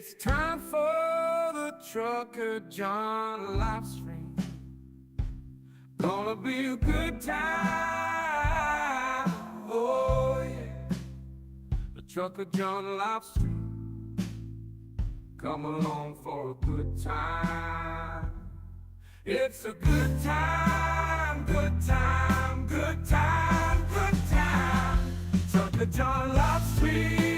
It's time for the Trucker John live stream. Gonna be a good time. Oh yeah. The Trucker John live stream. Come along for a good time. It's a good time, good time, good time, good time. Trucker John live stream.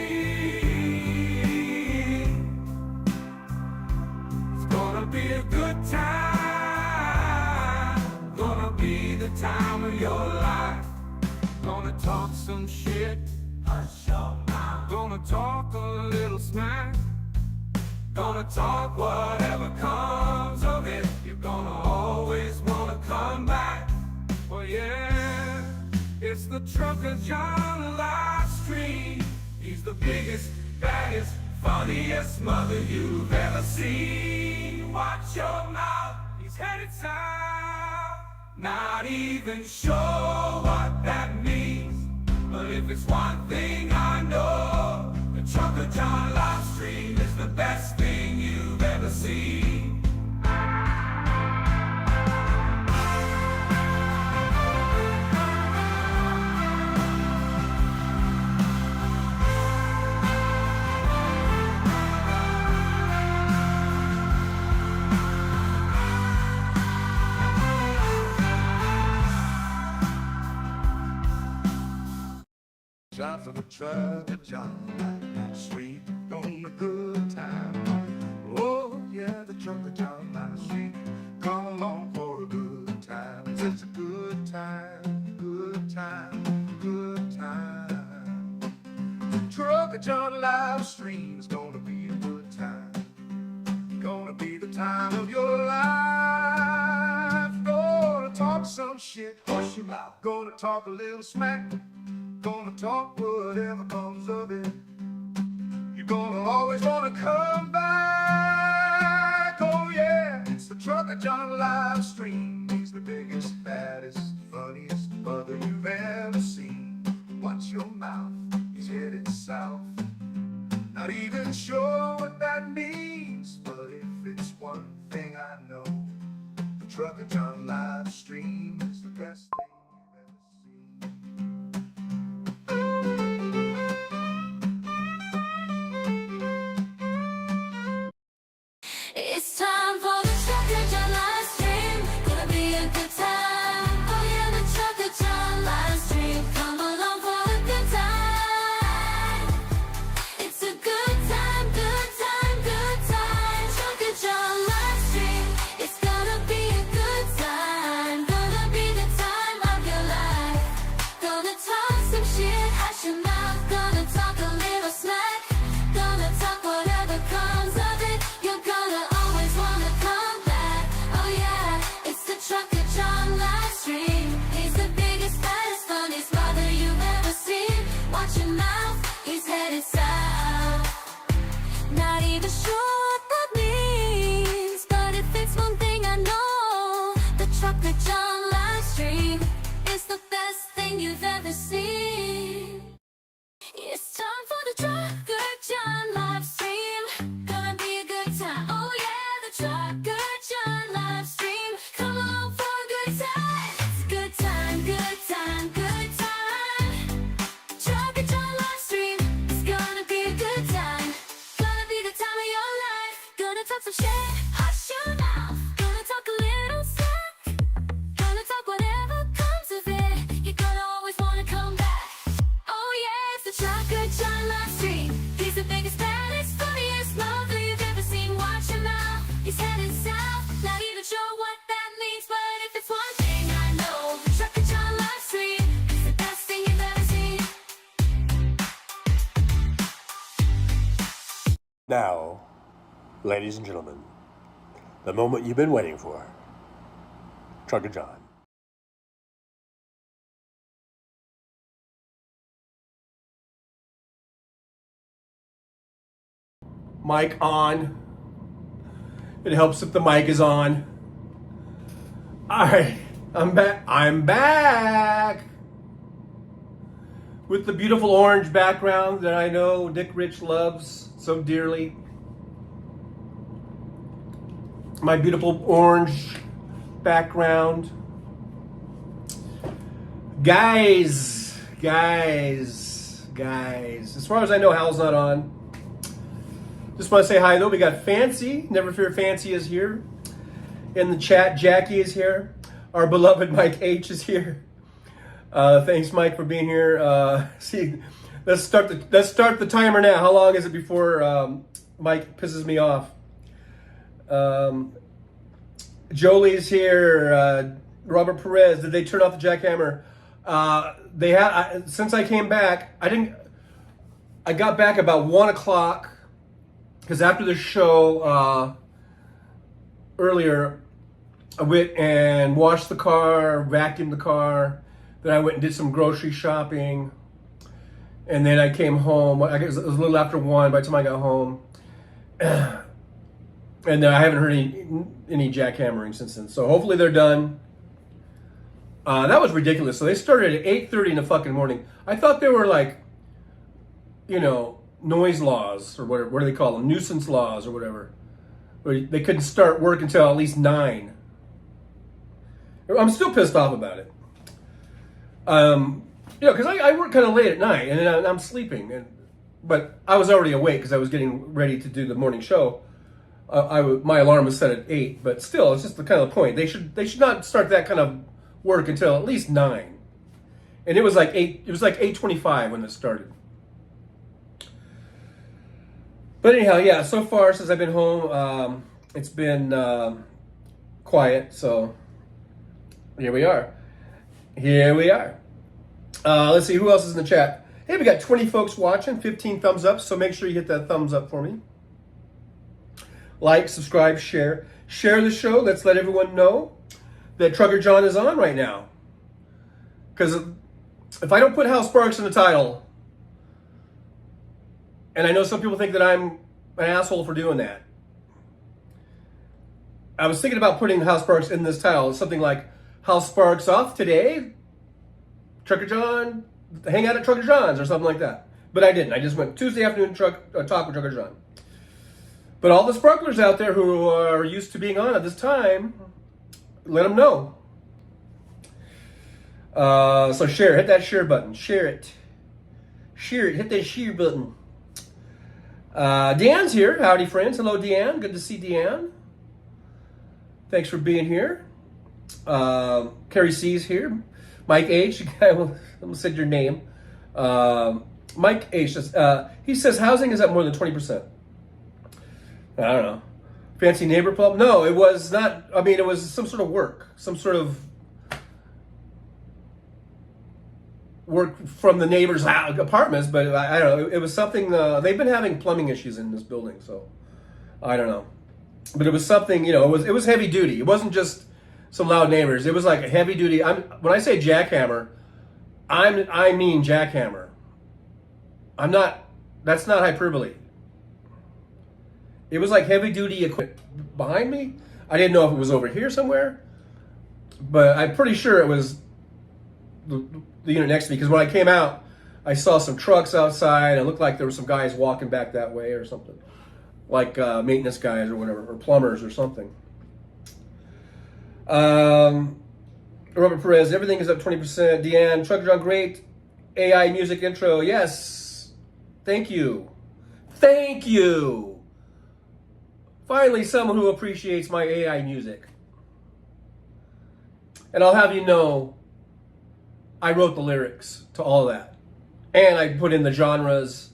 Gonna be a good time. Gonna be the time of your life. Gonna talk some shit. Hush your mouth. Gonna talk a little smack. Gonna talk whatever comes of it. You're gonna always wanna come back. Well, yeah, it's the Trucker John live stream. He's the biggest, baddest, funniest mother you've ever seen. Watch your mouth, he's headed south. Not even sure what that means, but if it's one thing I know, the Trucker John live stream is the best thing you've ever seen. Shots of the Trucker John live stream, on a good time. Oh yeah, the Trucker John live stream. Come along for a good time. It's a good time, good time, good time. The Trucker John live stream is gonna be a good time. Gonna be the time of your life. Gonna talk some shit, hush your mouth. Gonna talk a little smack. Gonna talk whatever comes of it. You're gonna always wanna come back. Oh yeah, it's the Trucker John live stream. He's the biggest, baddest, funniest mother you've ever seen. Watch your mouth, he's headed south. Not even sure what that means, but if it's one thing I know, the Trucker John live stream is the best thing you've ever seen. It's time for the Trucker John live stream. Gonna be a good time. Oh yeah, the Trucker John live stream. Come along for a good time. It's a good time, good time, good time. Trucker John live stream. It's gonna be a good time. Gonna be the time of your life. Gonna talk some shit, hash your mouth. Gonna talk a little smack. Gonna talk whatever comes of it. You're gonna always wanna come back. Oh yeah, it's the Trucker John live stream. He's the biggest, baddest, funniest mother you've ever seen. Watch your mouth, he's headed south. Not even sure what that means, but if it's one thing I know, the Trucker John live stream is the best thing you've ever seen. It's time for the Trucker John live stream. Gonna be a good time. Oh yeah, the Trucker John live stream. Come along for a good time. It's a good time, good time, good time. Trucker John live stream. It's gonna be a good time. Gonna be the time of your life. Gonna talk some shit, hush your mouth. Gonna talk a little slack. Gonna talk whatever comes of it. You're gonna always wanna come back. Oh yeah, it's the Trucker John live stream. He's the biggest, baddest, funniest mother you've ever seen. Watch him out, he's headed south. Not even sure what that means, but if it's one thing I know, the Trucker John live stream is the best thing you've ever seen. Now, ladies and gentlemen, the moment you've been waiting for. Trucker John. Mic on. It helps if the mic is on. Alright, I'm back. I'm back! With the beautiful orange background that I know Dick Rich loves so dearly. my beautiful orange background. Guys. As far as I know, Hal's not on. Just want to say hi though. We got Fancy. Never Fear Fancy is here. In the chat, Jackie is here. Our beloved Mike H is here. Thanks, Mike, for being here. Let's start the timer now. How long is it before Mike pisses me off? Jolie's here. Robert Perez. Did they turn off the jackhammer? They had. Since I came back, I got back about 1 o'clock because after the show earlier, I went and washed the car, vacuumed the car. Then I went and did some grocery shopping. And then I came home. I guess it was a little after 1 by the time I got home. And I haven't heard any jackhammering since then. So hopefully they're done. That was ridiculous. So they started at 8:30 in the fucking morning. I thought they were like, noise laws or whatever. What do they call them? Nuisance laws or whatever. Where they couldn't start work until at least 9. I'm still pissed off about it. Because I work kind of late at night and then I'm sleeping. But I was already awake because I was getting ready to do the morning show. My alarm was set at 8, but still, it's just the kind of point. They should not start that kind of work until at least 9. And it was like 8. It was like 8:25 when this started. But anyhow, yeah. So far since I've been home, it's been quiet. So here we are. Let's see who else is in the chat. Hey, we got 20 folks watching, 15 thumbs up. So make sure you hit that thumbs up for me. Like, subscribe, share. Share the show. Let's let everyone know that Trucker John is on right now. Because if I don't put Hal Sparks in the title, and I know some people think that I'm an asshole for doing that. I was thinking about putting Hal Sparks in this title. Something like Hal Sparks off today. Trucker John, hang out at Trucker John's or something like that. But I didn't. I just went Tuesday afternoon talk with Trucker John. But all the sparklers out there who are used to being on at this time, let them know. So share. Hit that share button. Share it. Hit that share button. Deanne's here. Howdy, friends. Hello, Deanne. Good to see Deanne. Thanks for being here. Carrie C's here. Mike H. I almost said your name. Mike H. He says housing is up more than 20%. I don't know. Fancy neighbor club? No, it was not. I mean, it was some sort of work. Some sort of work from the neighbors' apartments, but I don't know. It was something. They've been having plumbing issues in this building, so I don't know. But it was something. It was heavy duty. It wasn't just some loud neighbors. It was like a heavy duty. When I say jackhammer, I mean jackhammer. I'm not. That's not hyperbole. It was like heavy duty equipment behind me. I didn't know if it was over here somewhere, but I'm pretty sure it was the unit next to me. Because when I came out, I saw some trucks outside. It looked like there were some guys walking back that way or something, like maintenance guys or whatever, or plumbers or something. Robert Perez, everything is up 20%. Deanne, Trucker John, great AI music intro. Yes, thank you. Finally, someone who appreciates my AI music. And I'll have you know, I wrote the lyrics to all of that. And I put in the genres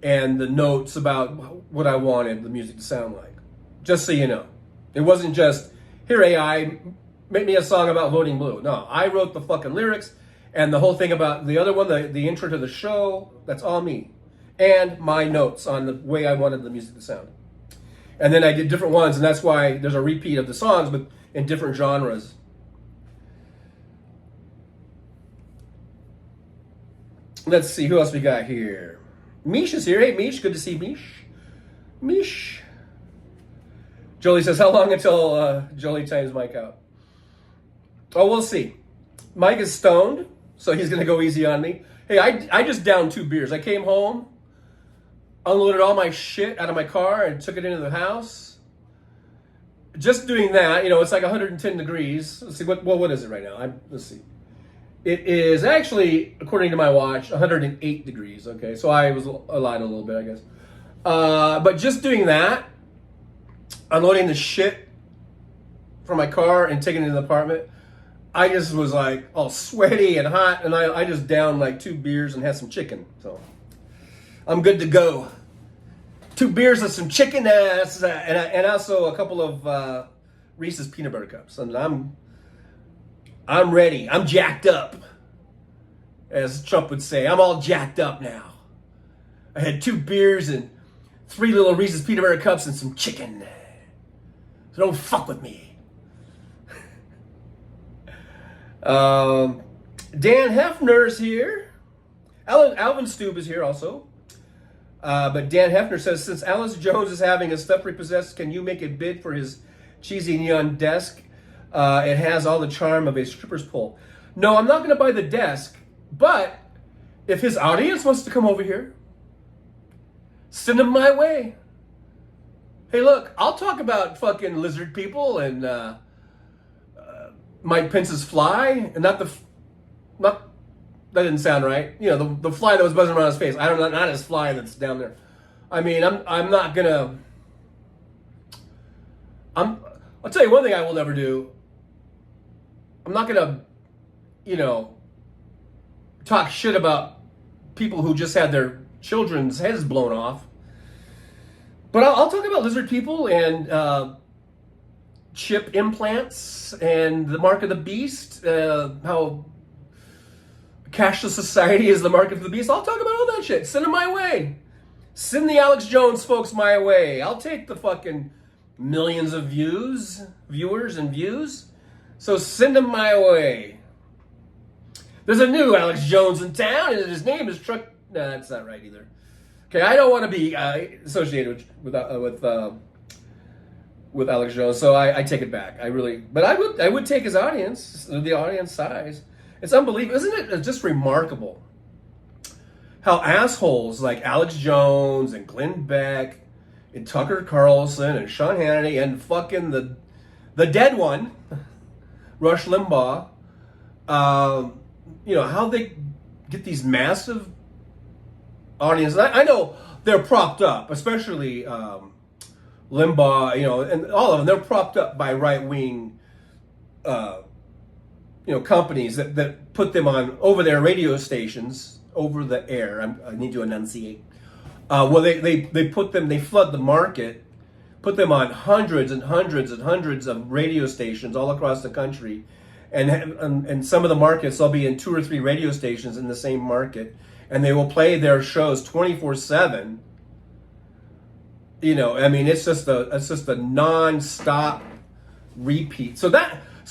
and the notes about what I wanted the music to sound like. Just so you know. It wasn't just, here AI, make me a song about voting blue. No, I wrote the fucking lyrics and the whole thing about the other one, the intro to the show, that's all me. And my notes on the way I wanted the music to sound. And then I did different ones, and that's why there's a repeat of the songs, but in different genres. Let's see, who else we got here? Mish is here. Hey, Mish, good to see Mish. Jolie says, how long until Jolie times Mike out? Oh, we'll see. Mike is stoned, so he's going to go easy on me. Hey, I just downed 2 beers. I came home, unloaded all my shit out of my car and took it into the house. just doing that, it's like 110 degrees. Let's see, what is it right now? Let's see. It is actually, according to my watch, 108 degrees. Okay, so I was lying a little bit, I guess. But just doing that, unloading the shit from my car and taking it to the apartment, I just was like all sweaty and hot, and I just downed like 2 beers and had some chicken. So I'm good to go. 2 beers and some chicken ass, and also a couple of Reese's peanut butter cups, and I'm ready. I'm jacked up, as Trump would say. I'm all jacked up now. I had 2 beers and 3 little Reese's peanut butter cups and some chicken. So don't fuck with me. Dan Hefner's here. Alvin Stube is here also. But Dan Hefner says, since Alex Jones is having his stuff repossessed, can you make a bid for his cheesy neon desk? It has all the charm of a stripper's pole. No, I'm not going to buy the desk, but if his audience wants to come over here, send them my way. Hey, look, I'll talk about fucking lizard people and Mike Pence's fly, and not that didn't sound right. The fly that was buzzing around his face. I don't know, not his fly that's down there. I mean, I'm not gonna. I'll tell you one thing I will never do. I'm not gonna, talk shit about people who just had their children's heads blown off. But I'll talk about lizard people and chip implants and the mark of the beast, how cashless society is the mark of the beast. I'll talk about all that shit. Send them my way. Send the Alex Jones folks my way. I'll take the fucking millions of viewers and views. So send them my way. There's a new Alex Jones in town, and his name is Truck. No, that's not right either. Okay, I don't want to be associated with Alex Jones, so I take it back. But I would take his audience, the audience size. It's unbelievable, isn't it? Just remarkable how assholes like Alex Jones and Glenn Beck and Tucker Carlson and Sean Hannity and fucking the dead one, Rush Limbaugh, how they get these massive audiences. I know they're propped up, especially Limbaugh, and all of them. They're propped up by right-wing, companies that put them on over their radio stations, over the air. I need to enunciate. They put them. They flood the market, put them on hundreds and hundreds and hundreds of radio stations all across the country, and some of the markets will be in 2 or 3 radio stations in the same market, and they will play their shows 24/7. It's just a non-stop repeat. So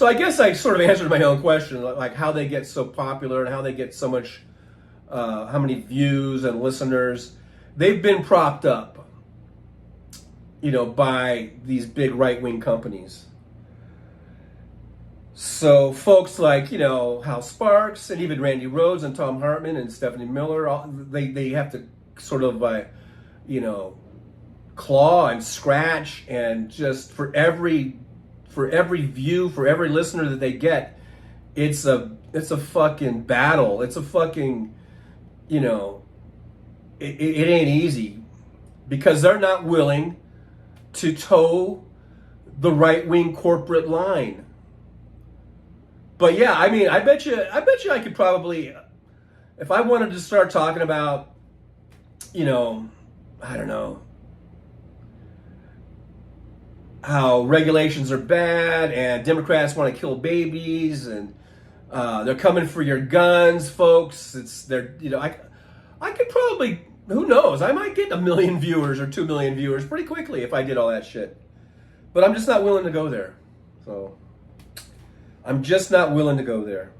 I guess I sort of answered my own question, like how they get so popular and how they get so much, how many views and listeners. They've been propped up, by these big right-wing companies. So folks like, Hal Sparks and even Randy Rhoads and Tom Hartman and Stephanie Miller, they have to sort of, claw and scratch, and just for every view, for every listener that they get, it's a fucking battle. It's a fucking, it ain't easy, because they're not willing to toe the right-wing corporate line. But yeah, I bet you I could probably, if I wanted to start talking about, I don't know, how regulations are bad and Democrats want to kill babies and they're coming for your guns, folks. I could probably, who knows? I might get 1 million viewers or 2 million viewers pretty quickly if I did all that shit. But I'm just not willing to go there. So I'm just not willing to go there,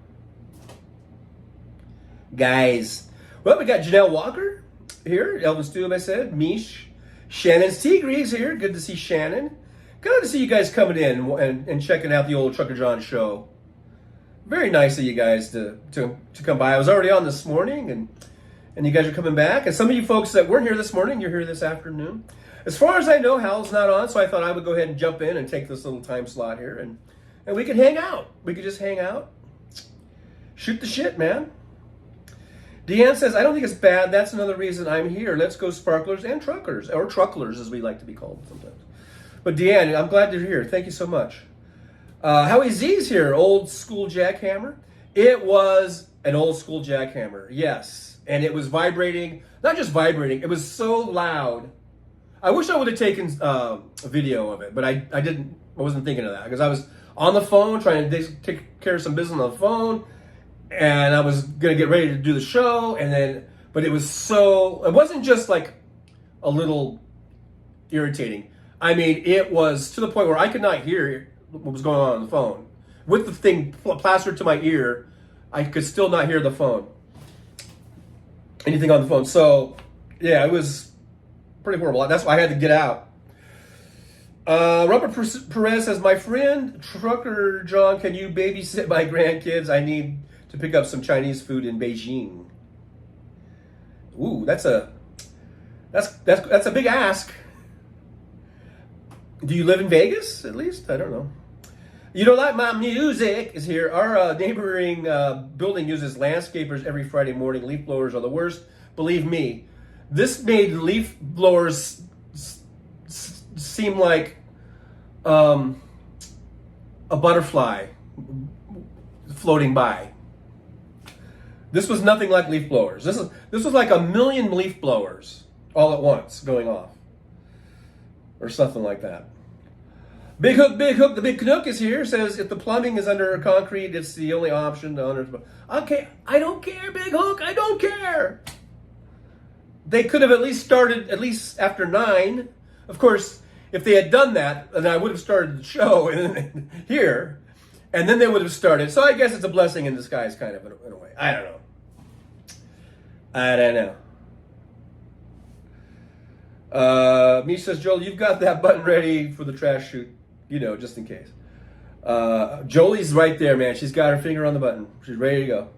guys. Well, we got Janelle Walker here, Elvin Stube, I said, Mish, Shannon Tigre's here. Good to see Shannon. Good to see you guys coming in and checking out the old Trucker John show. Very nice of you guys to come by. I was already on this morning, and you guys are coming back. And some of you folks that weren't here this morning, you're here this afternoon. as far as I know, Hal's not on, so I thought I would go ahead and jump in and take this little time slot here, and we could hang out. We could just hang out, shoot the shit, man. Deanne says, I don't think it's bad. That's another reason I'm here. Let's go sparklers and truckers, or trucklers as we like to be called sometimes. But Deanne, I'm glad you're here. Thank you so much. Howie Z's here, old school jackhammer. It was an old school jackhammer, yes. And it was vibrating, not just vibrating, it was so loud. I wish I would have taken a video of it, but I didn't, I wasn't thinking of that because I was on the phone trying to take care of some business on the phone, and I was going to get ready to do the show, and then, but it was so, it wasn't just like a little irritating. I mean, it was to the point where I could not hear what was going on the phone. With the thing plastered to my ear, I could still not hear the phone. Anything on the phone. So, yeah, it was pretty horrible. That's why I had to get out. Robert Perez says, my friend Trucker John, can you babysit my grandkids? I need to pick up some Chinese food in Beijing. Ooh, that's a big ask. Do you live in Vegas, at least? I don't know. You don't like my music is here. Our neighboring building uses landscapers every Friday morning. Leaf blowers are the worst. Believe me. This made leaf blowers seem like a butterfly floating by. This was nothing like leaf blowers. This was like a million leaf blowers all at once going off. Or something like that. Big Hook, the Big Canuck is here. Says if the plumbing is under concrete, it's the only option to under. Okay, I don't care, Big Hook. I don't care. They could have at least started at least after 9. Of course, if they had done that, then I would have started the show here, and then they would have started. So I guess it's a blessing in disguise, kind of in a way. I don't know. Mish says, Joel, you've got that button ready for the trash chute, just in case. Jolie's right there, man. She's got her finger on the button. She's ready to go.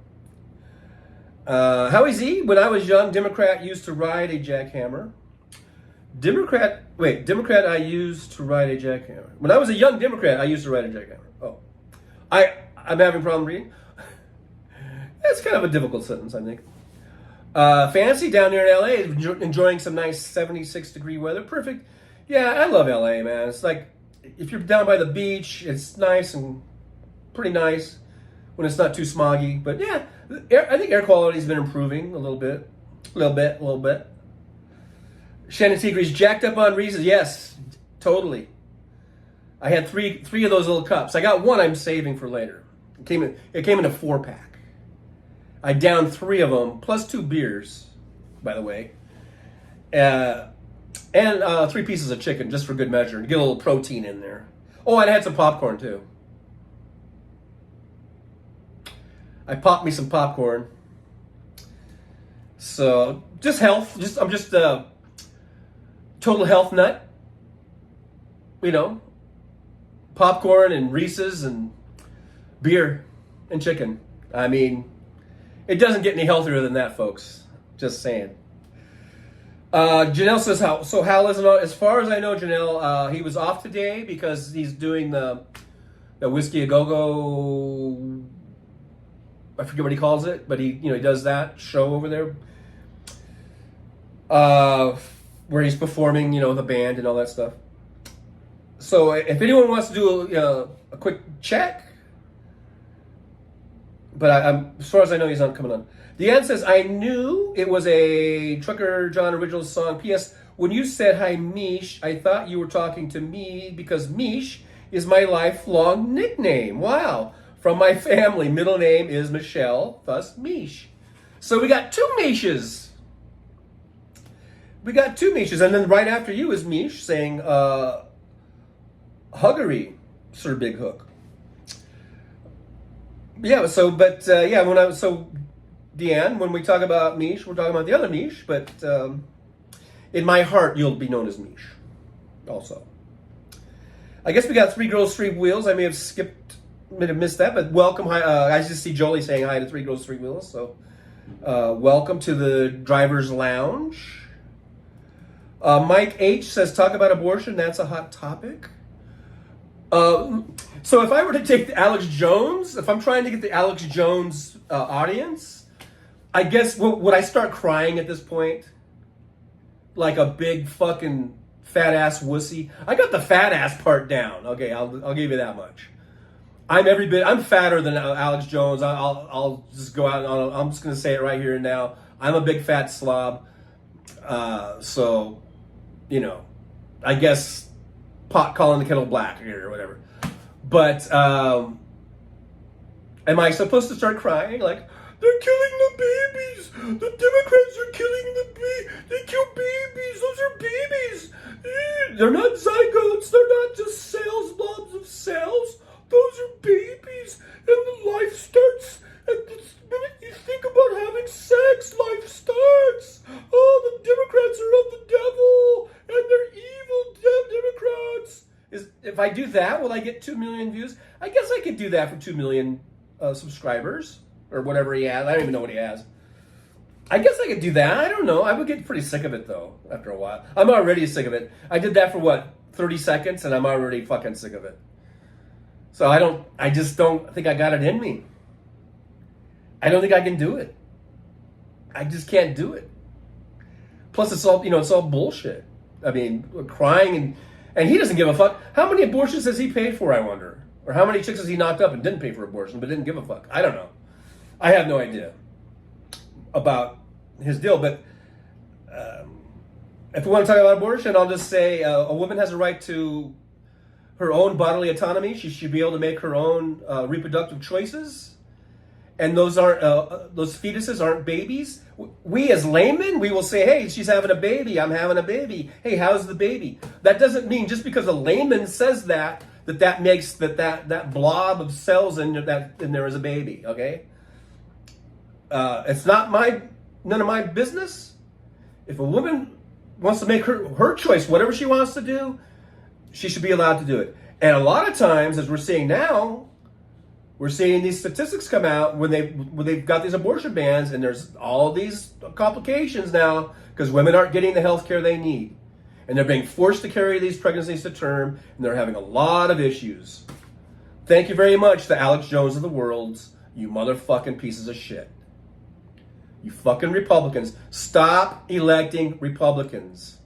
Howie Z, when I was young, Democrat used to ride a jackhammer. Democrat, I used to ride a jackhammer. When I was a young Democrat, I used to ride a jackhammer. Oh. I'm having a problem reading. That's kind of a difficult sentence, I think. Fancy down there in LA, enjoying some nice 76-degree weather. Perfect. Yeah, I love LA, man. It's like, if you're down by the beach, it's nice and pretty nice when it's not too smoggy. But yeah, I think air quality's been improving a little bit. Shannon Tigre's jacked up on Reese's. Yes, totally. I had three of those little cups. I got one I'm saving for later. It came in a 4-pack. I downed 3 of them, plus 2 beers, by the way. And 3 pieces of chicken, just for good measure, to get a little protein in there. Oh, and I had some popcorn, too. I popped me some popcorn. So, just health. I'm just a total health nut. Popcorn and Reese's and beer and chicken. I mean, it doesn't get any healthier than that, folks. Just saying. Janelle says, Hal isn't on. As far as I know, Janelle, he was off today because he's doing the Whiskey A Go-Go, I forget what he calls it, but he does that show over there where he's performing, the band and all that stuff. So if anyone wants to do a quick check, but as far as I know, he's not coming on. Deanne says, I knew it was a Trucker John original song. P.S. When you said, hi, Mish, I thought you were talking to me because Mish is my lifelong nickname. Wow. From my family, middle name is Michelle, thus Mish. So we got 2 Mishes. And then right after you is Mish saying, Huggery, Sir Big Hook. Yeah, Deanne, when we talk about Mish, we're talking about the other Mish, but in my heart, you'll be known as Mish also. I guess we got 3 Girls, 3 Wheels. I may have missed that, but welcome. Hi, I just see Jolie saying hi to 3 Girls, 3 Wheels, so welcome to the Driver's Lounge. Mike H says, talk about abortion. That's a hot topic. So if I were to take the Alex Jones, if I'm trying to get the Alex Jones audience, I guess would I start crying at this point? Like a big fucking fat ass wussy. I got the fat ass part down. Okay, I'll give you that much. I'm fatter than Alex Jones. I'll just go out and I'm just gonna say it right here and now. I'm a big fat slob. So, you know, I guess pot calling the kettle black or whatever. But am I supposed to start crying? Like, they're killing the babies. The Democrats are killing the babies. They kill babies. Those are babies. They're not zygotes. They're not just cells, blobs of cells. Those are babies. And the life starts. And the minute you think about having sex, life starts. Oh, the Democrats are of the devil. And they're evil Democrats. If I do that, will I get 2 million views? I guess I could do that for 2 million subscribers. Or whatever he has. I don't even know what he has. I guess I could do that. I don't know. I would get pretty sick of it, though, after a while. I'm already sick of it. I did that for, 30 seconds, and I'm already fucking sick of it. So I just don't think I got it in me. I don't think I can do it. I just can't do it. Plus, it's all bullshit. I mean, crying, and he doesn't give a fuck. How many abortions has he paid for, I wonder? Or how many chicks has he knocked up and didn't pay for abortion, but didn't give a fuck? I don't know. I have no idea about his deal, but if we want to talk about abortion, I'll just say a woman has a right to her own bodily autonomy. She should be able to make her own reproductive choices, and those fetuses aren't babies. We as laymen, we will say, "Hey, she's having a baby. I'm having a baby. Hey, how's the baby?" That doesn't mean just because a layman says that makes that blob of cells in there is a baby. Okay. It's none of my business. If a woman wants to make her choice, whatever she wants to do, she should be allowed to do it. And a lot of times, as we're seeing now, we're seeing these statistics come out when they've got these abortion bans, and there's all these complications now because women aren't getting the health care they need. And they're being forced to carry these pregnancies to term, and they're having a lot of issues. Thank you very much, the Alex Jones of the world, you motherfucking pieces of shit. You fucking Republicans. Stop electing Republicans.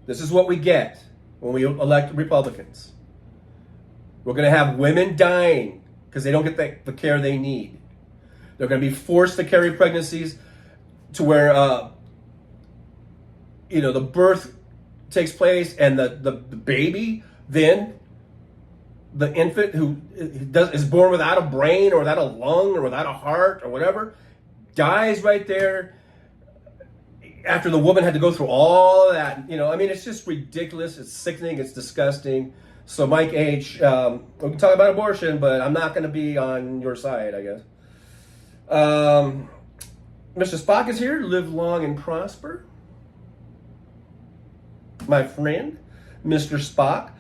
This is what we get when we elect Republicans. We're going to have women dying because they don't get the care they need. They're going to be forced to carry pregnancies to where, the birth takes place and the baby, then the infant who is born without a brain or without a lung or without a heart or whatever, dies right there after the woman had to go through all of that. It's just ridiculous. It's sickening. It's disgusting. So Mike H, we can talk about abortion, but I'm not going to be on your side, I guess. Mr. Spock is here. Live long and prosper. My friend, Mr. Spock.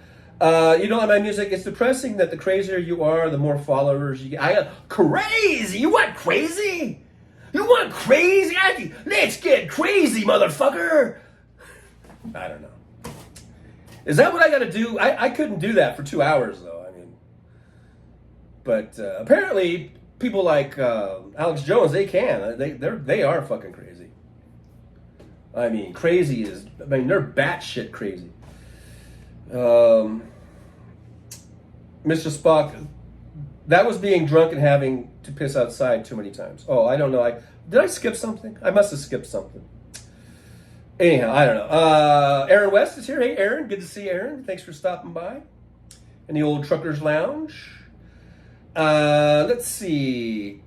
You don't like my music. It's depressing that the crazier you are, the more followers you get. Crazy? You want crazy? You want crazy? Let's get crazy, motherfucker. I don't know. Is that what I got to do? I couldn't do that for 2 hours, though. But apparently people like Alex Jones, they can. They are fucking crazy. Crazy is. They're batshit crazy. Mr. Spock, that was being drunk and having to piss outside too many times. Oh, I don't know. Did I skip something? I must have skipped something. Anyhow, I don't know. Aaron West is here. Hey, Aaron. Good to see Aaron. Thanks for stopping by in the old Truckers Lounge. Let's see.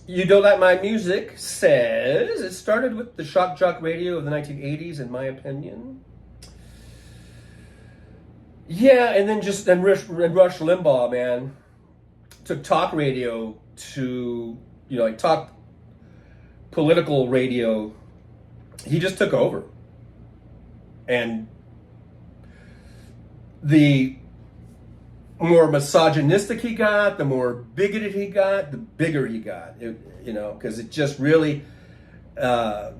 You Don't Like My Music says it started with the shock jock radio of the 1980s, in my opinion. Yeah, and then Rush Limbaugh, man, took talk radio to, talk political radio. He just took over. And the more misogynistic he got, the more bigoted he got, the bigger he got, because it just really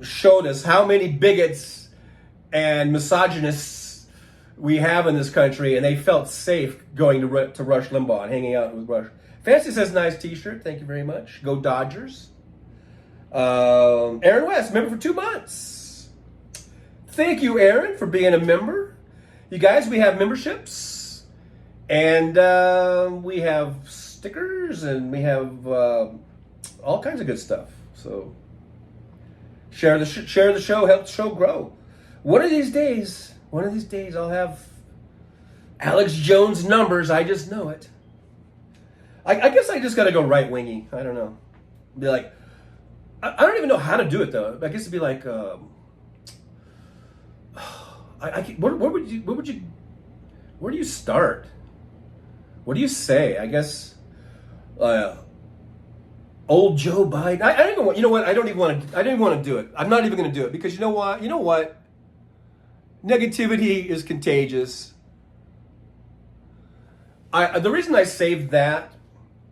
showed us how many bigots and misogynists we have in this country, and they felt safe going to Rush Limbaugh and hanging out with Rush. Fancy says nice T-shirt. Thank you very much. Go Dodgers. Aaron West, member for 2 months. Thank you, Aaron, for being a member. You guys, we have memberships, and we have stickers, and we have all kinds of good stuff. So share the show, help the show grow. One of these days, I'll have Alex Jones numbers. I just know it. I guess I just got to go right wingy. I don't know. Be like, I don't even know how to do it though. I guess it'd be like, where do you start? What do you say? I guess, old Joe Biden. I don't even want. You know what? I don't even want to do it. I'm not even going to do it because you know what? You know what? Negativity is contagious. The reason I saved that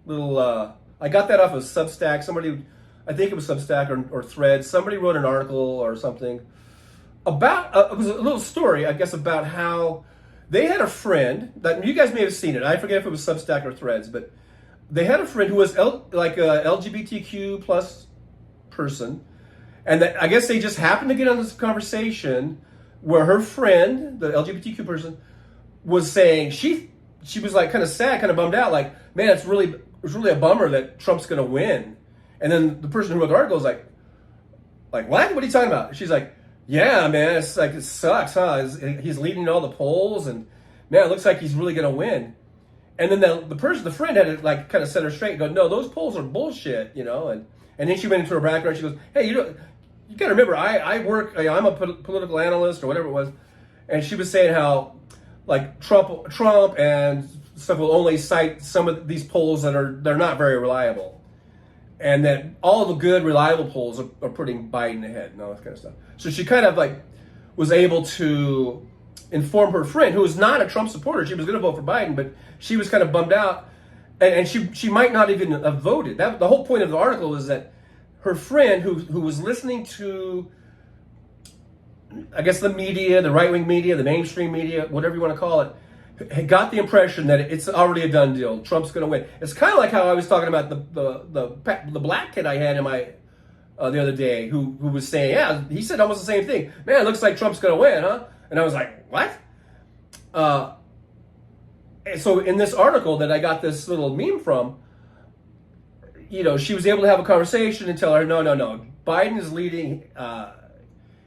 little, I got that off of Substack. Somebody, I think it was Substack or Threads. Somebody wrote an article or something about, it was a little story, I guess, about how they had a friend that you guys may have seen it. I forget if it was Substack or Threads, but they had a friend who was like a LGBTQ plus person, and I guess they just happened to get on this conversation where her friend, the LGBTQ person, was saying she was like kind of sad, kind of bummed out, like, man, it's really a bummer that Trump's going to win. And then the person who wrote the article was like, what? What are you talking about? She's like, yeah, man, it's like, it sucks, huh? He's leading all the polls, and man, it looks like he's really going to win. And then the friend had to like kind of set her straight and go, no, those polls are bullshit, you know? And then she went into her background. She goes, hey, you got to remember, I work, I'm a political analyst or whatever it was. And she was saying how like Trump and stuff will only cite some of these polls that they're not very reliable. And that all the good, reliable polls are putting Biden ahead and all that kind of stuff. So she kind of like was able to inform her friend, who was not a Trump supporter. She was going to vote for Biden, but she was kind of bummed out. And she might not even have voted. The whole point of the article is that her friend, who was listening to, I guess, the media, the right-wing media, the mainstream media, whatever you want to call it, had got the impression that it's already a done deal. Trump's going to win. It's kind of like how I was talking about the black kid I had in my the other day who was saying, yeah, he said almost the same thing. Man, it looks like Trump's going to win, huh? And I was like, what? And so in this article that I got this little meme from, you know, she was able to have a conversation and tell her, no, Biden is leading.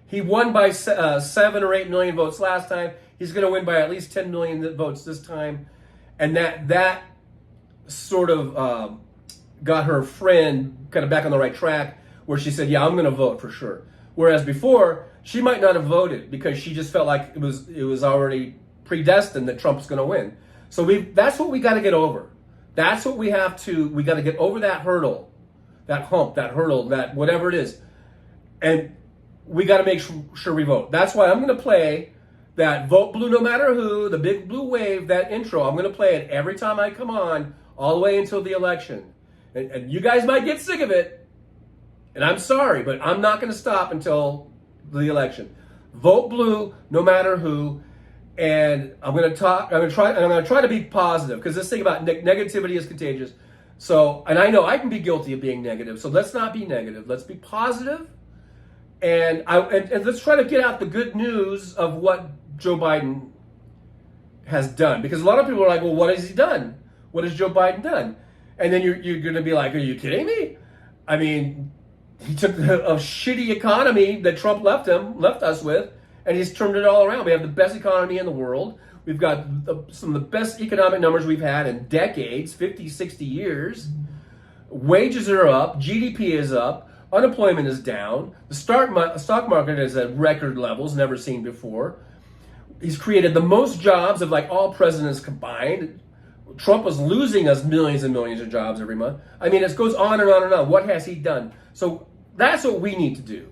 He won by 7 or 8 million votes last time. He's going to win by at least 10 million votes this time. And that sort of got her friend kind of back on the right track, where she said, yeah, I'm going to vote for sure. Whereas before, she might not have voted because she just felt like it was already predestined that Trump's going to win. So that's what we got to get over. That's what we got to get over, that hurdle, that hump, that hurdle, that whatever it is. And we got to make sure we vote. That's why I'm going to play that Vote Blue No Matter Who, the Big Blue Wave, that intro. I'm going to play it every time I come on, all the way until the election. And you guys might get sick of it, and I'm sorry, but I'm not going to stop until the election. Vote blue no matter who. And I'm going to try to be positive, because this thing about negativity is contagious. So, and I know I can be guilty of being negative. So let's not be negative. Let's be positive. And let's try to get out the good news of what Joe Biden has done. Because a lot of people are like, well, what has he done? What has Joe Biden done? And then you're going to be like, are you kidding me? I mean, he took a shitty economy that Trump left us with, and he's turned it all around. We have the best economy in the world. We've got some of the best economic numbers we've had in decades, 50, 60 years. Wages are up. GDP is up. Unemployment is down. The stock market is at record levels, never seen before. He's created the most jobs of like all presidents combined. Trump was losing us millions and millions of jobs every month. I mean, it goes on and on and on. What has he done? So that's what we need to do.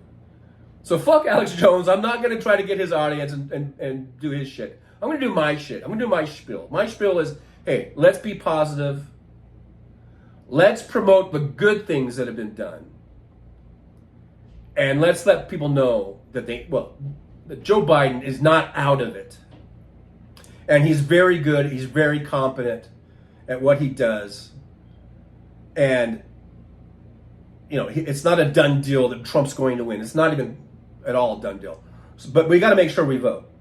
So fuck Alex Jones. I'm not going to try to get his audience and do his shit. I'm going to do my shit. I'm going to do my spiel. My spiel is, hey, let's be positive. Let's promote the good things that have been done. And let's let people know that that Joe Biden is not out of it. And he's very good. He's very competent at what he does. And, you know, it's not a done deal that Trump's going to win. It's not even at all a done deal. But we got to make sure we vote.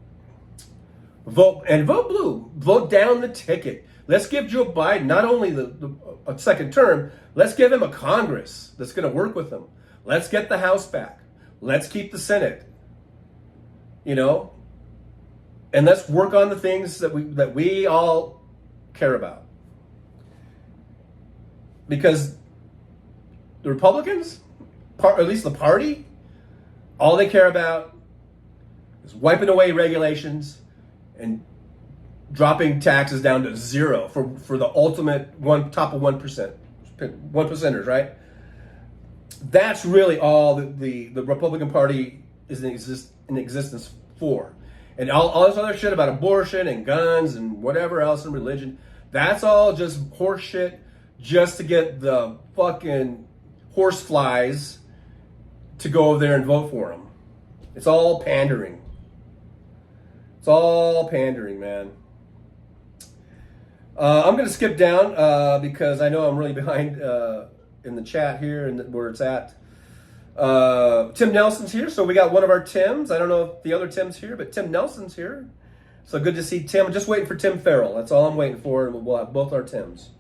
Vote and vote blue. Vote down the ticket. Let's give Joe Biden not only a second term, let's give him a Congress that's going to work with him. Let's get the House back. Let's keep the Senate. You know, and let's work on the things that we all care about. Because the Republicans, or at least the party, all they care about is wiping away regulations and dropping taxes down to zero for the ultimate top of 1%, 1%ers, right? That's really all the Republican Party is in existence for. And all this other shit about abortion and guns and whatever else and religion, that's all just horse shit just to get the fucking horseflies to go over there and vote for them. It's all pandering. It's all pandering, man. I'm going to skip down because I know I'm really behind in the chat here and where it's at. Tim Nelson's here, so we got one of our Tims. I don't know if the other Tim's here, but Tim Nelson's here. So good to see Tim. I'm just waiting for Tim Farrell. That's all I'm waiting for, and we'll have both our Tims.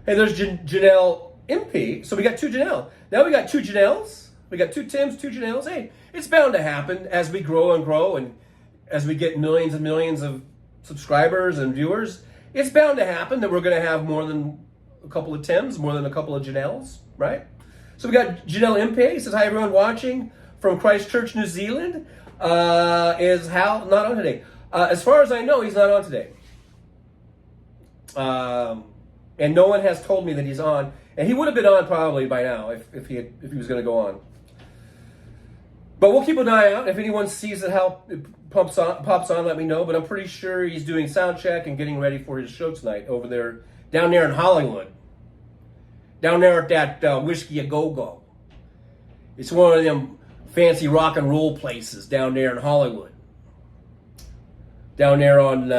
Hey, there's Janelle MP. So we got two Janelle. Now we got two Janelles. We got two Tims, two Janelles. Hey, it's bound to happen as we grow and grow, and as we get millions and millions of subscribers and viewers. It's bound to happen that we're going to have more than a couple of Tims, more than a couple of Janelles, right? So we got Janelle Impe. He says, hi, everyone watching from Christchurch, New Zealand. Is Hal not on today? As far as I know, he's not on today. And no one has told me that he's on. And he would have been on probably by now if he was going to go on. But we'll keep an eye out. If anyone sees that Hal pops on, let me know. But I'm pretty sure he's doing sound check and getting ready for his show tonight over there, down there in Hollywood. Down there at that Whiskey A Go Go. It's one of them fancy rock and roll places down there in Hollywood. Down there on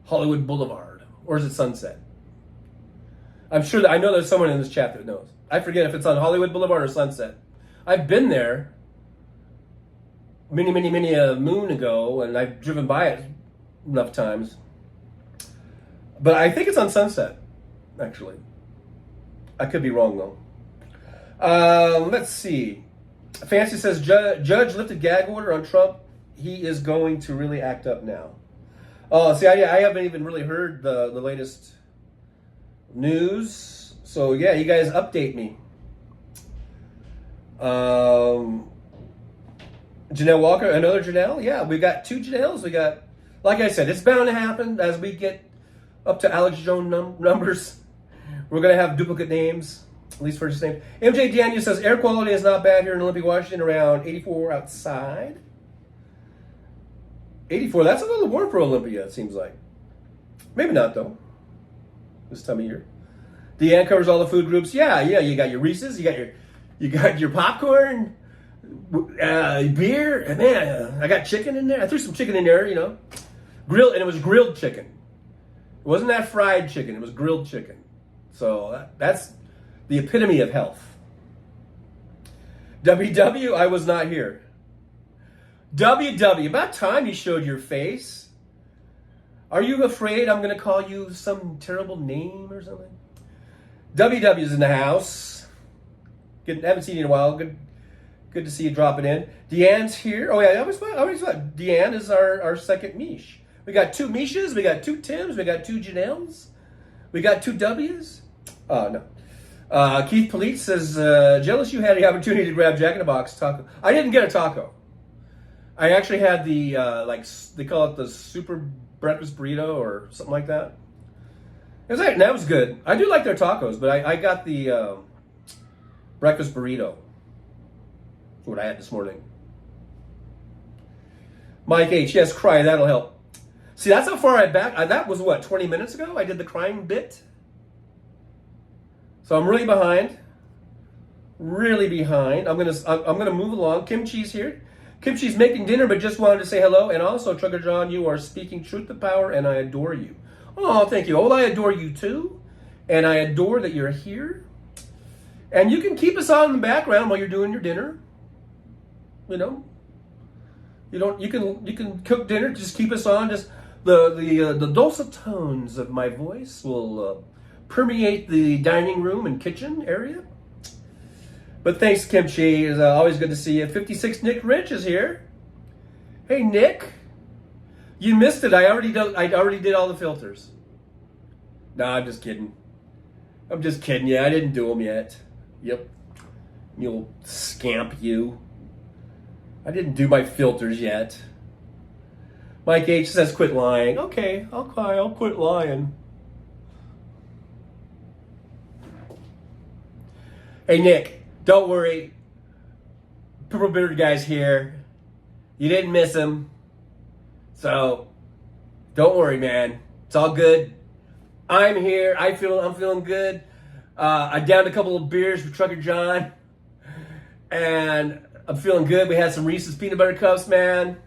Hollywood Boulevard. Or is it Sunset? I'm sure that I know there's someone in this chat that knows. I forget if it's on Hollywood Boulevard or Sunset. I've been there many a moon ago, and I've driven by it enough times. But I think it's on Sunset, actually. I could be wrong, though. Let's see. Fancy says, Judge lifted gag order on Trump. He is going to really act up now. Oh, see, I haven't even really heard the latest news. So, yeah, you guys update me. Janelle Walker, another Janelle? Yeah, we got two Janelles. We got, like I said, it's bound to happen as we get up to Alex Jones numbers. We're going to have duplicate names, at least first name. MJ Daniel says, air quality is not bad here in Olympia, Washington, around 84 outside. 84, that's a little warm for Olympia, it seems like. Maybe not, though, this time of year. Deanne covers all the food groups. Yeah, you got your Reese's, you got your popcorn, beer, and man, I got chicken in there. I threw some chicken in there, you know. Grilled, and it was grilled chicken. It wasn't that fried chicken, it was grilled chicken. So that's the epitome of health. WW, I was not here. WW, about time you showed your face. Are you afraid I'm going to call you some terrible name or something? WW's in the house. Haven't seen you in a while. Good to see you dropping in. Deanne's here. Oh yeah, I always thought Deanne is our second Mish. We got two Mishes, we got two Tims, we got two Janelles, we got two W's. No. Keith Polite says, jealous you had the opportunity to grab Jack in the Box taco. I didn't get a taco. I actually had the, they call it the super breakfast burrito or something like that. That was good. I do like their tacos, but I got the breakfast burrito. That's what I had this morning. Mike H, yes, cry, that'll help. See, that's how far I back. That was what, 20 minutes ago? I did the crying bit. So I'm really behind. Really behind. I'm gonna move along. Kimchi's here. Kimchi's making dinner, but just wanted to say hello. And also, Trucker John, you are speaking truth to power, and I adore you. Oh, thank you. Well, I adore you too. And I adore that you're here. And you can keep us on in the background while you're doing your dinner. You know, you can cook dinner. Just keep us on. Just the dulcet tones of my voice will permeate the dining room and kitchen area. But thanks, Kimchi. It's always good to see you. 56 Nick Rich is here. Hey, Nick. You missed it. I already did all the filters. Nah, I'm just kidding. I'm just kidding you. I didn't do them yet. Yep. You scamp, you. I didn't do my filters yet. Mike H says quit lying. Okay, I'll quit lying. Hey, Nick, don't worry. Purple Beard Guy's here. You didn't miss him. So, don't worry, man. It's all good. I'm here. I'm feeling good. I downed a couple of beers for Trucker John. And I'm feeling good. We had some Reese's Peanut Butter Cups, man.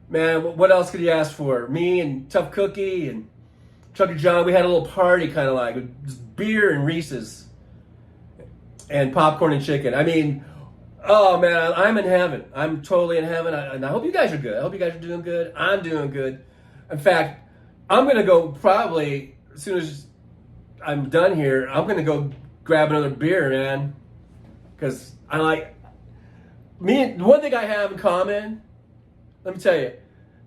Man, what else could you ask for? Me and Tough Cookie and Trucker John, we had a little party kind of like with just beer and Reese's. And popcorn and chicken. I mean, oh man, I'm in heaven. I'm totally in heaven. And I hope you guys are good. I hope you guys are doing good. I'm doing good. In fact, I'm going to go probably, as soon as I'm done here, I'm going to go grab another beer, man. Because I like, the one thing I have in common, let me tell you,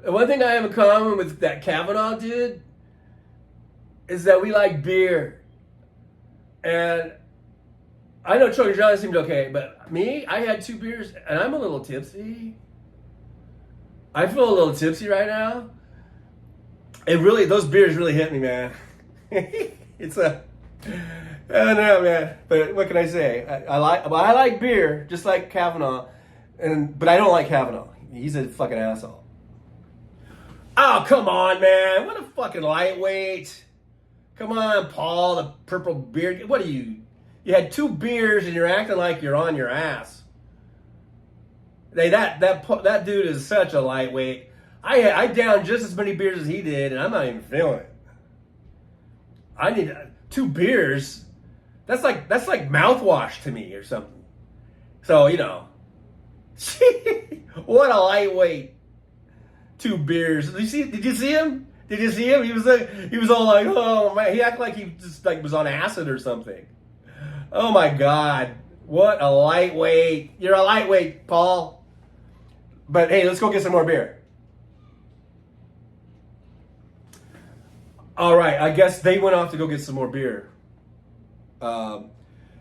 the one thing I have in common with that Kavanaugh dude is that we like beer. And I know Trucker John seemed okay, but me, I had 2 beers, and I'm a little tipsy. I feel a little tipsy right now. Those beers really hit me, man. I don't know, man. But what can I say? I like beer, just like Kavanaugh, but I don't like Kavanaugh. He's a fucking asshole. Oh, come on, man. What a fucking lightweight. Come on, Paul, the purple beard. What are you? You had 2 beers and you're acting like you're on your ass. That dude is such a lightweight. I downed just as many beers as he did, and I'm not even feeling it. I need 2 beers. That's like mouthwash to me or something. So, you know, what a lightweight. 2 beers. Did you see him? Did you see him? He was all like, oh man. He acted like he just like was on acid or something. Oh my God. What a lightweight. You're a lightweight, Paul. But hey, let's go get some more beer. All right, I guess they went off to go get some more beer.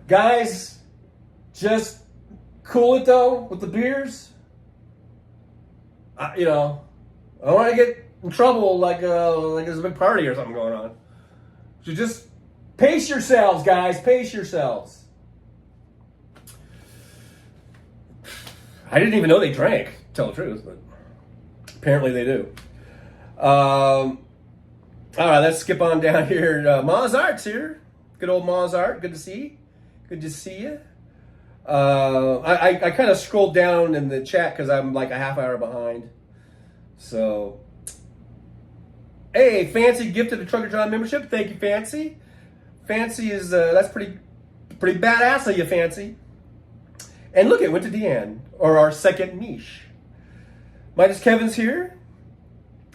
Guys, just cool it though with the beers. You know, I don't want to get in trouble like there's a big party or something going on. So just pace yourselves, guys. Pace yourselves. I didn't even know they drank, to tell the truth, but apparently they do. All right, let's skip on down here. Maz Art's here. Good old Maz Art. Good to see you. Good to see you. I kind of scrolled down in the chat because I'm like a half hour behind. So, hey, Fancy gifted a Trucker John membership. Thank you, Fancy. Fancy is, that's pretty badass of you, Fancy. And look, it went to Deanne, or our second niche. Midas Kevin's here.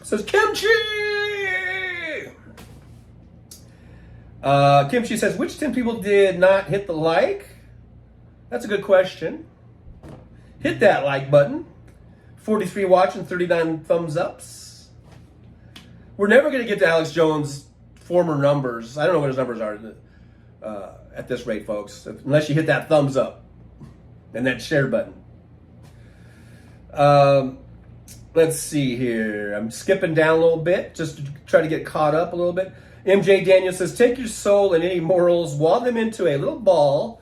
Says Kimchi! Kimchi says, which 10 people did not hit the like? That's a good question. Hit that like button. 43 watching, 39 thumbs ups. We're never going to get to Alex Jones' former numbers. I don't know what his numbers are at this rate, folks, unless you hit that thumbs up and that share button. Let's see here. I'm skipping down a little bit just to try to get caught up a little bit. MJ Daniel says, take your soul and any morals, wad them into a little ball,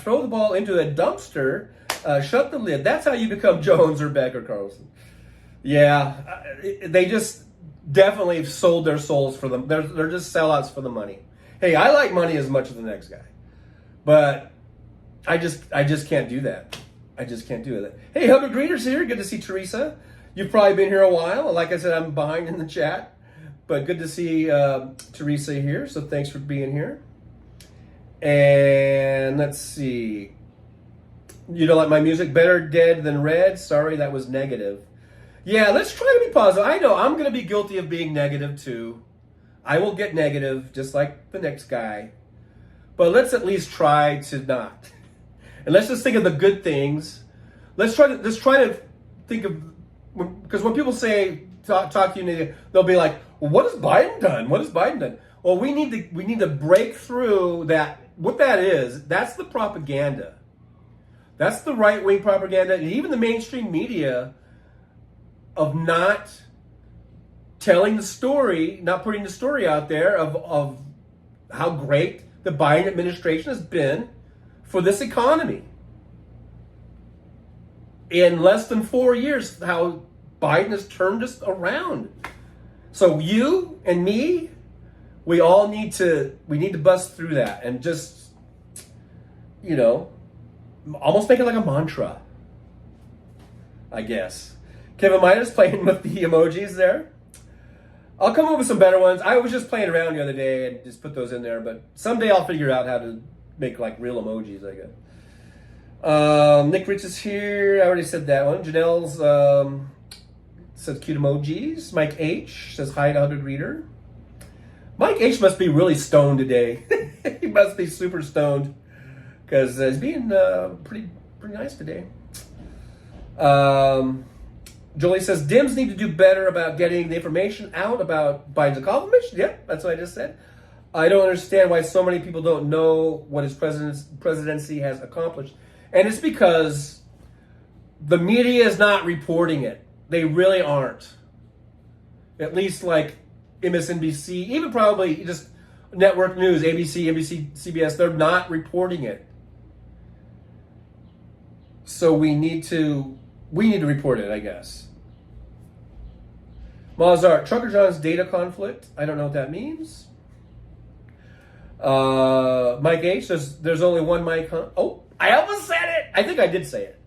throw the ball into a dumpster, shut the lid. That's how you become Jones or Beck or Carlson. Yeah, they just definitely have sold their souls for them. They're just sellouts for the money. Hey, I like money as much as the next guy, but I just can't do that. I just can't do it. Hey, Hubba Greeters here. Good to see Teresa. You've probably been here a while. Like I said, I'm behind in the chat. But good to see Teresa here. So thanks for being here. And let's see. You don't like my music? Better dead than red? Sorry, that was negative. Yeah, let's try to be positive. I know I'm going to be guilty of being negative too. I will get negative just like the next guy. But let's at least try to not. And let's just think of the good things. Let's try to think of, because when people say talk to you, they'll be like, well, what has Biden done? What has Biden done? Well, we need to break through that. What that is, that's the propaganda. That's the right-wing propaganda, and even the mainstream media of not telling the story, not putting the story out there of how great the Biden administration has been for this economy. In less than 4 years, how Biden has turned us around. So you and me, we need to bust through that and just, almost make it like a mantra, I guess. Kevin Midas playing with the emojis there. I'll come up with some better ones. I was just playing around the other day and just put those in there, but someday I'll figure out how to make like real emojis, I guess. Nick Rich is here. I already said that one. Janelle's says cute emojis. Mike H says hi to 100 Reader. Mike H must be really stoned today. He must be super stoned because he's being pretty nice today. Jolie says Dems need to do better about getting the information out about Biden's accomplishments. Yep, that's what I just said. I don't understand why so many people don't know what his presidency has accomplished. And it's because the media is not reporting it. They really aren't. At least like MSNBC, even probably just network news, ABC, NBC, CBS, they're not reporting it. So we need to report it, I guess. Mozart, Trucker John's data conflict. I don't know what that means. Mike H says there's only one Mike. Oh, I almost said it. I think I did say it.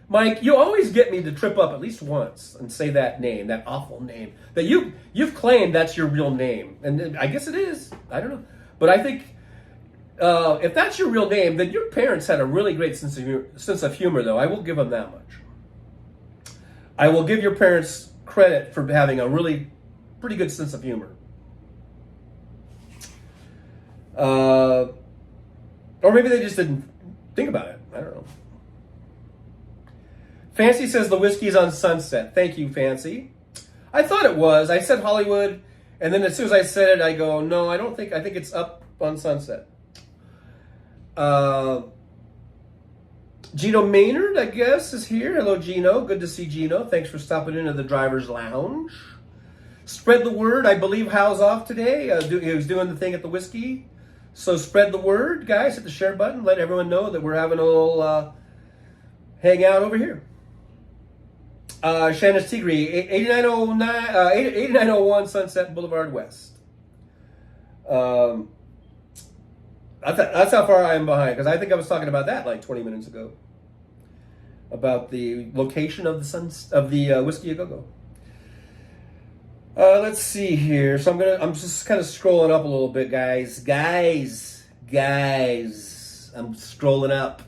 Mike, you always get me to trip up at least once and say that name, that awful name that you've claimed that's your real name, and I guess it is. I don't know, but I think if that's your real name, then your parents had a really great sense of humor. Though I will give them that much. I will give your parents credit for having a really pretty good sense of humor. Or maybe they just didn't think about it. I don't know. Fancy says the whiskey's on Sunset. Thank you, Fancy. I thought it was. I said Hollywood, and then as soon as I said it, I go, no, I think it's up on Sunset. Gino Maynard, I guess, is here. Hello, Gino. Good to see Gino. Thanks for stopping into the driver's lounge. Spread the word. I believe Hal's off today. He was doing the thing at the whiskey. So spread the word, guys. Hit the share button. Let everyone know that we're having a little hangout over here. Shannon Tigri, 8901 Sunset Boulevard West. That's how far I am behind, because I think I was talking about that like 20 minutes ago. About the location of the Whiskey A Go-Go. Let's see here. So I'm just kind of scrolling up a little bit, guys. Guys, I'm scrolling up.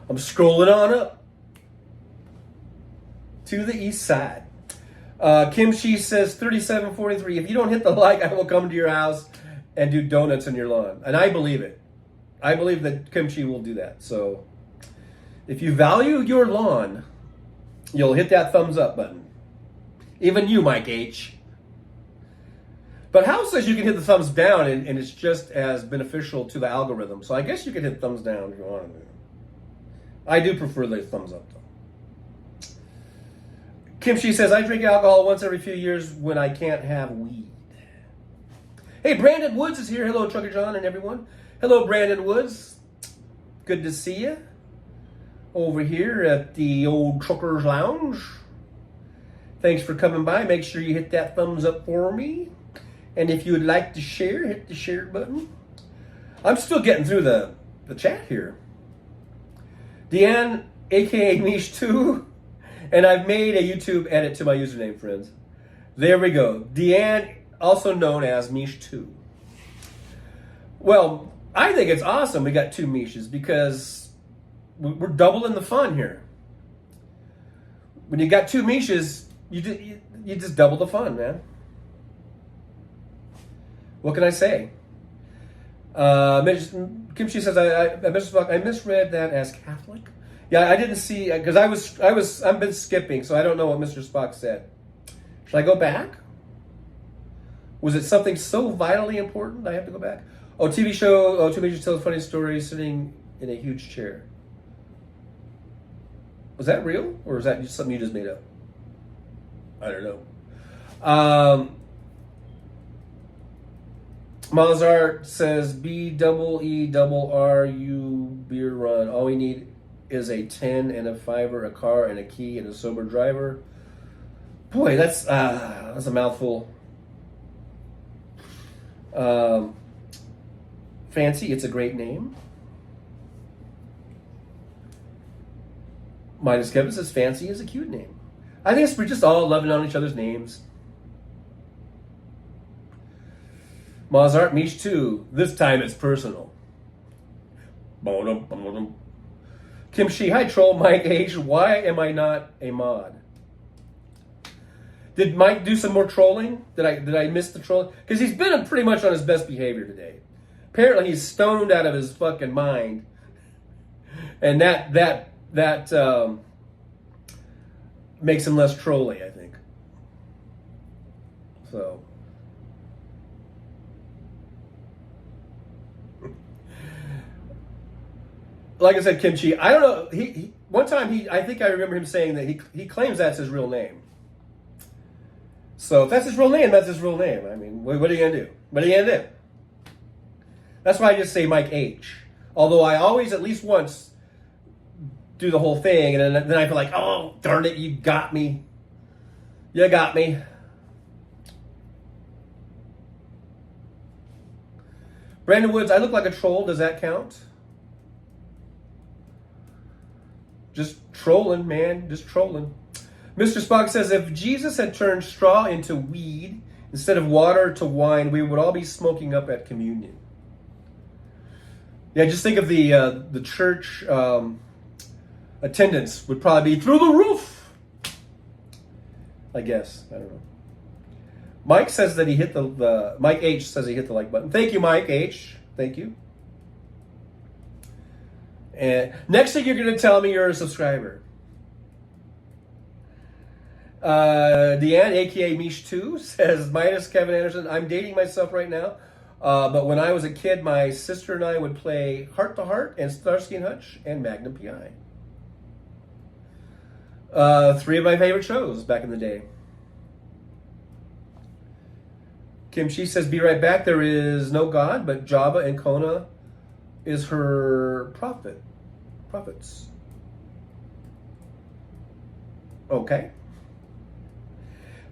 I'm scrolling on up to the east side. Kim Shi says 3743. If you don't hit the like, I will come to your house and do donuts in your lawn. And I believe it. I believe that Kim Shi will do that. So if you value your lawn, you'll hit that thumbs up button. Even you, Mike H. But Hal says you can hit the thumbs down and it's just as beneficial to the algorithm. So I guess you can hit thumbs down if you want to. I do prefer the thumbs up, though. Kim Shi says, I drink alcohol once every few years when I can't have weed. Hey, Brandon Woods is here. Hello, Trucker John and everyone. Hello, Brandon Woods. Good to see you over here at the old Trucker's Lounge. Thanks for coming by. Make sure you hit that thumbs up for me. And if you would like to share, hit the share button. I'm still getting through the the chat here. Deanne, aka Mish2, and I've made a YouTube edit to my username, friends. There we go. Deanne, also known as Mish2. Well, I think it's awesome we got two Mishes because we're doubling the fun here. When you got two Mishes, you just double the fun, man. What can I say? Kimchi says I misread that as Catholic. Yeah, I didn't see because I've been skipping, so I don't know what Mr. Spock said. Should I go back? Was it something so vitally important I have to go back? Oh, TV show. Oh, two Mishes tells funny stories sitting in a huge chair. Was that real, or is that just something you just made up? I don't know. Mozart says BEERRU beer run. All we need is a 10 and a 5er, a car and a key and a sober driver. Boy, that's a mouthful. Fancy, it's a great name. Midas Kevin says Fancy is a cute name. I think we're just all loving on each other's names. Mozart, Mish 2. This time it's personal. Kimchi, hi troll, Mike H. Why am I not a mod? Did Mike do some more trolling? Did I miss the troll? Because he's been pretty much on his best behavior today. Apparently he's stoned out of his fucking mind, and that makes him less trolly, I think. So. Like I said, Kimchi, I don't know. One time I think I remember him saying that he claims that's his real name. So if that's his real name, that's his real name. I mean, what are you gonna do? What are you gonna do? That's why I just say Mike H. Although I always at least once do the whole thing, and then I feel like, oh darn it, you got me. You got me. Brandon Woods, I look like a troll. Does that count? Just trolling, man. Just trolling. Mr. Spock says, if Jesus had turned straw into weed instead of water to wine, we would all be smoking up at communion. Yeah, just think of the church attendance would probably be through the roof. I guess. I don't know. Mike says that he hit the Mike H says he hit the like button. Thank you, Mike H. Thank you. And next thing you're going to tell me you're a subscriber. Deanne, aka Mish2, says, Midas Kevin Anderson, I'm dating myself right now. But when I was a kid, my sister and I would play Heart to Heart and Starsky and Hutch and Magnum P.I. Three of my favorite shows back in the day. Kimchi says, be right back. There is no God, but Java and Kona is her prophets. Okay.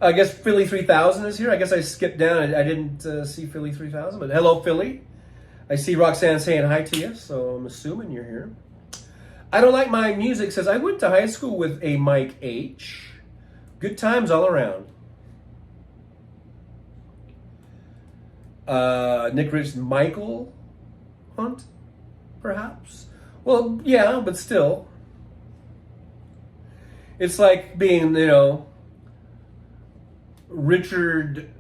I guess Philly 3000 is here. I guess I skipped down. I didn't see Philly 3000, but hello, Philly. I see Roxanne saying hi to you, so I'm assuming you're here. I don't like my music says, I went to high school with a Mike H. Good times all around. Nick Rich, Michael Hunt, perhaps? Well, yeah, but still. It's like being, Richard,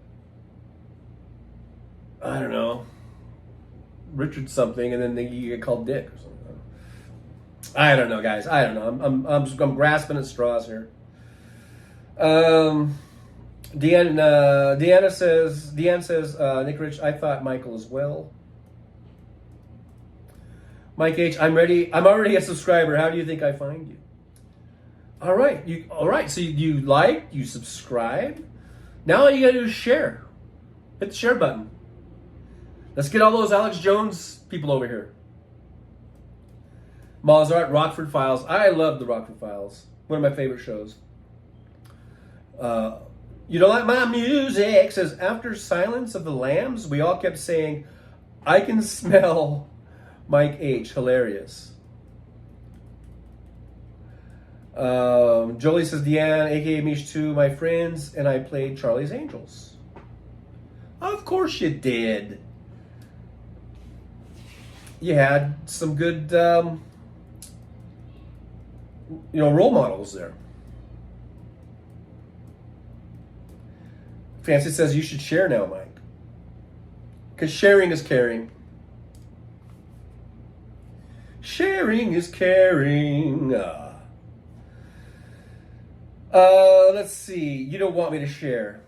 I don't know, Richard something, and then you get called Dick or something. I don't know, guys. I don't know. I'm grasping at straws here. Deanne says, Nick Rich, I thought Michael as well. Mike H, I'm ready. I'm already a subscriber. How do you think I find you? All right. So you like, you subscribe. Now all you gotta do is share. Hit the share button. Let's get all those Alex Jones people over here. Mozart, Rockford Files. I love the Rockford Files. One of my favorite shows. You don't like my music? Says, after Silence of the Lambs, we all kept saying, I can smell Mike H, hilarious. Jolie says, Deanne, aka Mish 2, my friends, and I played Charlie's Angels. Of course you did. You had some good, role models there. Fancy says you should share now, Mike. Because sharing is caring. Sharing is caring. Let's see. You don't want me to share,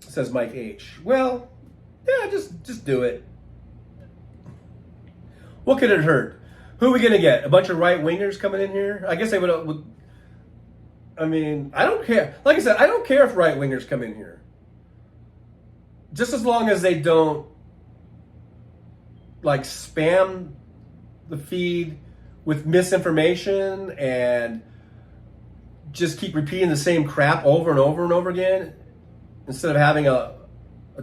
says Mike H. Well, yeah, just do it. What could it hurt? Who are we gonna get? A bunch of right-wingers coming in here? I guess they would. I mean, I don't care. Like I said, I don't care if right-wingers come in here. Just as long as they don't like spam the feed with misinformation and just keep repeating the same crap over and over and over again instead of having a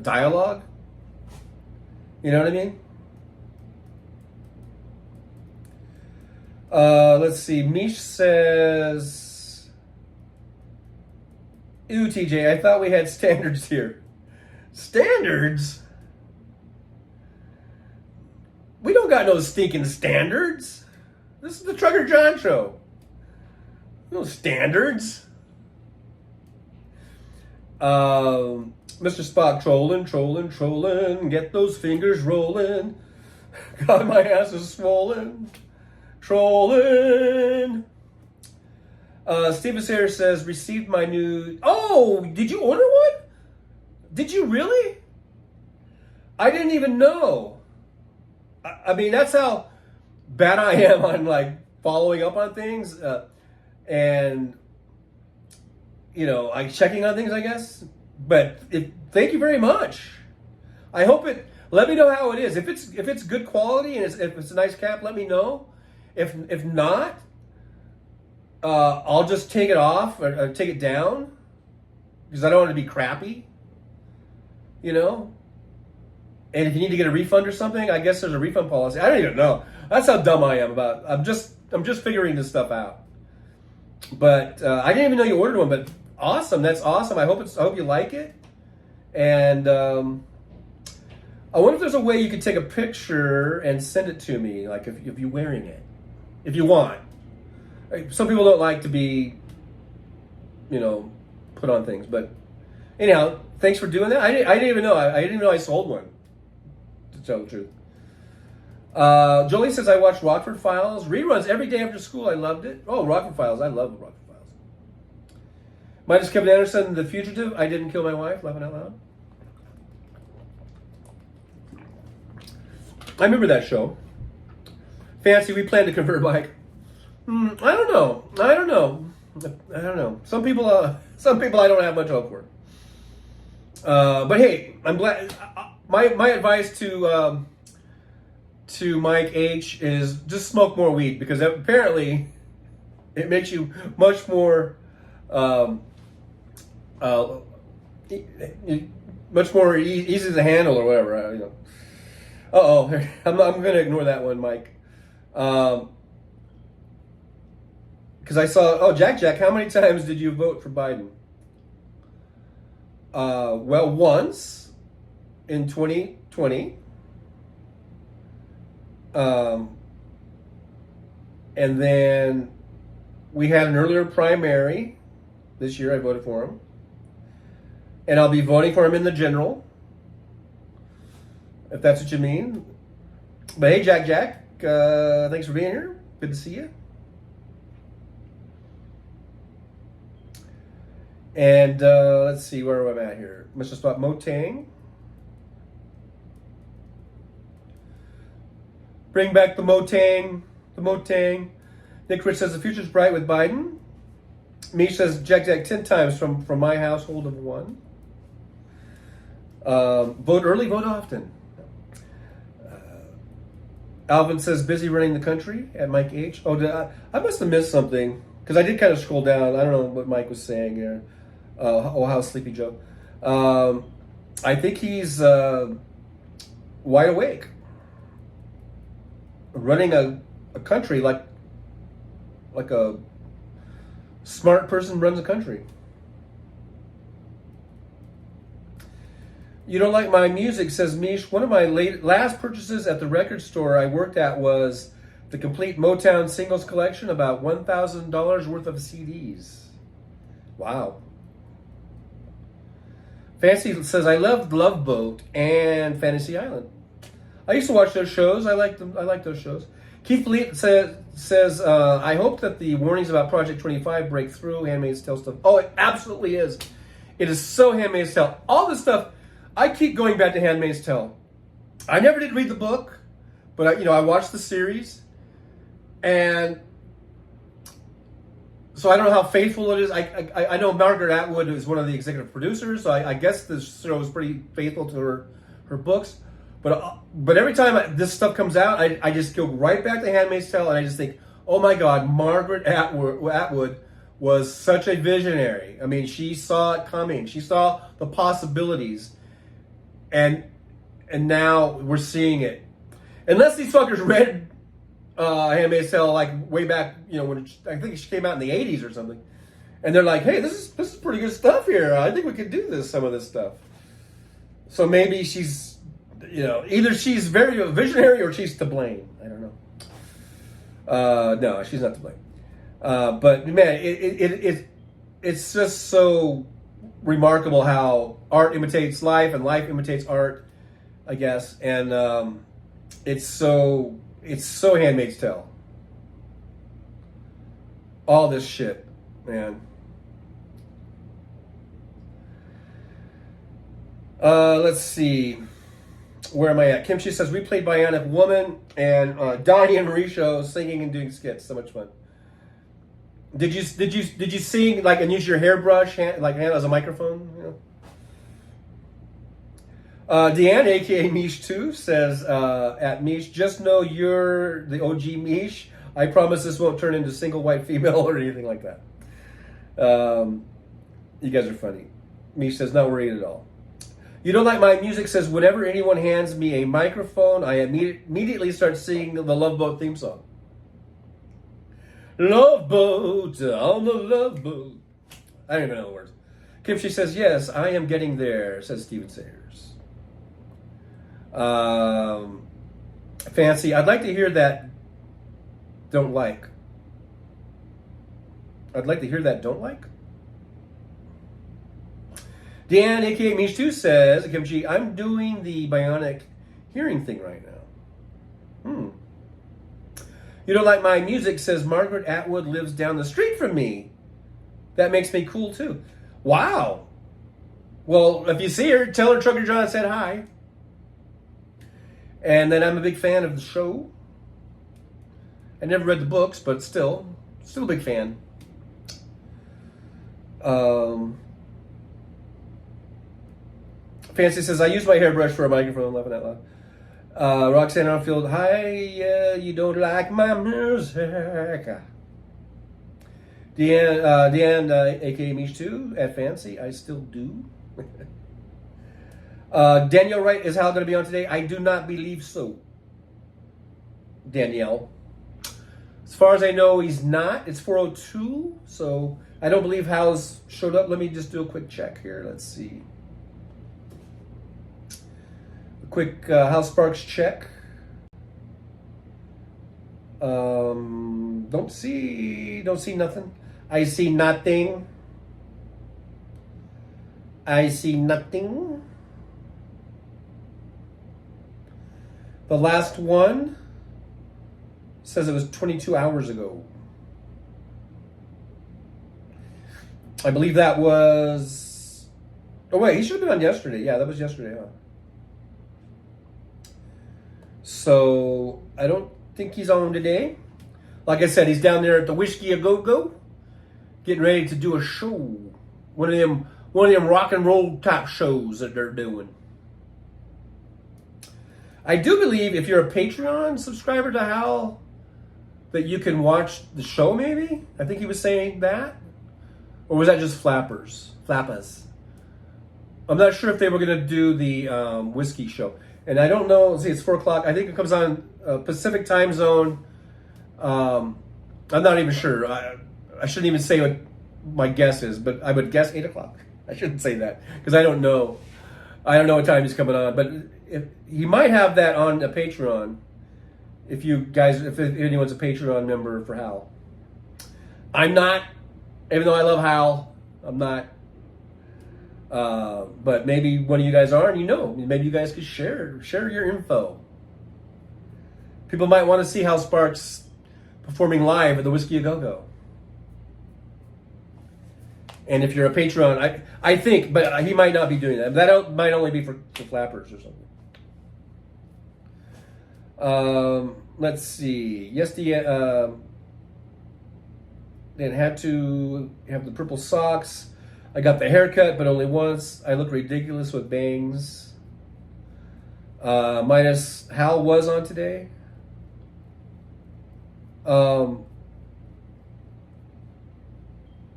dialogue. You know what I mean? Let's see. Mish says, ew, TJ, I thought we had standards here. Standards? We don't got no stinking standards. This is the Trucker John Show. No standards. Mr. Spock trolling. Get those fingers rolling. God, my ass is swollen. Trolling. Steven Sayre says, received my new... Oh, did you order one? Did you really? I didn't even know. I mean, that's how bad I am on like following up on things. And, I'm checking on things, I guess. But thank you very much. I hope it... Let me know how it is. If it's good quality and if it's a nice cap, let me know. If not, I'll just take it off or take it down because I don't want it to be crappy. And if you need to get a refund or something, I guess there's a refund policy. I don't even know. That's how dumb I am about. I'm just figuring this stuff out. But I didn't even know you ordered one. But awesome, that's awesome. I hope you like it. And I wonder if there's a way you could take a picture and send it to me, like if you're wearing it, if you want. Some people don't like to be, put on things. But anyhow, thanks for doing that. I didn't even know. I didn't even know I sold one. To tell the truth. Jolie says I watched Rockford Files reruns every day after school. I loved it. Oh, Rockford Files. I love Rockford Files. Mine is Kevin Anderson, The Fugitive. I Didn't Kill My Wife. Laughing out loud. I remember that show. Fancy, we plan to convert Mike. I don't know. Some people I don't have much hope for. But hey, I'm glad. My advice to Mike H is just smoke more weed because apparently it makes you much more easy to handle or whatever. I'm going to ignore that one, Mike. Because I saw, Jack, how many times did you vote for Biden? Well, once in 2020. And then we had an earlier primary this year. I voted for him. And I'll be voting for him in the general. If that's what you mean. But hey, Jack, thanks for being here. Good to see you. And let's see where I'm at here. Mr. Spot Motang. Bring back the Motang. Nick Rich says the future's bright with Biden. Mish says Jack 10 times from my household of one. Vote early, vote often. Alvin says busy running the country at Mike H. I must have missed something because I did kind of scroll down. I don't know what Mike was saying here. How's Sleepy Joe? I think he's wide awake. running a country like a smart person runs a country. You don't like my music, says Mish. One of my last purchases at the record store I worked at was the complete Motown singles collection, about $1,000 worth of CDs. Wow. Fancy says, I loved Love Boat and Fantasy Island. I used to watch those shows. I like them. I like those shows. Keith Lee says, I hope that the warnings about Project 25 break through Handmaid's Tale stuff. Oh, it absolutely is. It is so Handmaid's Tale. All this stuff, I keep going back to Handmaid's Tale. I never did read the book, but I watched the series, and so I don't know how faithful it is. I know Margaret Atwood is one of the executive producers, so I guess this show is pretty faithful to her books. But every time this stuff comes out, I just go right back to Handmaid's Tale, and I just think, oh my God, Margaret Atwood was such a visionary. I mean, she saw it coming. She saw the possibilities, and now we're seeing it. Unless these fuckers read Handmaid's Tale like way back, when I think she came out in the 80s or something, and they're like, hey, this is pretty good stuff here. I think we could do some of this stuff. So maybe she's, either she's very visionary or she's to blame. I don't know. No, she's not to blame. But man, it's just so remarkable how art imitates life and life imitates art, I guess. And it's so Handmaid's Tale. All this shit, man. Let's see. Where am I at? Kimchi says, we played Bionic Woman and Donnie and Mauricio singing and doing skits. So much fun. Did you sing and use your hairbrush hand as a microphone? Deanne, aka Mish 2, says at Mish, just know you're the OG Mish. I promise this won't turn into single white female or anything like that. You guys are funny. Mish says, not worried at all. You don't like my music, says, whenever anyone hands me a microphone, I immediately start singing the Love Boat theme song. Love Boat, on the Love Boat. I don't even know the words. Kimchi says, yes, I am getting there, says Steven Sayers. Fancy, I'd like to hear that don't like. I'd like to hear that don't like. Dan, aka Mish 2, says, Kimchi, I'm doing the bionic hearing thing right now. You don't like my music, says Margaret Atwood lives down the street from me. That makes me cool too. Wow. Well, if you see her, tell her Trucker John said hi. And then I'm a big fan of the show. I never read the books, but still a big fan. Fancy says, I use my hairbrush for a microphone, laughing out loud. Roxanne Arfield, hi, you don't like my music. Deanne, aka Mish 2, at Fancy, I still do. Danielle Wright, is Hal going to be on today? I do not believe so. Danielle. As far as I know, he's not. It's 4:02, so I don't believe Hal's showed up. Let me just do a quick check here. Let's see. Quick Hal Sparks check. Don't see nothing. I see nothing. I see nothing. The last one says it was 22 hours ago. I believe that was... Oh wait, he should have been on yesterday. Yeah, that was yesterday, huh? So, I don't think he's on today. Like I said, he's down there at the Whiskey A Go-Go, getting ready to do a show. One of them rock and roll type shows that they're doing. I do believe if you're a Patreon subscriber to Hal, that you can watch the show maybe? I think he was saying that. Or was that just Flappers? I'm not sure if they were going to do the whiskey show. And I don't know. See, it's 4 o'clock. I think it comes on Pacific time zone. I'm not even sure. I shouldn't even say what my guess is, but I would guess 8 o'clock. I shouldn't say that because I don't know. I don't know what time he's coming on, but if he might have that on a Patreon. If you guys, if anyone's a Patreon member for Hal, I'm not. Even though I love Hal, I'm not. But maybe one of you guys are, and you know, maybe you guys could share your info. People might want to see Hal Sparks performing live at the Whiskey A Go Go. And if you're a Patreon, I think, but he might not be doing that. That might only be for flappers or something. Let's see. Yes, then had to have the purple socks. I got the haircut, but only once. I look ridiculous with bangs. Minus Hal was on today.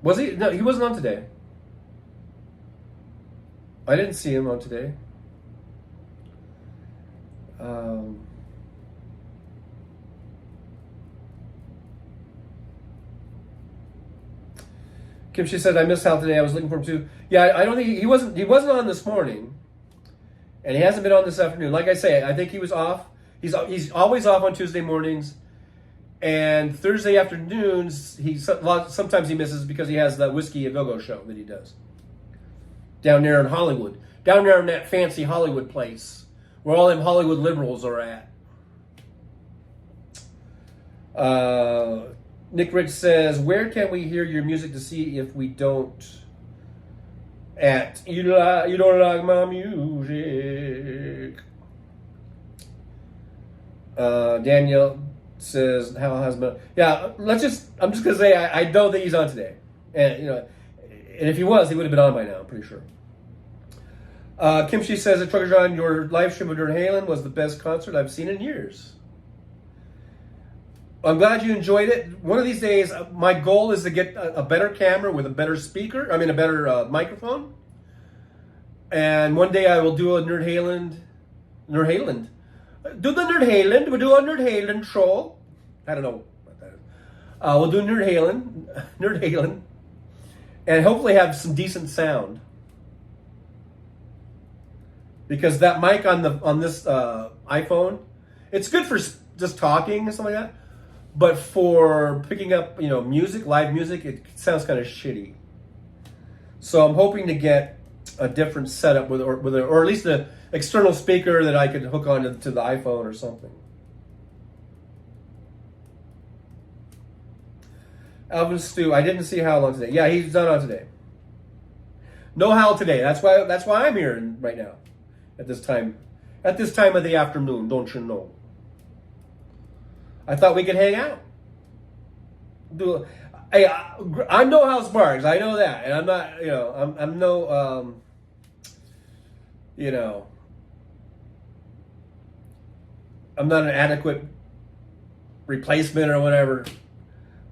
Was he? No, he wasn't on today. I didn't see him on today. Kim, she said, I missed Hal today. I was looking for him too. Yeah, I don't think he wasn't on this morning, and he hasn't been on this afternoon. Like I say, I think he was off. He's always off on Tuesday mornings. And Thursday afternoons, sometimes he misses because he has the Whiskey A Go Go show that he does down there in Hollywood, down there in that fancy Hollywood place where all them Hollywood liberals are at. Nick Rich says, "Where can we hear your music to see if we don't?" At you don't like my music. Danielle says, "How has been?" Yeah, I'm just gonna say I don't think he's on today, and and if he was, he would have been on by now. I'm pretty sure. Kimchi says, "Trucker John, your live stream of Nerd Halen was the best concert I've seen in years." I'm glad you enjoyed it. One of these days, my goal is to get a better camera with a better speaker. I mean, a better microphone. And one day I will do a Nerd Halen. Do the Nerd Halen. We'll do a Nerd Halen show. I don't know what that is. We'll do Nerd Halen, and hopefully have some decent sound. Because that mic on this iPhone, it's good for just talking and stuff like that. But for picking up, music, live music, it sounds kind of shitty. So I'm hoping to get a different setup or at least an external speaker that I could hook onto the iPhone or something. Alvin Stu, I didn't see Hal on today. Yeah, he's not on today. No Hal today. That's why I'm here right now. At this time of the afternoon, don't you know? I thought we could hang out. I'm no Hal Sparks. I know that, and I'm not. I'm no. I'm not an adequate replacement or whatever.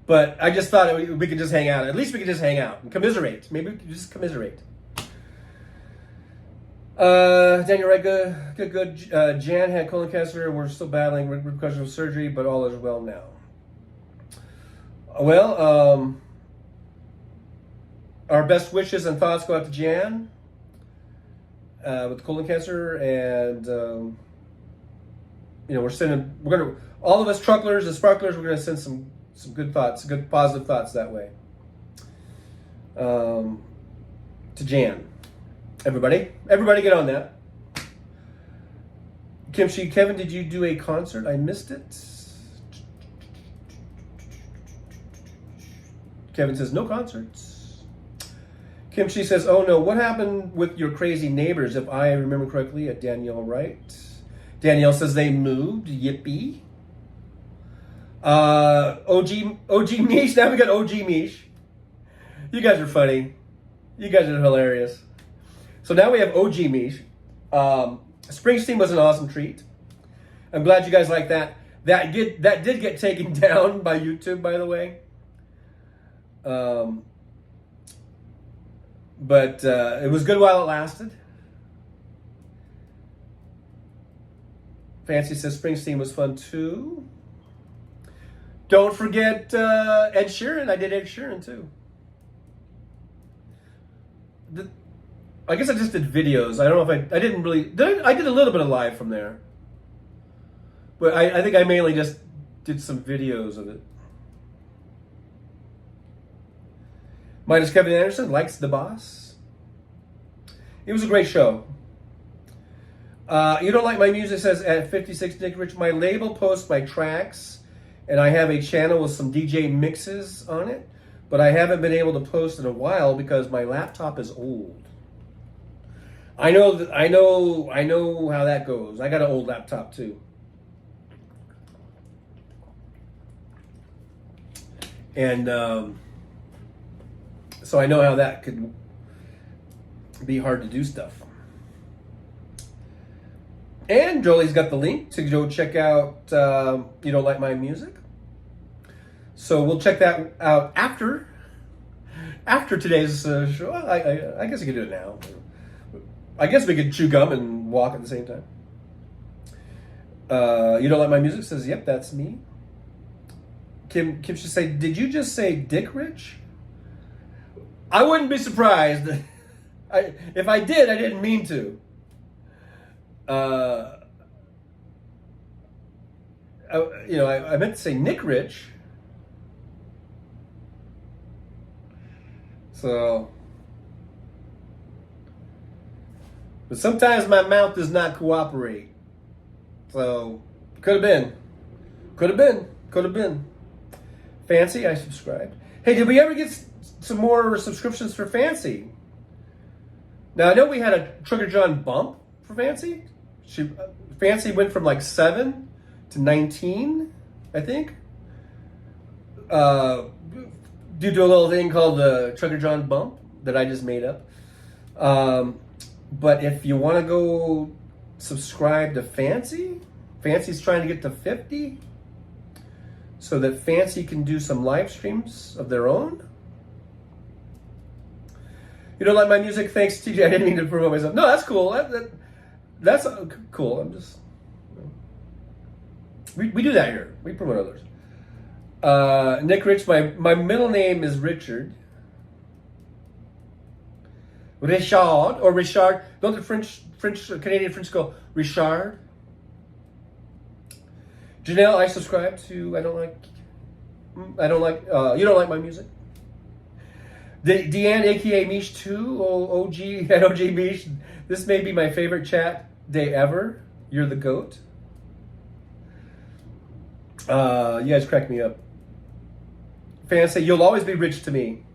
But I just thought we could just hang out. At least we could just hang out and commiserate. Maybe we could just commiserate. Daniel Rega, good. Jan had colon cancer. We're still battling repercussions of surgery, but all is well now. Well, our best wishes and thoughts go out to Jan with colon cancer, and all of us trucklers and sparklers, we're gonna send some good thoughts, good positive thoughts that way to Jan. Everybody get on that. Kimchi, Kevin, did you do a concert? I missed it. Kevin says, no concerts. Kimchi says, oh no, what happened with your crazy neighbors, if I remember correctly, at Danielle Wright? Danielle says they moved, yippee. OG Mish, now we got OG Mish. You guys are funny. You guys are hilarious. So now we have OG Mish. Springsteen was an awesome treat. I'm glad you guys like that. That did get taken down by YouTube, by the way. But it was good while it lasted. Fancy says Springsteen was fun too. Don't forget Ed Sheeran. I did Ed Sheeran too. I guess I just did videos. I don't know if I didn't really. I did a little bit of live from there. But I think I mainly just did some videos of it. Minus Kevin Anderson likes The Boss. It was a great show. You don't like my music, says at 56 Nick Rich. My label posts my tracks, and I have a channel with some DJ mixes on it, but I haven't been able to post in a while because my laptop is old. I know how that goes. I got an old laptop too. And so I know how that could be hard to do stuff. And Jolie's got the link to go check out You Don't Like My Music. So we'll check that out after today's show. I guess I could do it now. I guess we could chew gum and walk at the same time. You Don't Like My Music says, yep, that's me. Kim should say, did you just say Dick Rich? I wouldn't be surprised. If I did, I didn't mean to. I meant to say Nick Rich. So, but sometimes my mouth does not cooperate. So, could have been. Fancy, I subscribed. Hey, did we ever get some more subscriptions for Fancy? Now, I know we had a Trucker John bump for Fancy. Fancy went from like 7 to 19, I think. Due to a little thing called the Trucker John bump that I just made up. But if you want to go subscribe to Fancy, Fancy's trying to get to 50 so that Fancy can do some live streams of their own. You don't like my music? Thanks, TJ. I didn't mean to promote myself. No, that's cool. That's cool. I'm just... We do that here. We promote others. Nick Rich, my middle name is Richard. Richard or Richard. Don't the Canadian French go Richard? Janelle, I subscribe to You Don't Like My Music. Deanne, aka Mish 2, OG at OG Mish. This may be my favorite chat day ever. You're the GOAT. You guys crack me up. Fans say, you'll always be rich to me.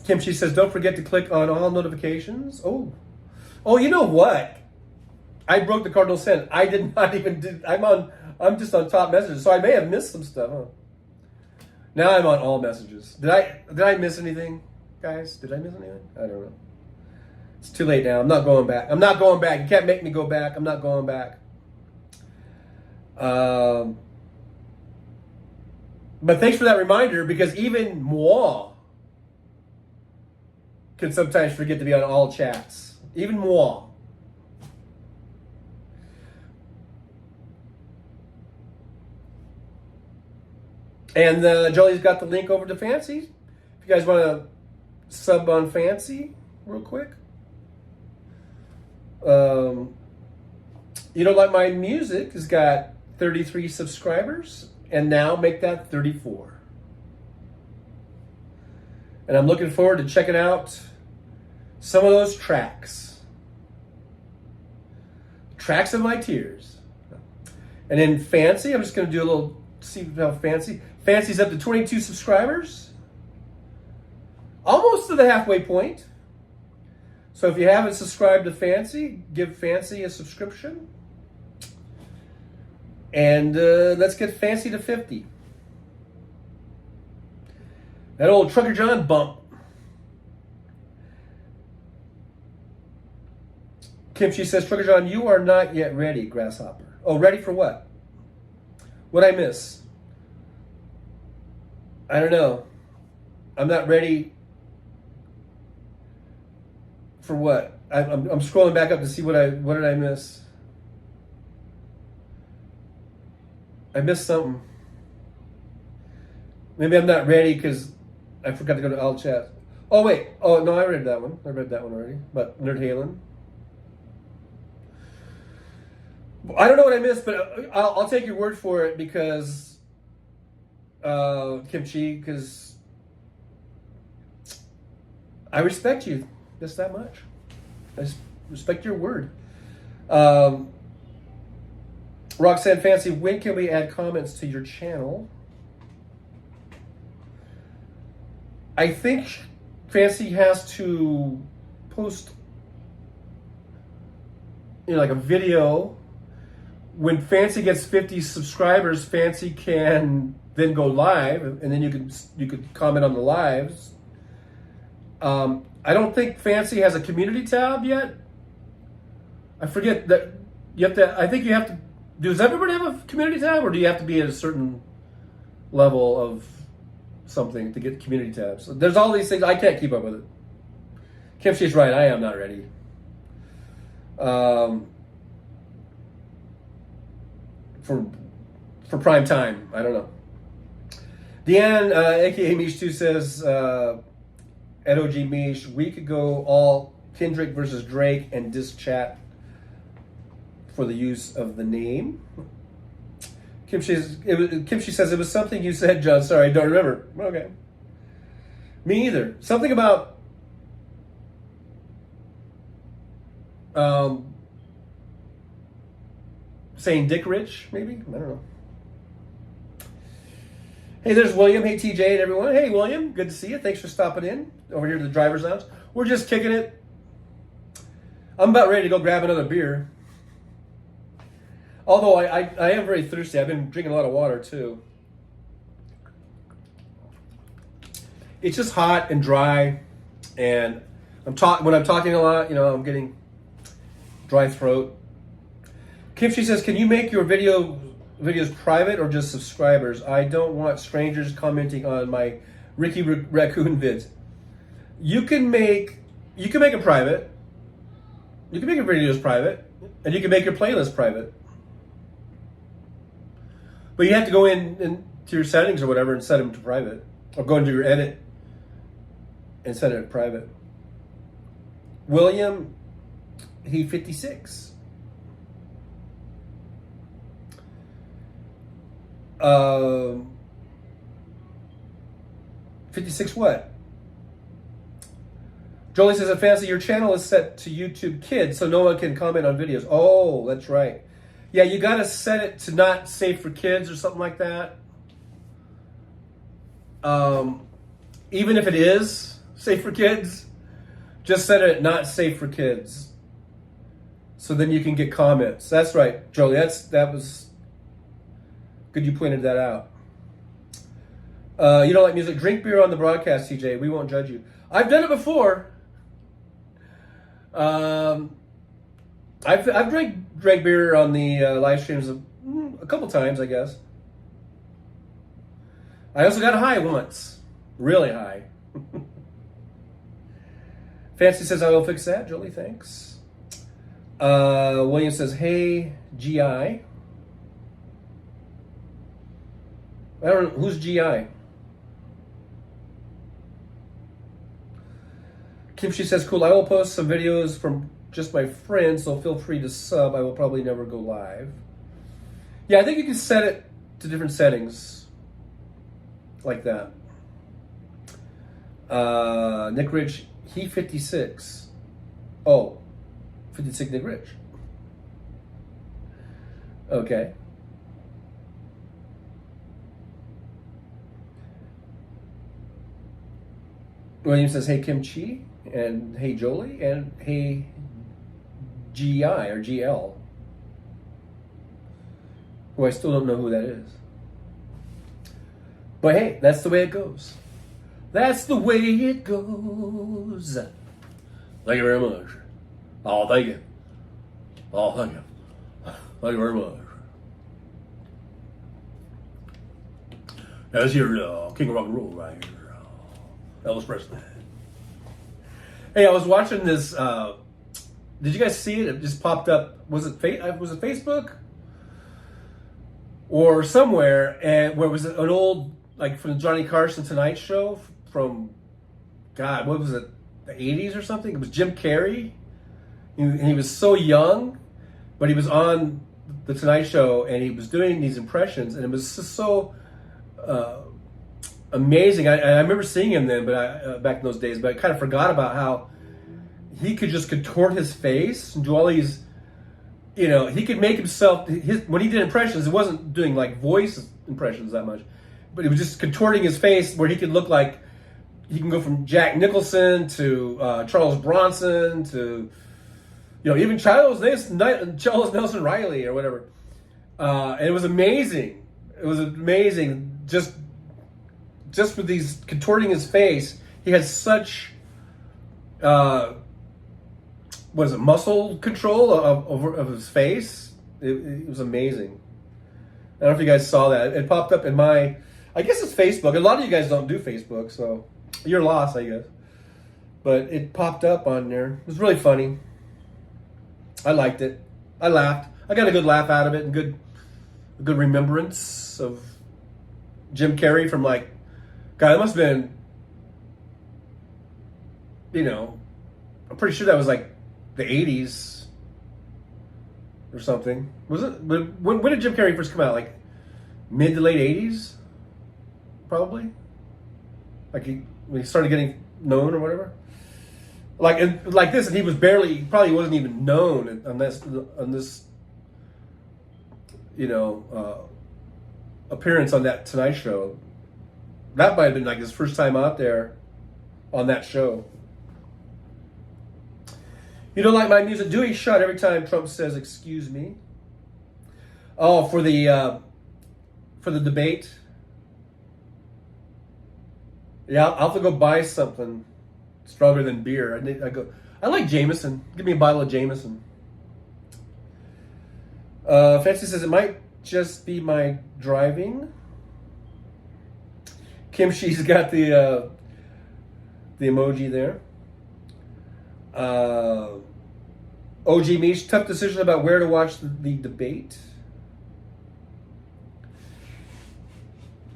Kimchi says, don't forget to click on all notifications. Oh, you know what? I broke the cardinal sin. I did not even do. I'm just on top messages, so I may have missed some stuff. Huh? Now I'm on all messages. Did I miss anything, guys? Did I miss anything? I don't know. It's too late now. I'm not going back. You can't make me go back. I'm not going back. But thanks for that reminder, because even moi can sometimes forget to be on all chats. Even moi. And Jolie's got the link over to Fancy. If you guys want to sub on Fancy real quick. You Don't Like My Music has got 33 subscribers, and now make that 34. And I'm looking forward to checking out some of those tracks. Tracks of my tears. And then Fancy, I'm just going to do a little, see how Fancy's up to 22 subscribers. Almost to the halfway point. So if you haven't subscribed to Fancy, give Fancy a subscription. And let's get Fancy to 50. That old Trucker John bump. Kimchi says, Trucker John, you are not yet ready, Grasshopper. Oh, ready for what? What'd I miss? I don't know. I'm not ready for what? I'm scrolling back up to see what did I miss. I missed something. Maybe I'm not ready because I forgot to go to all chat. Oh wait. Oh no, I read that one. I read that one already. But Nerd Halen. I don't know what I missed, but I'll take your word for it because Kimchi, because I respect you just that much. I respect your word. Roxanne Fancy, when can we add comments to your channel? I think Fancy has to post, like a video. When Fancy gets 50 subscribers, Fancy can then go live, and then you could comment on the lives. I don't think Fancy has a community tab yet. I forget that you have to. I think you have to. Does everybody have a community tab, or do you have to be at a certain level of something to get community tabs? There's all these things. I can't keep up with it. Kimchi's right. I am not ready. For prime time, I don't know. Deanne, aka Mish2, says at OG Mish, we could go all Kendrick versus Drake and diss chat for the use of the name. Kimchi says it was something you said, John. Sorry, I don't remember. Okay. Me either. Something about saying Dick Rich, maybe? I don't know. Hey, there's William. Hey, TJ and everyone. Hey, William. Good to see you. Thanks for stopping in over here to the driver's lounge. We're just kicking it. I'm about ready to go grab another beer. Although I am very thirsty. I've been drinking a lot of water, too. It's just hot and dry. And when I'm talking a lot, I'm getting dry throat. Kimchi says, can you make your videos private or just subscribers? I don't want strangers commenting on my Ricky Raccoon vids. You can make it private. You can make your videos private, and you can make your playlist private. But you have to go into your settings or whatever and set them to private, or go into your edit and set it to private. William, he 56. 56 what? Jolie says, Fancy, your channel is set to YouTube Kids, so no one can comment on videos. Oh, that's right. Yeah, you got to set it to not safe for kids or something like that. Even if it is safe for kids, just set it not safe for kids. So then you can get comments. That's right, Jolie. That was good you pointed that out. You don't like music? Drink beer on the broadcast, TJ. We won't judge you. I've done it before. I've drank beer on the live streams a couple times, I guess. I also got high once. Really high. Fancy says, I will fix that. Jolie, thanks. William says, hey, GI. I don't know. Who's GI? Kimchi says, cool. I will post some videos from just my friends, so feel free to sub. I will probably never go live. Yeah, I think you can set it to different settings. Like that. Nick Rich, he 56. Oh, 56 Nick Rich. Okay. William says, hey, Kimchi, and hey, Jolie, and hey, GI or GL, who I still don't know who that is. But hey, that's the way it goes. That's the way it goes. Thank you very much. Oh, thank you. Oh, thank you. Thank you very much. That's your King of Rock and Roll right here. Elvis Presley. Hey, I was watching this Did you guys see it? It just popped up. Was it Facebook or somewhere? And where was it? An old, like, from the Johnny Carson Tonight Show from, God, what was it? The 80s or something? It was Jim Carrey. And he was so young, but he was on the Tonight Show and he was doing these impressions, and it was just so amazing. I remember seeing him then, but back in those days, but I kind of forgot about how he could just contort his face and do all these, he could make himself, when he did impressions, it wasn't doing like voice impressions that much, but it was just contorting his face where he could look like, he can go from Jack Nicholson to Charles Bronson to, even Charles Nelson Riley or whatever. And it was amazing. It was amazing. Just with these contorting his face, he had such, muscle control of his face. It was amazing. I don't know if you guys saw that. It popped up in I guess it's Facebook. A lot of you guys don't do Facebook, so you're lost, I guess. But it popped up on there. It was really funny. I liked it. I laughed. I got a good laugh out of it, and a good remembrance of Jim Carrey from, like, God, it must have been, I'm pretty sure that was like the 80s or something. Was it? When did Jim Carrey first come out? Like mid to late 80s? Probably? Like when he started getting known or whatever? Like this, and he probably wasn't even known on this appearance on that Tonight Show. That might have been like his first time out there on that show. You don't like my music? Do a shot every time Trump says "excuse me." Oh, for the debate. Yeah, I'll have to go buy something stronger than beer. I like Jameson. Give me a bottle of Jameson. Fancy says it might just be my driving. Kimchi's got the emoji there. OG Mish, tough decision about where to watch the debate.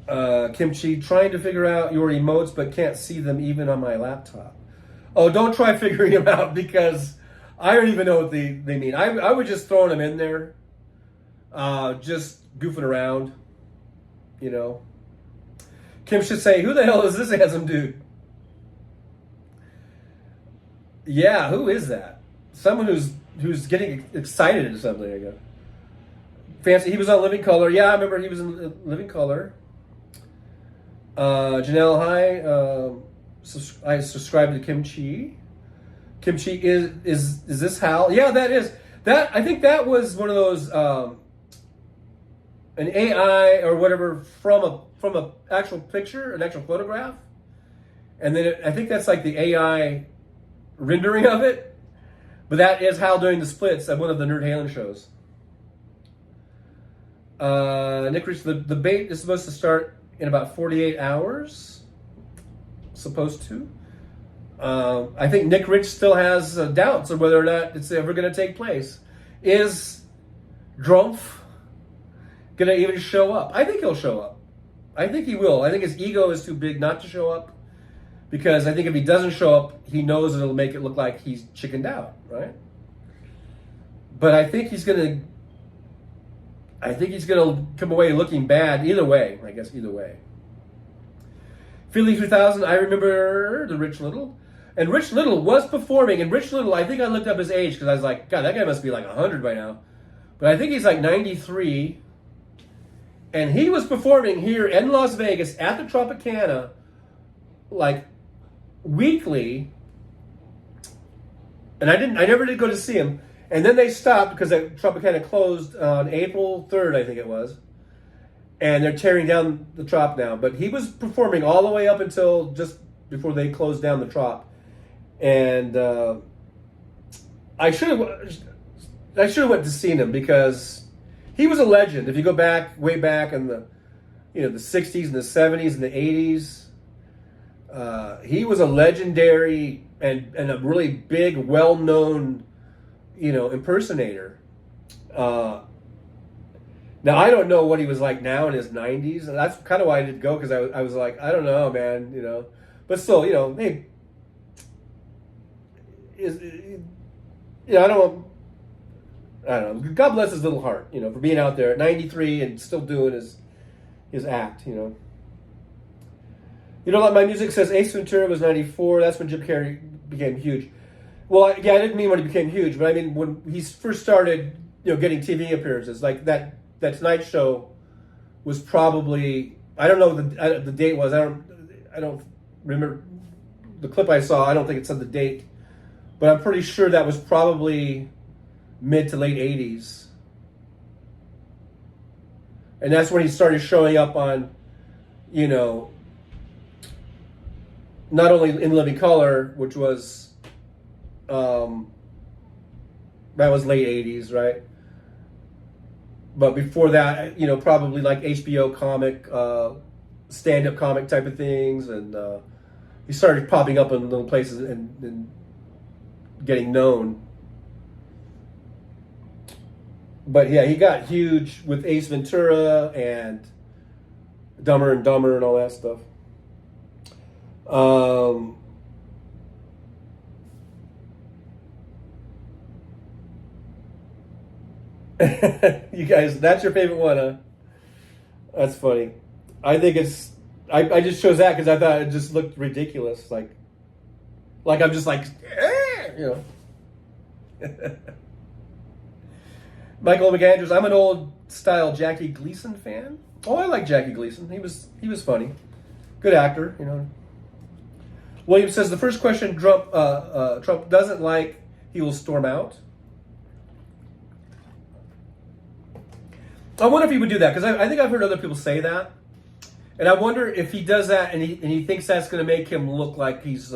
Kimchi, trying to figure out your emotes but can't see them even on my laptop. Oh, don't try figuring them out because I don't even know what they mean. I would just throw them in there. Just goofing around, Kim should say, who the hell is this handsome dude? Yeah, who is that? Someone who's getting excited or something, I guess. Fancy, he was on Living Color. Yeah, I remember he was in Living Color. Janelle, hi. I subscribe to Kimchi. Kimchi is this Hal? Yeah, that is. That I think that was one of those an AI or whatever from a actual picture, an actual photograph, and then I think that's like the AI rendering of it. But that is Hal doing the splits at one of the Nerd Halen shows. Nick Rich, the debate is supposed to start in about 48 hours. Supposed to. I think Nick Rich still has doubts on whether or not it's ever going to take place. Is Drumpf going to even show up? I think he'll show up. I think he will. I think his ego is too big not to show up. Because I think if he doesn't show up, he knows it'll make it look like he's chickened out, right? But I think he's gonna come away looking bad either way. I guess either way. Philly 3000. I remember the Rich Little, and Rich Little was performing. And Rich Little, I think I looked up his age because I was like, God, that guy must be like 100 by now. But I think he's like 93, and he was performing here in Las Vegas at the Tropicana, like weekly, and I never did go to see him, and then they stopped because the Tropicana closed on April 3rd, I think it was, and they're tearing down the Trop now, but he was performing all the way up until just before they closed down the Trop, and I should have went to see him because he was a legend. If you go back, way back in the the 60s and the 70s and the 80s, he was a legendary and a really big, well-known impersonator. Now I don't know what he was like now in his 90s, and that's kind of why I didn't go, because I was like, I don't know, man, but still, hey, I don't know. God bless his little heart, for being out there at 93 and still doing his act, You know what my music says? Ace Ventura was 94. That's when Jim Carrey became huge. Well, I didn't mean when he became huge, but I mean when he first started, getting TV appearances. Like that Tonight Show was probably, I don't know what the date was. I don't remember the clip I saw. I don't think it said the date, but I'm pretty sure that was probably mid to late 80s. And that's when he started showing up on, not only In Living Color, which was, that was late 80s, right? But before that, probably like HBO comic, stand-up comic type of things. And he started popping up in little places and getting known. But yeah, he got huge with Ace Ventura and Dumber and Dumber and all that stuff. You guys, that's your favorite one, huh? That's funny. I think it's. I just chose that because I thought it just looked ridiculous. Like I'm just like, Michael McAndrews. I'm an old style Jackie Gleason fan. Oh, I like Jackie Gleason. He was funny, good actor. William says the first question Trump doesn't like, he will storm out. I wonder if he would do that, because I think I've heard other people say that, and I wonder if he does that and he thinks that's going to make him look like he's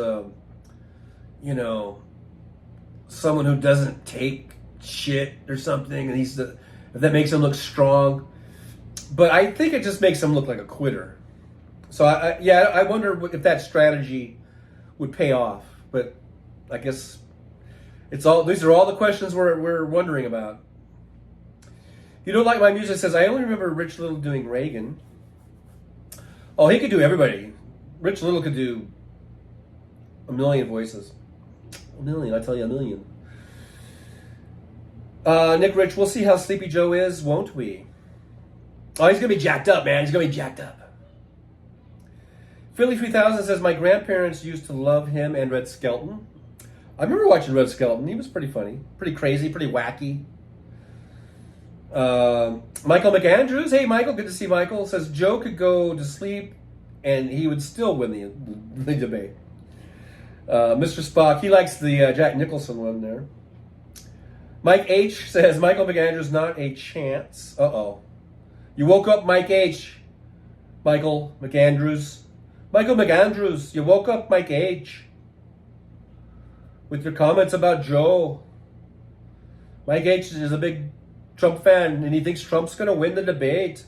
someone who doesn't take shit or something, and if that makes him look strong. But I think it just makes him look like a quitter. So I wonder if that strategy would pay off. But I guess these are all the questions we're wondering about. You don't like my music says, I only remember Rich Little doing Reagan. Oh, he could do everybody. Rich Little could do a million voices. A million, I tell you, a million. Nick Rich, we'll see how Sleepy Joe is, won't we? Oh, he's going to be jacked up, man. He's going to be jacked up. Philly 3000 says, my grandparents used to love him and Red Skelton. I remember watching Red Skelton. He was pretty funny. Pretty crazy, pretty wacky. Michael McAndrews. Hey, Michael. Good to see Michael. Says, Joe could go to sleep and he would still win the debate. Mr. Spock. He likes the Jack Nicholson one there. Mike H. says, Michael McAndrews, not a chance. Uh-oh. You woke up, Mike H. Michael McAndrews. Michael McAndrews, you woke up, Mike H. With your comments about Joe. Mike H. is a big Trump fan, and he thinks Trump's going to win the debate.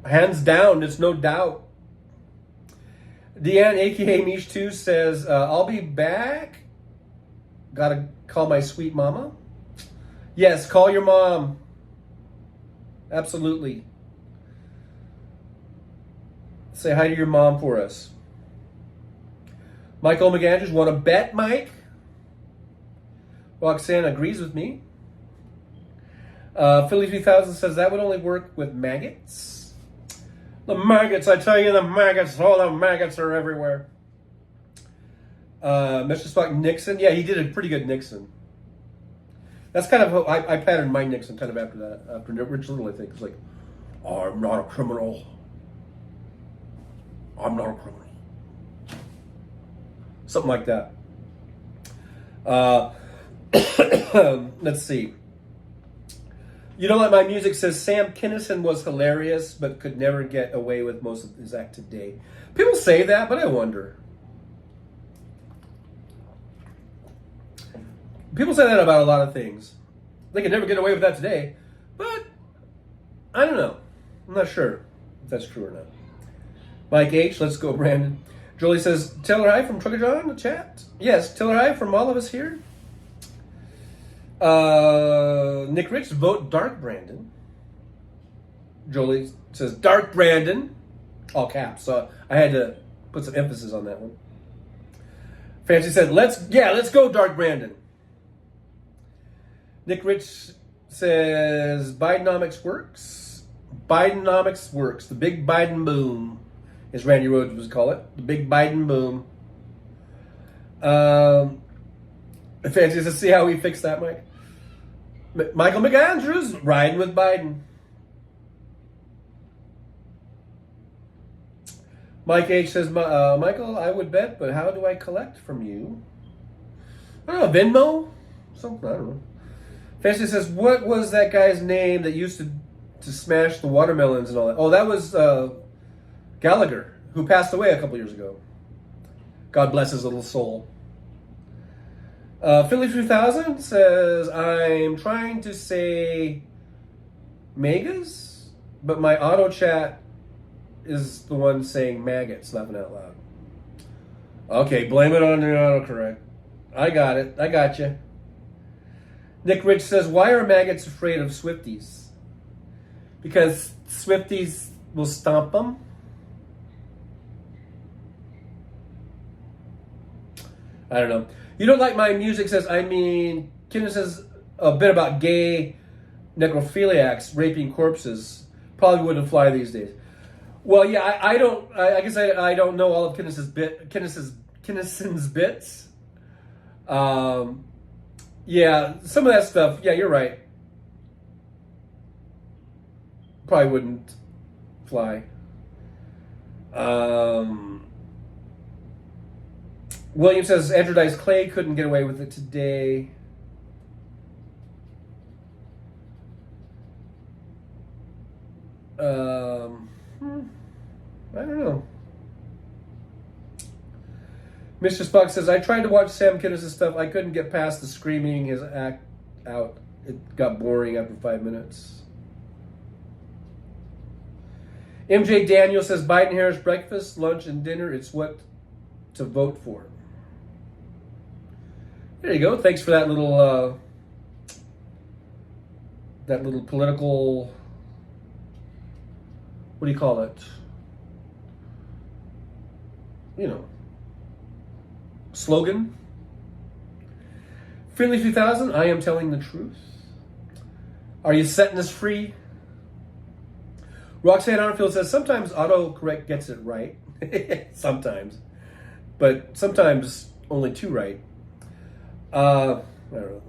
Hands down, there's no doubt. Deanne, a.k.a. Niche 2, says, I'll be back. Gotta call my sweet mama. Yes, call your mom. Absolutely. Say hi to your mom for us. Michael McAndrews, want to bet, Mike? Roxanne agrees with me. Philly 3000 says that would only work with maggots. The maggots, I tell you, the maggots, all the maggots are everywhere. Mr. Spock, Nixon. Yeah, he did a pretty good Nixon. That's kind of how I patterned my Nixon kind of after that. After Rich Little, I think. It's like, I'm not a criminal. I'm not a criminal. Something like that. Let's see. You know what my music says? Sam Kinison was hilarious, but could never get away with most of his act today. People say that, but I wonder. People say that about a lot of things. They could never get away with that today, but I don't know. I'm not sure if that's true or not. Mike H, let's go, Brandon. Jolie says, tell her hi from Trucker John in the chat. Yes, tell her hi from all of us here. Nick Rich, vote Dark Brandon. Jolie says, Dark Brandon. All caps. So I had to put some emphasis on that one. Fancy said, let's go Dark Brandon. Nick Rich says, Bidenomics works. Bidenomics works. The big Biden boom, as Randy Rhoads would call it. The big Biden boom. Fancy says, see how we fix that, Mike? Michael McAndrews, riding with Biden. Mike H says, Michael, I would bet, but how do I collect from you? I don't know, Venmo? Something, I don't know. Fancy says, what was that guy's name that used to smash the watermelons and all that? Oh, that was Gallagher, who passed away a couple years ago. God bless his little soul. Philly 3000 says, I'm trying to say megas, but my auto chat is the one saying maggots, laughing out loud. Okay, blame it on the autocorrect. I got it. I got you. Nick Rich says, why are maggots afraid of Swifties? Because Swifties will stomp them. I don't know. You don't like my music, says, I mean, Kenneth says a bit about gay necrophiliacs raping corpses. Probably wouldn't fly these days. Well, yeah, I don't. I guess I don't know all of Kennison's bits. Yeah, some of that stuff. Yeah, you're right. Probably wouldn't fly. William says Andrew Dice Clay couldn't get away with it today. I don't know. Mr. Spock says, I tried to watch Sam Kinnis's stuff. I couldn't get past the screaming his act out. It got boring after 5 minutes. MJ Daniel says, Biden Harris breakfast, lunch, and dinner. It's what to vote for. There you go. Thanks for that little political, what do you call it? You know, slogan. Finley 2000, I am telling the truth. Are you setting us free? Roxanne Arnfield says, sometimes autocorrect gets it right. Sometimes. But sometimes only two right. I don't know.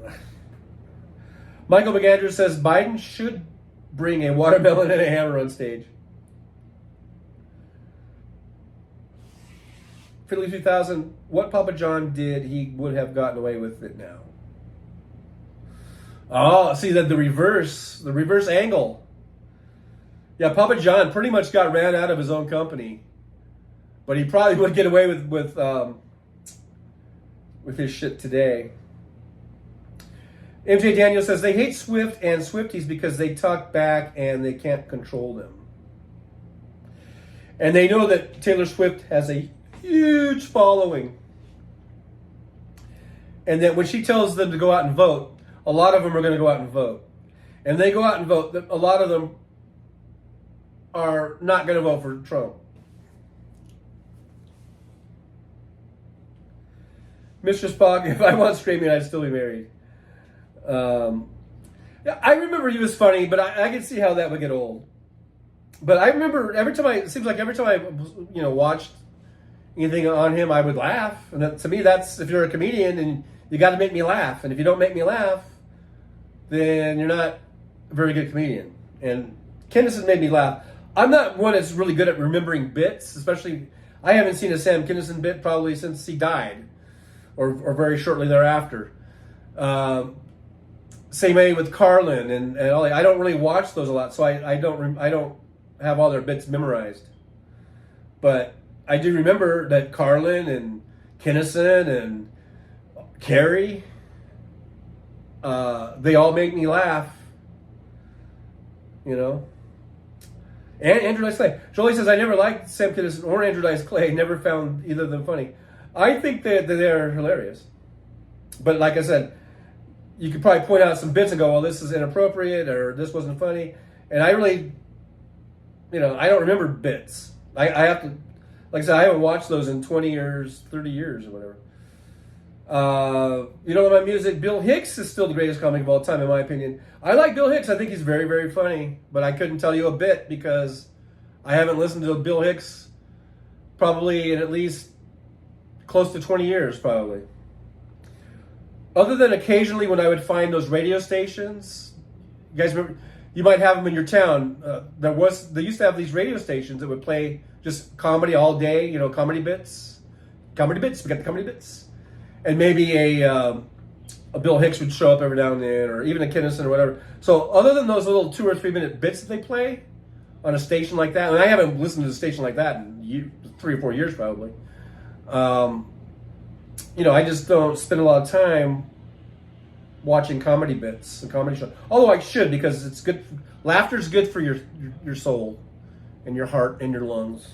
Michael McAndrews says, Biden should bring a watermelon and a hammer on stage. Philly 2000, what Papa John did, he would have gotten away with it now. Oh, see that the reverse angle. Yeah, Papa John pretty much got ran out of his own company, but he probably would get away with his shit today. MJ Daniel says they hate Swift and Swifties because they talk back and they can't control them, and they know that Taylor Swift has a huge following, and that when she tells them to go out and vote, a lot of them are going to go out and vote. And they go out and vote, a lot of them are not going to vote for Trump. Mr. Spock, if I want streaming, I'd still be married. Yeah, I remember he was funny, but I can see how that would get old. But I remember it seems like every time I watched anything on him, I would laugh. And to me, that's, if you're a comedian, and you got to make me laugh. And if you don't make me laugh, then you're not a very good comedian. And Kinison made me laugh. I'm not one that's really good at remembering bits, especially, I haven't seen a Sam Kinison bit probably since he died, or very shortly thereafter. Same way with Carlin and all. I don't really watch those a lot, so I don't have all their bits memorized. But I do remember that Carlin and Kinison and Carrie, they all make me laugh, And Andrew Dice Clay. Jolie says, I never liked Sam Kinison or Andrew Dice Clay. Never found either of them funny. I think that they're hilarious. But like I said, you could probably point out some bits and go, well, this is inappropriate or this wasn't funny. And I really, I don't remember bits. I have to, like I said, I haven't watched those in 20 years, 30 years or whatever. My music, Bill Hicks is still the greatest comic of all time, in my opinion. I like Bill Hicks. I think he's very, very funny. But I couldn't tell you a bit because I haven't listened to Bill Hicks probably in at least close to 20 years, probably. Other than occasionally when I would find those radio stations. You guys remember? You might have them in your town. They used to have these radio stations that would play just comedy all day, comedy bits. We got the comedy bits. And maybe a Bill Hicks would show up every now and then, or even a Kinison or whatever. So other than those little 2 or 3 minute bits that they play on a station like that, and I haven't listened to a station like that in 3 or 4 years probably. I just don't spend a lot of time watching comedy bits and comedy shows. Although I should, because it's good. Laughter's good for your soul and your heart and your lungs.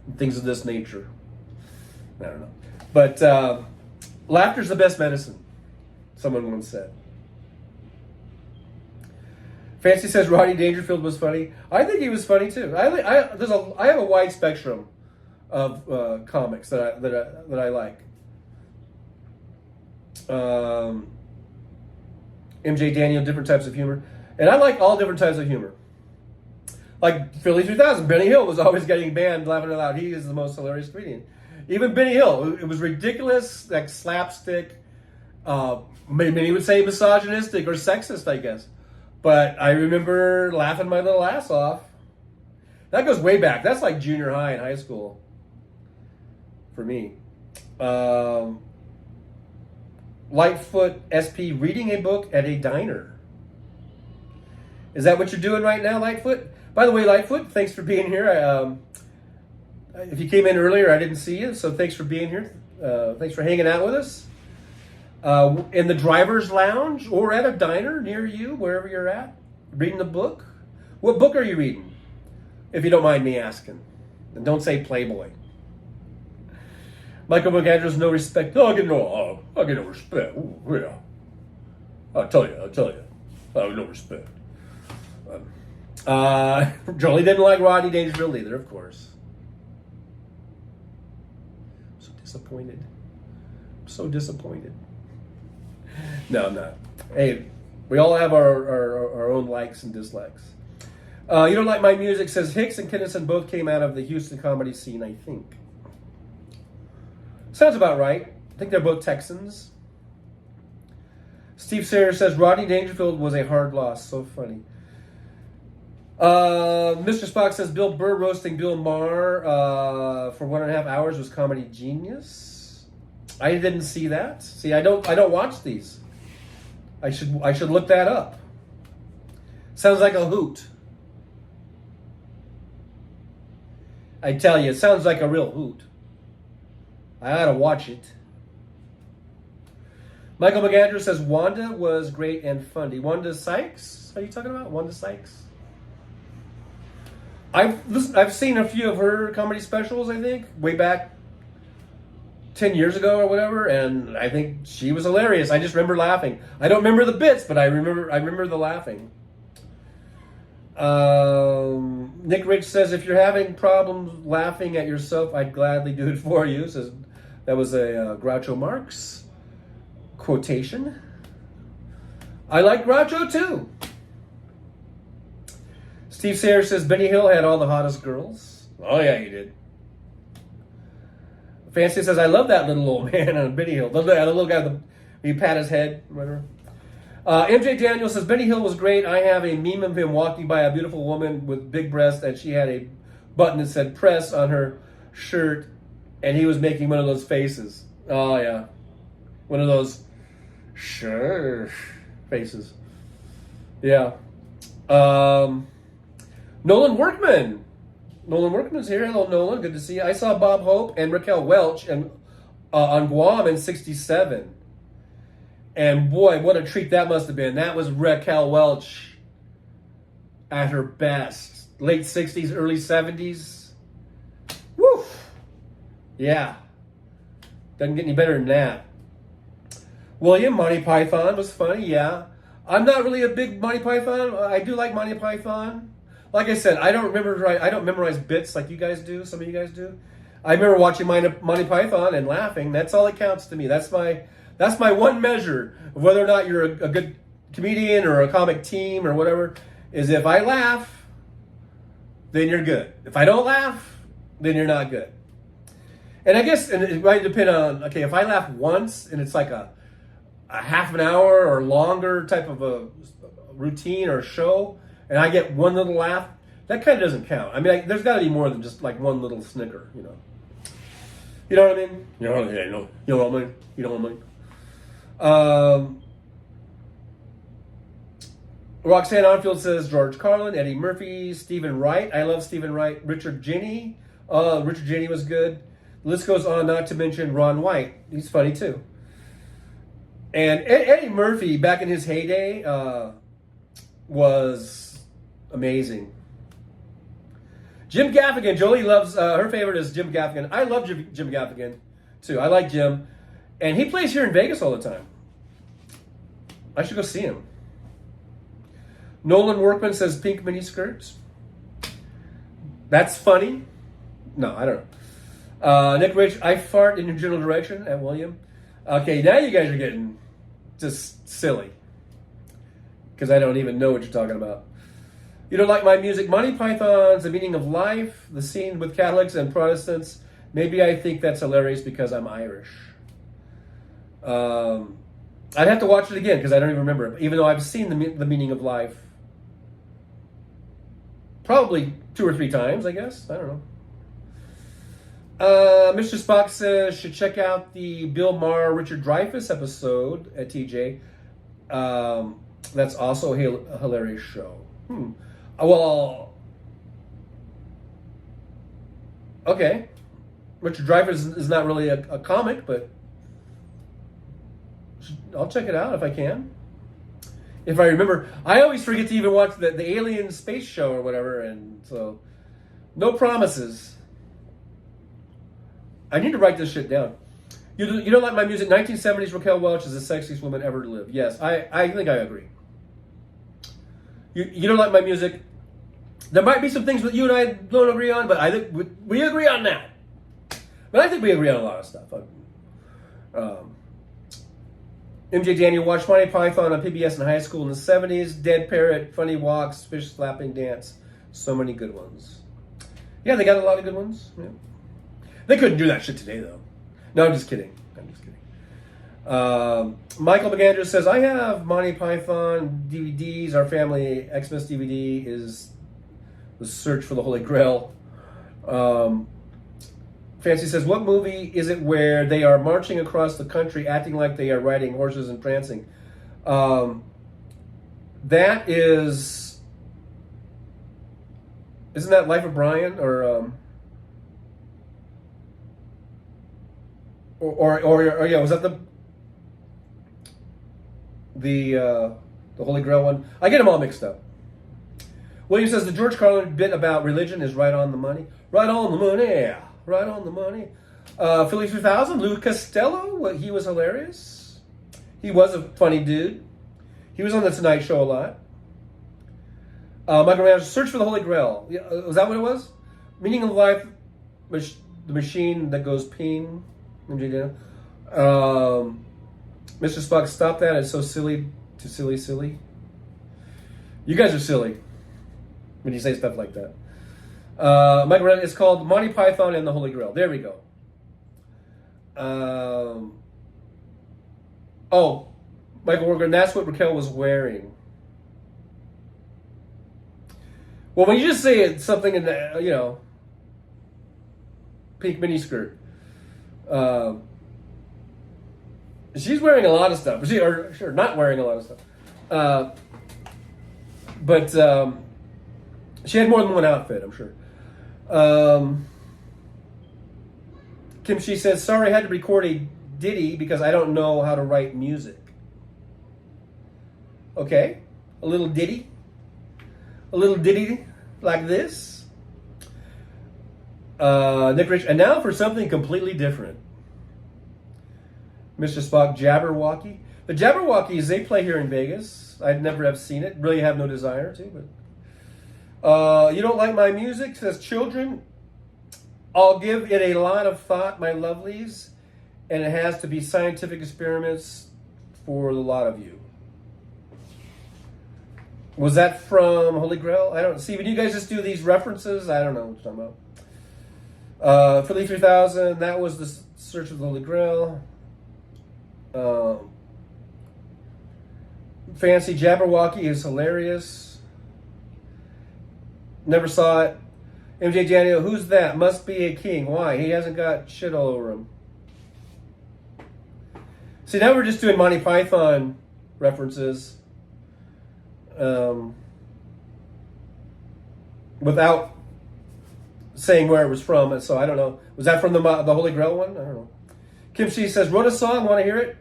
And things of this nature. I don't know. But laughter's the best medicine, someone once said. Fancy says Rodney Dangerfield was funny. I think he was funny too. I have a wide spectrum of comics that I like. MJ Daniel, different types of humor, and I like all different types of humor. Like Philly 3000, Benny Hill was always getting banned laughing out loud. He is the most hilarious comedian. Even Benny Hill, it was ridiculous, like slapstick. Many would say misogynistic or sexist, I guess. But I remember laughing my little ass off. That goes way back. That's like junior high and high school for me. Lightfoot SP, reading a book at a diner. Is that what you're doing right now, Lightfoot? By the way, Lightfoot, thanks for being here. If you came in earlier, I didn't see you, so thanks for being here. Thanks for hanging out with us. In the driver's lounge or at a diner near you, wherever you're at, reading a book. What book are you reading? If you don't mind me asking. And don't say Playboy. Michael McAndrews, no respect. Oh, I get no respect. Ooh, yeah. I'll tell you. I have no respect. Jolie didn't like Rodney Dangerfield either, of course. So disappointed. No, I'm not. Hey, we all have our own likes and dislikes. You don't like my music, says Hicks and Kinison both came out of the Houston comedy scene, I think. Sounds about right. I think they're both Texans. Steve Sayers says Rodney Dangerfield was a hard loss. So funny. Mr. Spock says Bill Burr roasting Bill Maher for 1.5 hours was comedy genius. I didn't see that. See, I don't watch these. I should look that up. Sounds like a hoot. I tell you, it sounds like a real hoot. I ought to watch it. Michael McAndrews says Wanda was great and funny. Wanda Sykes? Are you talking about Wanda Sykes? I've seen a few of her comedy specials, I think, way back 10 years ago or whatever, and I think she was hilarious. I just remember laughing. I don't remember the bits, but I remember the laughing. Nick Rich says, if you're having problems laughing at yourself, I'd gladly do it for you. Says that was a Groucho Marx quotation. I like Groucho too. Steve Sayers says Benny Hill had all the hottest girls. Oh yeah, he did. Fancy says I love that little old man on Benny Hill. The little guy, he pat his head, whatever. MJ Daniel says Benny Hill was great. I have a meme of him walking by a beautiful woman with big breasts, and she had a button that said "press" on her shirt, and he was making one of those faces. Oh yeah, one of those sure faces. Yeah. Nolan Workman. Nolan Workman's here. Hello, Nolan. Good to see you. I saw Bob Hope and Raquel Welch on Guam in '67. And boy, what a treat that must have been. That was Raquel Welch at her best. late 60s, early 70s. Woo! Yeah. Doesn't get any better than that. William, Monty Python was funny, yeah. I'm not really a big Monty Python. I do like Monty Python. Like I said, I don't memorize bits like you guys do. Some of you guys do. I remember watching Monty Python and laughing. That's all that counts to me. That's my one measure of whether or not you're a good comedian or a comic team or whatever. Is if I laugh, then you're good. If I don't laugh, then you're not good. And I guess it might depend on, okay, if I laugh once and it's like a half an hour or longer type of a routine or show, and I get one little laugh, that kind of doesn't count. I mean, there's got to be more than just like one little snicker, you know. You know what I mean? You know what I mean? You know what I mean? You know what I mean? Roxanne Onfield says George Carlin, Eddie Murphy, Stephen Wright. I love Stephen Wright. Richard Jeni. Richard Jeni was good. The list goes on, not to mention Ron White. He's funny too. And Eddie Murphy, back in his heyday, was amazing. Jim Gaffigan. Jolie loves, her favorite is Jim Gaffigan. I love Jim Gaffigan too. I like Jim. And he plays here in Vegas all the time. I should go see him. Nolan Workman says pink miniskirts. That's funny. No, I don't know. Nick Rich, I fart in your general direction at William. Okay, now you guys are getting just silly. Because I don't even know what you're talking about. You don't like my music? Monty Python's The Meaning of Life, the scene with Catholics and Protestants. Maybe I think that's hilarious because I'm Irish. I'd have to watch it again because I don't even remember it. Even though I've seen The Meaning of Life probably 2 or 3 times, I guess. I don't know. Mr. Spock says should check out the Bill Maher Richard Dreyfuss episode at TJ. That's also a hilarious show. Well, okay. Richard Dreyfuss is not really a comic, but I'll check it out if I can. If I remember. I always forget to even watch the Alien Space Show or whatever, and so no promises. I need to write this shit down. You don't like my music? 1970s Raquel Welch is the sexiest woman ever to live. Yes, I think I agree. You don't like my music? There might be some things that you and I don't agree on, but I think we agree on that. But I think we agree on a lot of stuff. MJ Daniel watched Monty Python on PBS in high school in the 70s. Dead Parrot, Funny Walks, Fish Slapping Dance. So many good ones. Yeah, they got a lot of good ones. Yeah. They couldn't do that shit today, though. No, I'm just kidding. Michael McAndrews says, I have Monty Python DVDs. Our family Xmas DVD is The Search for the Holy Grail. Fancy says, what movie is it where they are marching across the country acting like they are riding horses and prancing? That is... Isn't that Life of Brian? Or yeah, was that the Holy Grail one? I get them all mixed up. William says the George Carlin bit about religion is right on the money. Right on the money, yeah. Right on the money. Philly 3000, Lou Costello, he was hilarious. He was a funny dude. He was on the Tonight Show a lot. Michael Randall, Search for the Holy Grail. Yeah, was that what it was? Meaning of Life, the machine that goes ping. Mr. Spock, stop that. It's so silly to silly. You guys are silly when you say stuff like that. Michael Randall, it's called Monty Python and the Holy Grail. There we go. Michael Morgan, that's what Raquel was wearing. Well, when you just say it's something in the, pink miniskirt, she's wearing a lot of stuff. Sure, not wearing a lot of stuff. But she had more than one outfit, I'm sure. Kim She says, sorry, I had to record a ditty because I don't know how to write music. Okay, a little ditty. A little like this. Nick Rich, and now for something completely different. Mr. Spock, Jabberwocky. The Jabberwockies, they play here in Vegas. I'd never have seen it. Really have no desire to, but you don't like my music? Says children. I'll give it a lot of thought, my lovelies, and it has to be scientific experiments for the lot of you. Was that from Holy Grail? I don't see. When you guys just do these references, I don't know what you're talking about. Philly 3000, that was the Search of the Holy Grail. Fancy Jabberwocky is hilarious. Never saw it. MJ Daniel, who's that? Must be a king. Why? He hasn't got shit all over him. See, now we're just doing Monty Python references. Without saying where it was from. So I don't know. Was that from the Holy Grail one? I don't know. Kim Shee says, wrote a song. Want to hear it?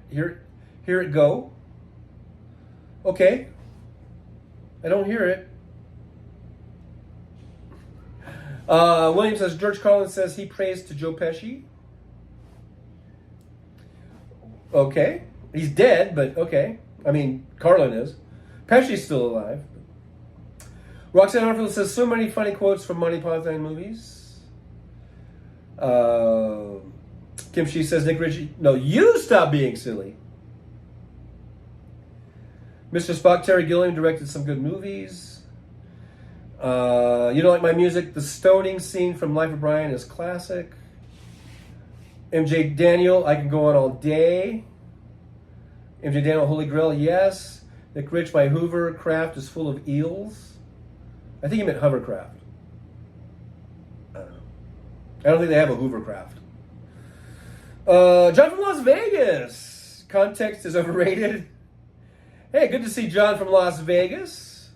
Hear it go. Okay. I don't hear it. William says, George Carlin says he prays to Joe Pesci. Okay. He's dead, but okay. I mean, Carlin is. Pesci's still alive. Roxanne Arfield says, so many funny quotes from Monty Python movies. Kim Shee says, Nick Ritchie, no, you stop being silly. Mr. Spock, Terry Gilliam directed some good movies. You don't like my music? The stoning scene from Life of Brian is classic. MJ Daniel, I can go on all day. MJ Daniel, Holy Grail, yes. Nick Rich, my Hoovercraft is full of eels. I think he meant hovercraft. I don't know. I don't think they have a Hoovercraft. John from Las Vegas. Context is overrated. Hey, good to see John from Las Vegas.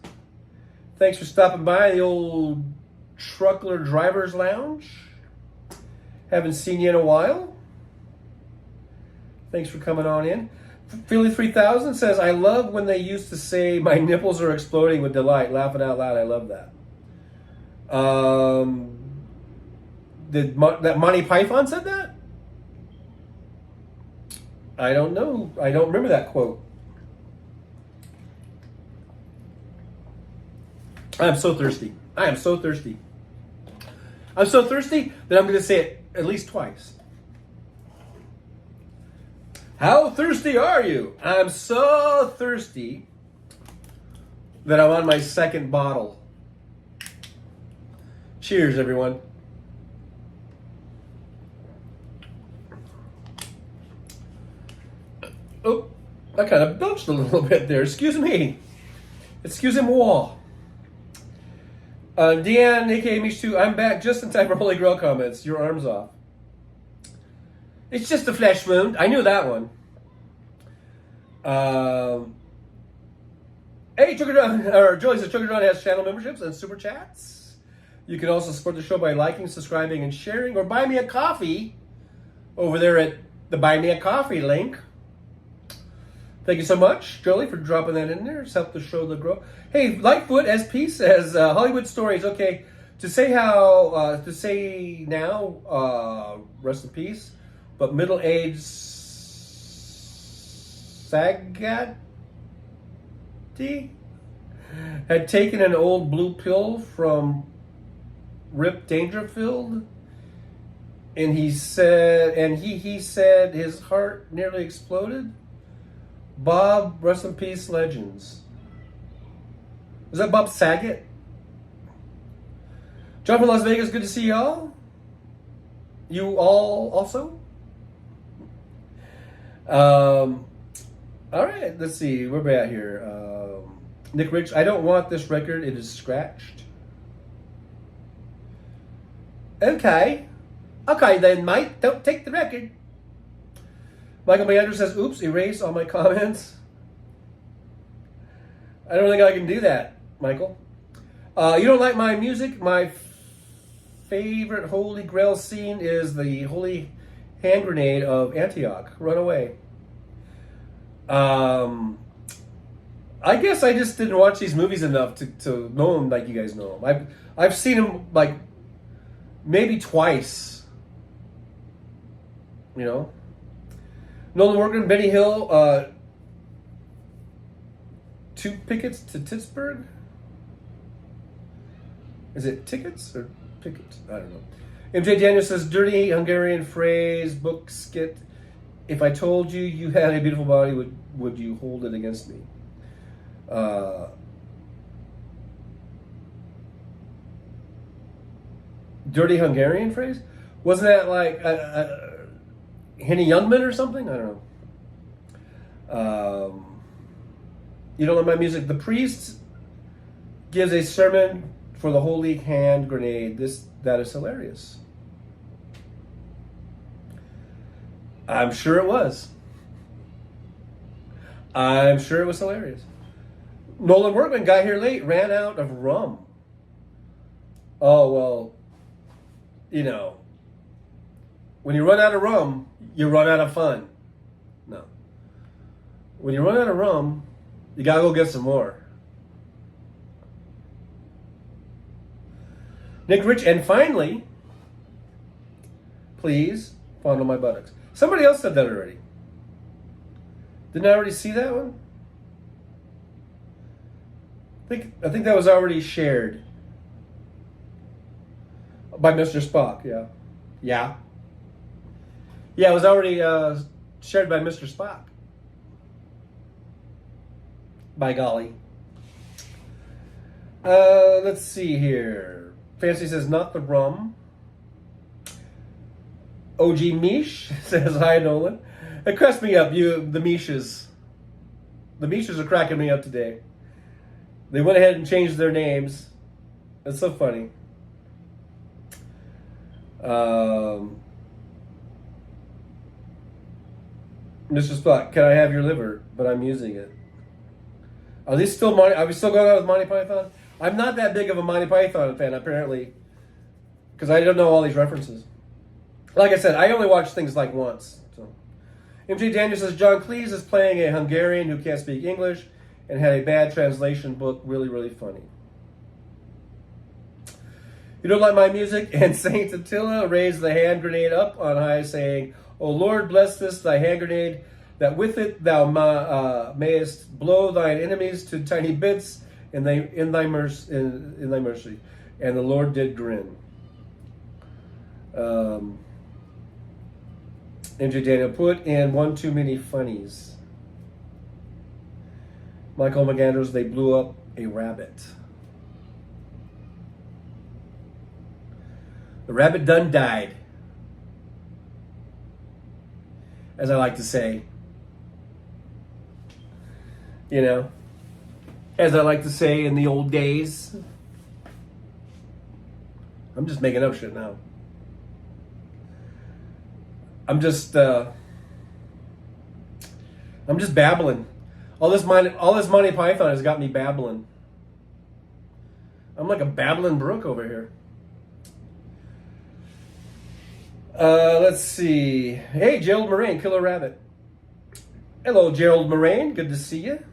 Thanks for stopping by the old Truckler Driver's Lounge. Haven't seen you in a while. Thanks for coming on in. Philly 3000 says, I love when they used to say, my nipples are exploding with delight. Laughing out loud. I love that. That Monty Python said that? I don't know. I don't remember that quote. I am so thirsty. I am so thirsty. I'm so thirsty that I'm going to say it at least twice. How thirsty are you? I'm so thirsty that I'm on my second bottle. Cheers, everyone. Oh, I kind of belched a little bit there. Excuse me. Excusez-moi. Deanne, aka Mish2, I'm back just in time for Holy Grail comments. Your arm's off. It's just a flesh wound. I knew that one. Hey, Joey says Chuggadron has channel memberships and super chats. You can also support the show by liking, subscribing, and sharing, or buy me a coffee over there at the Buy Me a Coffee link. Thank you so much, Jolie, for dropping that in there. It's helped the show to grow. Hey, Lightfoot SP says Hollywood Stories. Okay, to say now, rest in peace. But middle-aged Sagatti had taken an old blue pill from Rip Dangerfield, and he said his heart nearly exploded. Bob, rest in peace, legends. Is that Bob Saget? John from Las Vegas, good to see y'all. You all also? All right, let's see. Where are we at here? Nick Rich, I don't want this record. It is scratched. Okay. Okay then, mate. Don't take the record. Michael Meander says, oops, erase all my comments. I don't think I can do that, Michael. You don't like my music? My favorite Holy Grail scene is the Holy Hand Grenade of Antioch. Run away. I guess I just didn't watch these movies enough to know them like you guys know them. I've seen them like maybe twice. You know, Nolan Workman, Benny Hill, Two Pickets to Pittsburgh. Is it tickets or pickets? I don't know. MJ Daniel says, dirty Hungarian phrase, book skit. If I told you you had a beautiful body, would you hold it against me? Dirty Hungarian phrase? Wasn't that like Henny Youngman or something? I don't know. You don't like my music. The priest gives a sermon for the holy hand grenade. That is hilarious. I'm sure it was. I'm sure it was hilarious. Nolan Workman got here late, ran out of rum. Oh, well, you know, when you run out of rum, you run out of fun. No. When you run out of rum, you gotta go get some more. Nick Rich, and finally, please fondle my buttocks. Somebody else said that already. Didn't I already see that one? I think that was already shared by Mr. Spock. Yeah. It was already shared by Mr. Spock. By golly. Let's see here. Fancy says not the rum. OG Mish says hi Nolan. It cracks me up. The Mishes. The Mishes are cracking me up today. They went ahead and changed their names. It's so funny. Mr. Spock, can I have your liver? But I'm using it. Are we still going on with Monty Python? I'm not that big of a Monty Python fan, apparently, because I don't know all these references. Like I said, I only watch things like once. So, MJ Daniel says, John Cleese is playing a Hungarian who can't speak English and had a bad translation book. Really, really funny. You don't like my music? And Saint Attila raised the hand grenade up on high, saying, O Lord, bless this, thy hand grenade, that with it thou mayest blow thine enemies to tiny bits in thy mercy. And the Lord did grin. MJ Daniel put in one too many funnies. Michael McAndrews, they blew up a rabbit. The rabbit done died. As I like to say. You know, as I like to say in the old days. I'm just making up shit now. I'm just babbling. All this Monty Python has got me babbling. I'm like a babbling brook over here. Let's see. Hey, Gerald Moraine, Killer Rabbit. Hello, Gerald Moraine. Good to see you.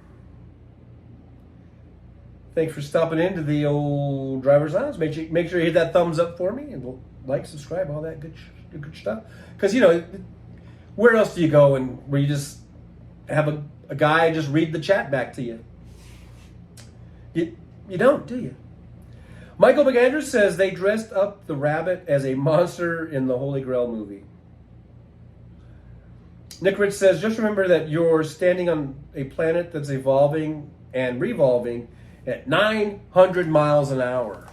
Thanks for stopping into the old Driver's Lounge. Make sure you hit that thumbs up for me and like, subscribe, all that good stuff. Because, you know, where else do you go where you just have a guy just read the chat back to you? You don't, do you? Michael McAndrews says they dressed up the rabbit as a monster in the Holy Grail movie. Nick Rich says, just remember that you're standing on a planet that's evolving and revolving at 900 miles an hour.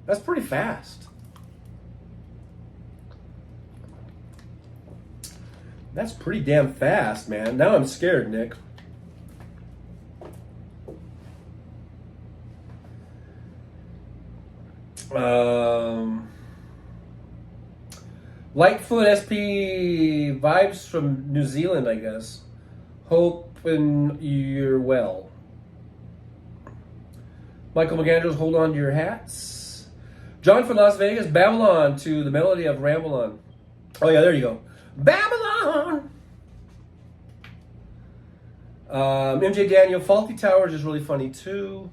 That's pretty fast. That's pretty damn fast, man. Now I'm scared, Nick. Lightfoot SP vibes from New Zealand, I guess. Hoping you're well. Michael McAndrews, hold on to your hats. John from Las Vegas, Babylon to the melody of Ramble On. Oh yeah, there you go. Babylon! MJ Daniel, Faulty Towers is really funny too.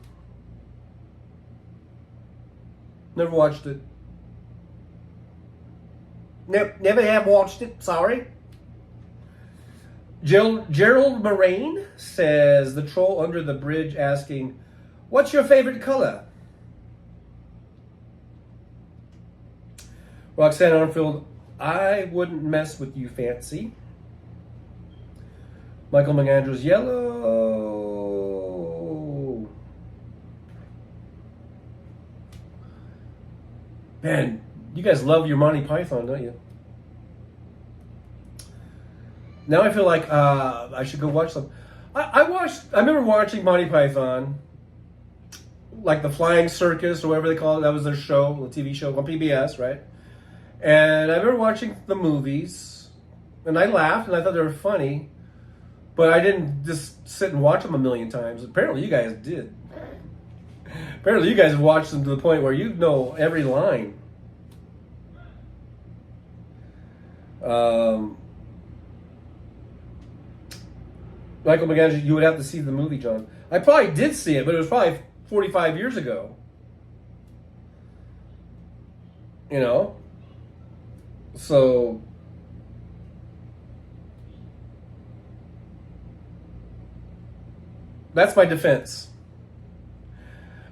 Never watched it. Never have watched it. Sorry. Gerald Moraine says the troll under the bridge asking, "What's your favorite color?" Roxanne Armfield, "I wouldn't mess with you, Fancy." Michael McAndrews, yellow. Man, you guys love your Monty Python, don't you? Now I feel like I should go watch some. I remember watching Monty Python, like the Flying Circus or whatever they call it. That was their show, the TV show on PBS, right? And I remember watching the movies, and I laughed and I thought they were funny, but I didn't just sit and watch them a million times. Apparently, you guys did. Apparently, you guys have watched them to the point where you know every line. Michael McAndrews, you would have to see the movie, John. I probably did see it, but it was probably 45 years ago. You know? So, that's my defense.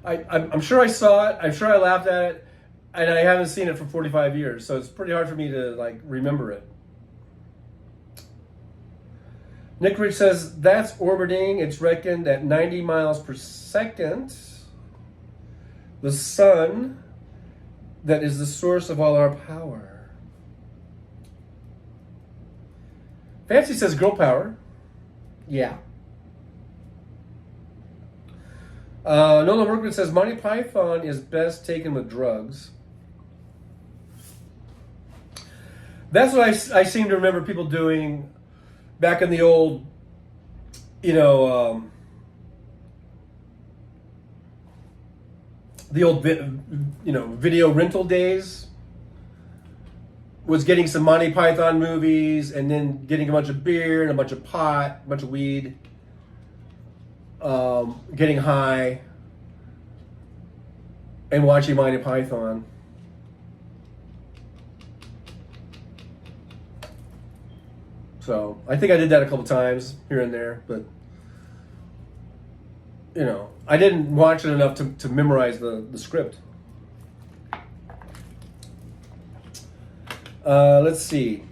I'm sure I saw it. I'm sure I laughed at it. And I haven't seen it for 45 years. So it's pretty hard for me to like remember it. Nick Rich says, that's orbiting. It's reckoned at 90 miles per second. The sun that is the source of all our power. Fancy says girl power. Yeah. Nolan Workman says Monty Python is best taken with drugs. That's what I seem to remember people doing back in the old, the old video rental days. Was getting some Monty Python movies and then getting a bunch of beer and a bunch of pot, a bunch of weed, getting high, and watching Monty Python. So I think I did that a couple times here and there, but I didn't watch it enough to memorize the script. Let's see.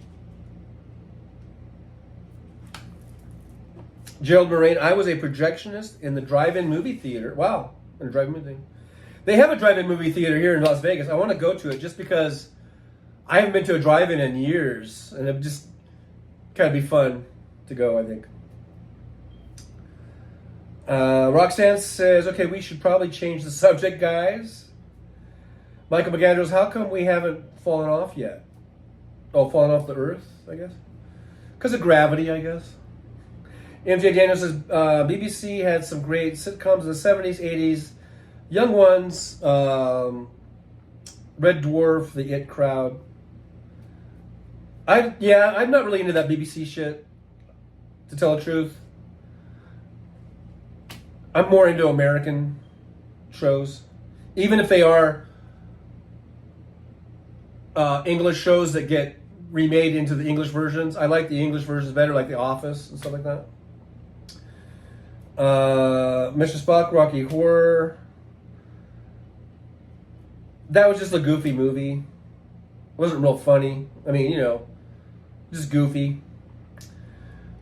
Gerald Moraine, I was a projectionist in the drive-in movie theater. Wow, in a drive-in movie theater. They have a drive-in movie theater here in Las Vegas. I want to go to it just because I haven't been to a drive-in in years, and it just kind of be fun to go, I think. Roxanne says, okay, we should probably change the subject, guys. Michael McAndrews, how come we haven't fallen off yet? Oh, fallen off the earth, I guess? Because of gravity, I guess. MJ Daniel says, BBC had some great sitcoms in the 70s, 80s. Young Ones, Red Dwarf, The It Crowd. I'm not really into that BBC shit, to tell the truth. I'm more into American shows. Even if they are English shows that get remade into the English versions. I like the English versions better, like The Office and stuff like that. Mr. Spock, Rocky Horror. That was just a goofy movie. It wasn't real funny. I mean, just goofy.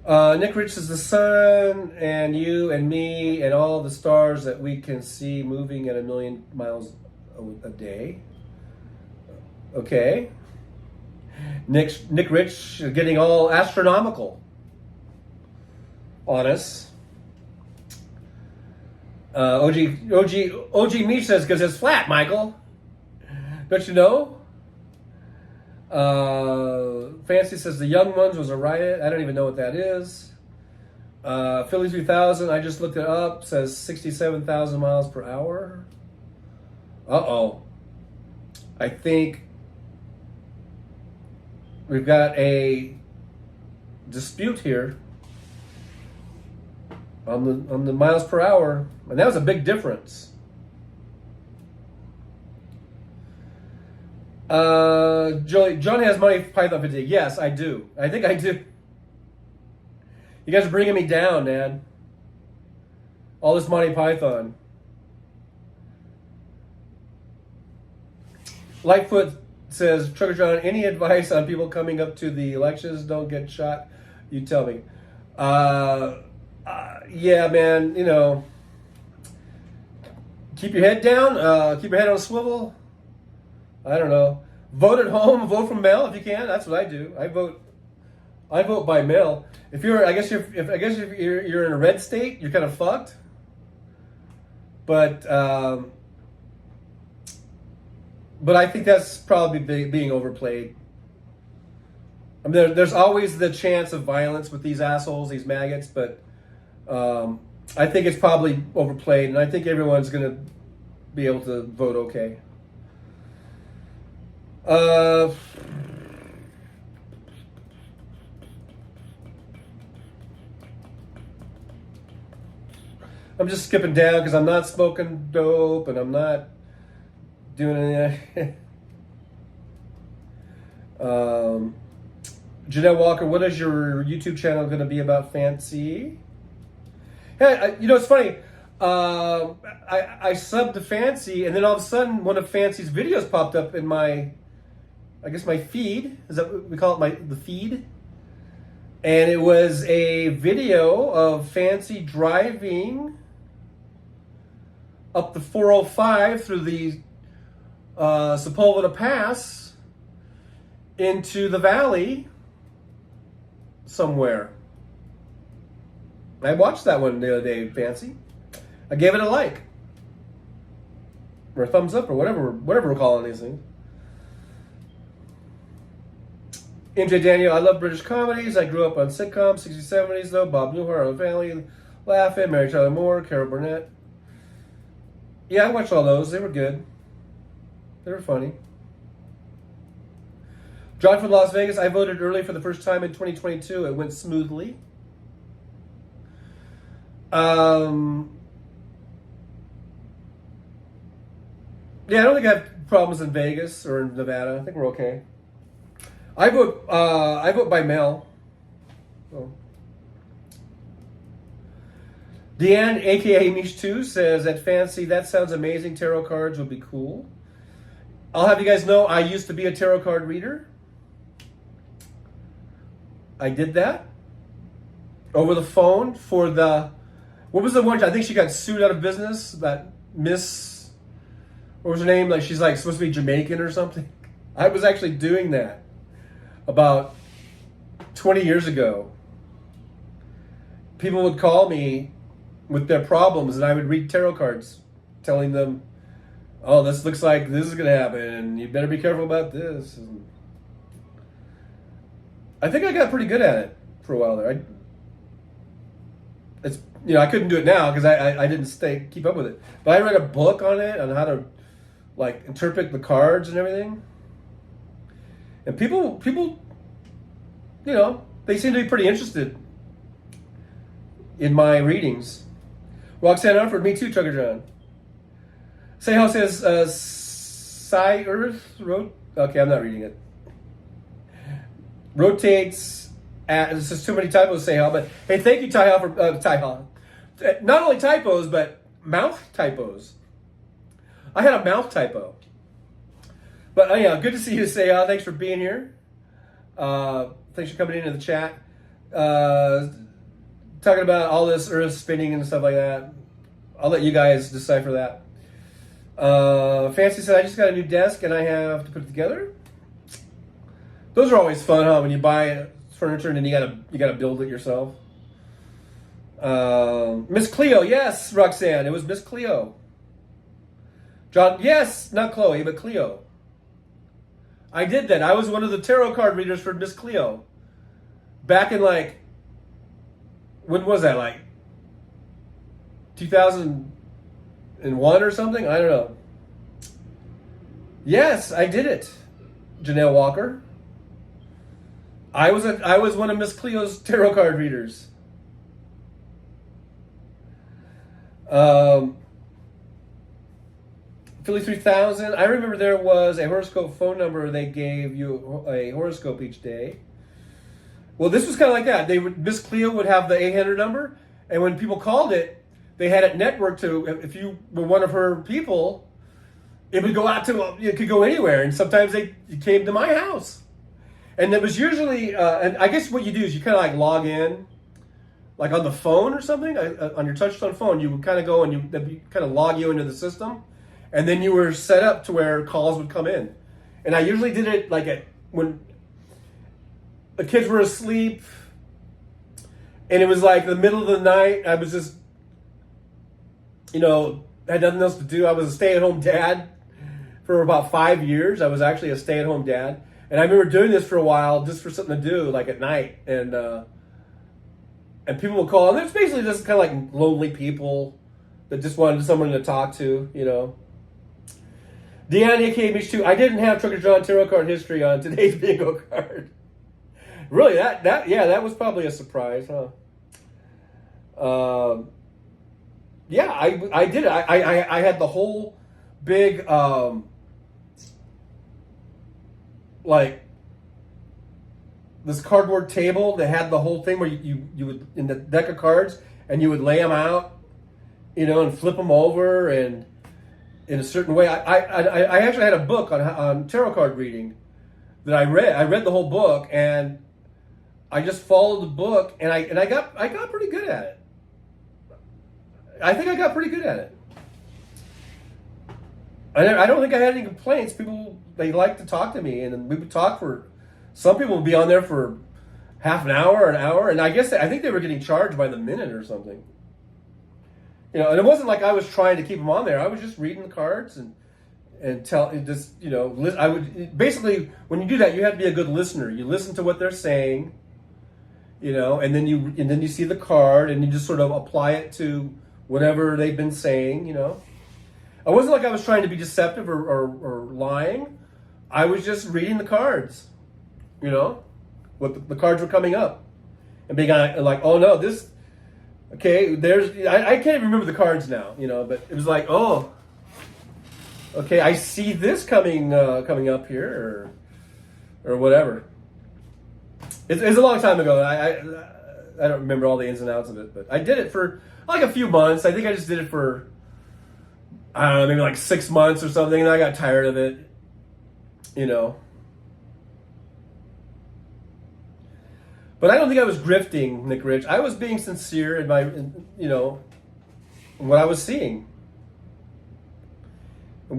Nick Rich says the sun and you and me and all the stars that we can see moving at 1,000,000 miles a day. Okay. Nick Rich getting all astronomical on us. OG Meech says because it's flat, Michael. Don't you know? Fancy says the Young Ones was a riot. I don't even know what that is. Philly 3000, I just looked it up, says 67,000 miles per hour. Uh-oh. I think we've got a dispute here. on the miles per hour, and that was a big difference. John has Monty Python fatigue. Yes, I do. I think I do. You guys are bringing me down, man. All this Monty Python. Lightfoot says, Trucker John, any advice on people coming up to the elections? Don't get shot. You tell me. Yeah, man, you know, keep your head down. Keep your head on a swivel. I don't know. Vote at home. Vote from mail if you can. That's what I do. I vote by mail. If you're, I guess if you're in a red state, you're kind of fucked. But I think that's probably being overplayed. I mean, there's always the chance of violence with these assholes, these maggots, but I think it's probably overplayed, and I think everyone's going to be able to vote okay. I'm just skipping down because I'm not smoking dope and I'm not doing anything. Janelle Walker, what is your YouTube channel going to be about, Fancy? Hey, you know, it's funny. I subbed to Fancy, and then all of a sudden, one of Fancy's videos popped up in my feed. Is that what we call it? The feed? And it was a video of Fancy driving up the 405 through the Sepulveda Pass into the valley somewhere. I watched that one the other day, Fancy. I gave it a like. Or a thumbs up, or whatever we're calling these things. MJ Daniel, I love British comedies. I grew up on sitcoms, 60s, 70s, though. Bob Newhart, Old Family, Laughing, Mary Tyler Moore, Carol Burnett. Yeah, I watched all those. They were good. They were funny. John from Las Vegas, I voted early for the first time in 2022. It went smoothly. Yeah, I don't think I have problems in Vegas or in Nevada. I think we're okay. I vote by mail. So. Deanne, aka Mish2, says at Fancy, that sounds amazing. Tarot cards would be cool. I'll have you guys know I used to be a tarot card reader. I did that over the phone for the, what was the one? I think she got sued out of business. That Miss, what was her name? Like, she's like supposed to be Jamaican or something. I was actually doing that about 20 years ago. People would call me with their problems, and I would read tarot cards, telling them, "Oh, this looks like this is going to happen, and you better be careful about this." And I think I got pretty good at it for a while there. It's, you know, I couldn't do it now because I didn't keep up with it. But I read a book on it, on how to like interpret the cards and everything. And people, you know, they seem to be pretty interested in my readings. Roxanne Unford, me too, Trucker John. Say how says Psy Earth wrote. Okay, I'm not reading it. Rotates at, this is too many typos, say how, but hey, thank you, Ty for Ty. Not only typos, but mouth typos. I had a mouth typo. But yeah, good to see you, say how. Thanks for being here. Thanks for coming into the chat. Talking about all this earth spinning and stuff like that. I'll let you guys decipher that. Fancy said, I just got a new desk and I have to put it together. Those are always fun, huh? When you buy furniture and then you gotta build it yourself. Miss Cleo, yes, Roxanne, it was Miss Cleo. John, yes, not Chloe, but Cleo. I did that. I was one of the tarot card readers for Miss Cleo. Back in like, when was that? Like 2001 or something? I don't know. Yes, I did it. Janelle Walker. I was one of Miss Cleo's tarot card readers. Philly 3000. I remember there was a horoscope phone number. They gave you a horoscope each day. Well, this was kind of like that. Miss Cleo would have the 800 number, and when people called it, they had it networked to. If you were one of her people, it would go out to. It could go anywhere, and sometimes it came to my house. And it was usually, and I guess what you do is you kind of like log in, like on the phone or something, on your touchtone phone. You would kind of go and they'd kind of log you into the system, and then you were set up to where calls would come in. And I usually did it like when the kids were asleep, and it was like the middle of the night. I was just, had nothing else to do. I was a stay-at-home dad for about 5 years. I was actually a stay-at-home dad. And I remember doing this for a while just for something to do, like at night. And people would call, and it's basically just kind of like lonely people that just wanted someone to talk to, Deanna, aka Mish 2, I didn't have Trucker John tarot card history on today's bingo card. Really, that was probably a surprise, huh? Yeah, I did it. I had the whole big like this cardboard table that had the whole thing where you would in the deck of cards and you would lay them out, and flip them over and in a certain way. I actually had a book on tarot card reading that I read. I read the whole book and I just followed the book and I got pretty good at it. I think I got pretty good at it. I don't think I had any complaints. People, they like to talk to me, and we would talk some people would be on there for half an hour, and I think they were getting charged by the minute or something. And it wasn't like I was trying to keep them on there. I was just reading the cards and I would basically, when you do that, you have to be a good listener. You listen to what they're saying, and then you see the card and you just sort of apply it to whatever they've been saying, It wasn't like I was trying to be deceptive or lying. I was just reading the cards, what the cards were coming up. And being like, oh no, this, okay, I can't even remember the cards now, but it was like, oh, okay, I see this coming up here or whatever. It's a long time ago. I don't remember all the ins and outs of it, but I did it for like a few months. I think I just did it for, I don't know, maybe like 6 months or something, and I got tired of it, But I don't think I was grifting, Nick Rich. I was being sincere in what I was seeing. I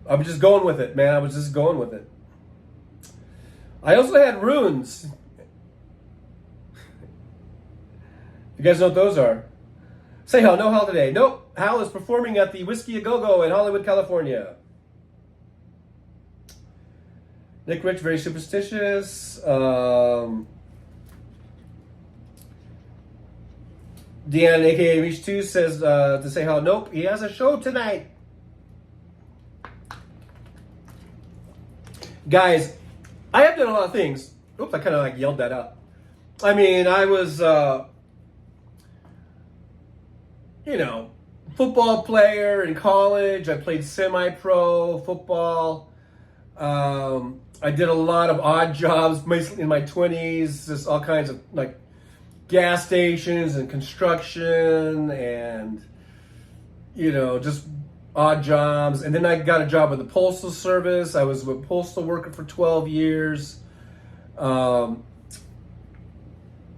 was just going with it, man. I was just going with it. I also had runes. You guys know what those are? Say Hal, no Hal today. Nope, Hal is performing at the Whiskey A Go-Go in Hollywood, California. Nick Rich, very superstitious. Deanna, aka Reach 2, says to say Hal, nope, he has a show tonight. Guys, I have done a lot of things. Oops, I kind of like yelled that out. I mean, I was... football player in college. I played semi-pro football. I did a lot of odd jobs in my 20s, just all kinds of like gas stations and construction and, just odd jobs. And then I got a job with the Postal Service. I was a postal worker for 12 years. Working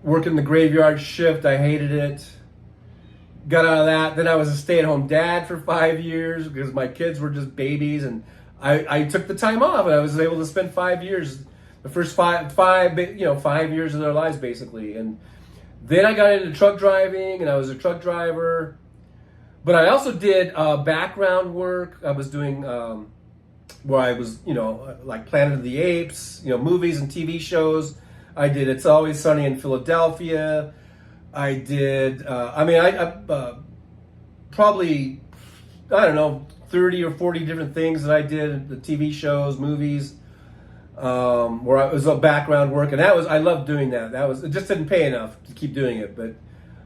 the graveyard shift. I hated it. Got out of that. Then I was a stay-at-home dad for 5 years because my kids were just babies, and I took the time off, and I was able to spend 5 years, the first five years of their lives basically. And then I got into truck driving, and I was a truck driver. But I also did background work. I was doing where I was, like Planet of the Apes, movies and TV shows. I did It's Always Sunny in Philadelphia. I did, I probably, 30 or 40 different things that I did, the TV shows, movies, where it was a background work. And I loved doing that. It just didn't pay enough to keep doing it, but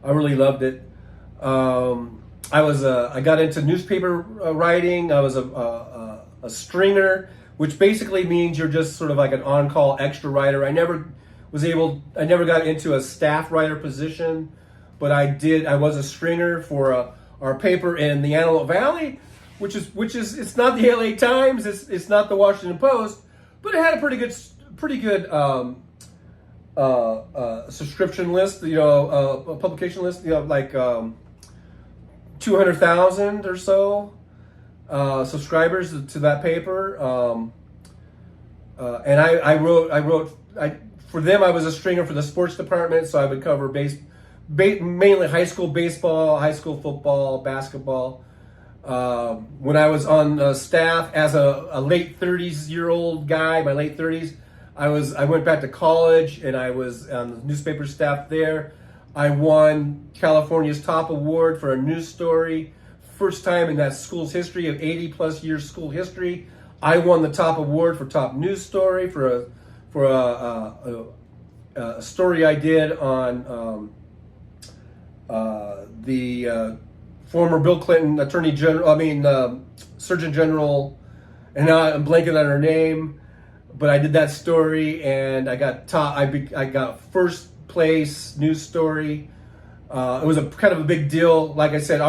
I really loved it. I got into newspaper writing. I was a stringer, which basically means you're just sort of like an on-call extra writer. I never got into a staff writer position, but I was a stringer for our paper in the Antelope Valley, which is it's not the LA Times, it's not the Washington Post, but it had a pretty good subscription list, a publication list, like 200,000 or so subscribers to that paper. And I wrote for them. I was a stringer for the sports department, so I would cover mainly high school baseball, high school football, basketball. When I was on staff as a late 30s-year-old guy, my late 30s, I went back to college and I was on the newspaper staff there. I won California's top award for a news story. First time in that school's history of 80 plus years school history. I won the top award for top news story for a story I did on the former Bill Clinton Surgeon General, and now I'm blanking on her name, but I did that story and I got I got first place news story. It was a kind of a big deal. Like I said,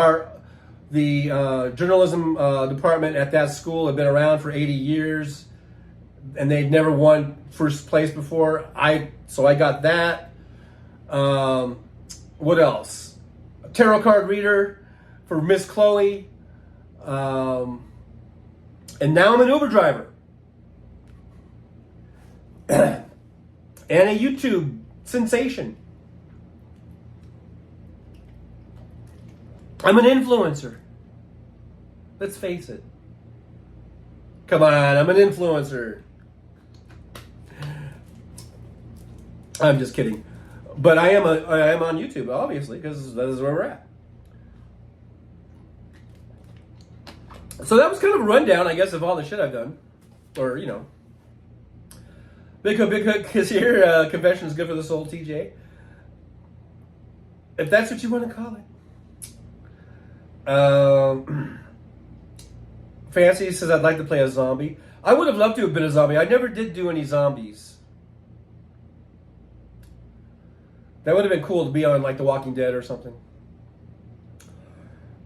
the journalism department at that school had been around for 80 years, and they'd never won first place before. So I got that. What else? A tarot card reader for Miss Chloe. And now I'm an Uber driver. And a YouTube sensation. I'm an influencer. Let's face it. Come on, I'm an influencer. I'm just kidding. But I am on YouTube, obviously, because that is where we're at. So that was kind of a rundown, I guess, of all the shit I've done. Or, Big Hook, because here, confession is good for the soul, TJ. If that's what you want to call it. Fancy says, I'd like to play a zombie. I would have loved to have been a zombie. I never did do any zombies. That would have been cool to be on, like, The Walking Dead or something.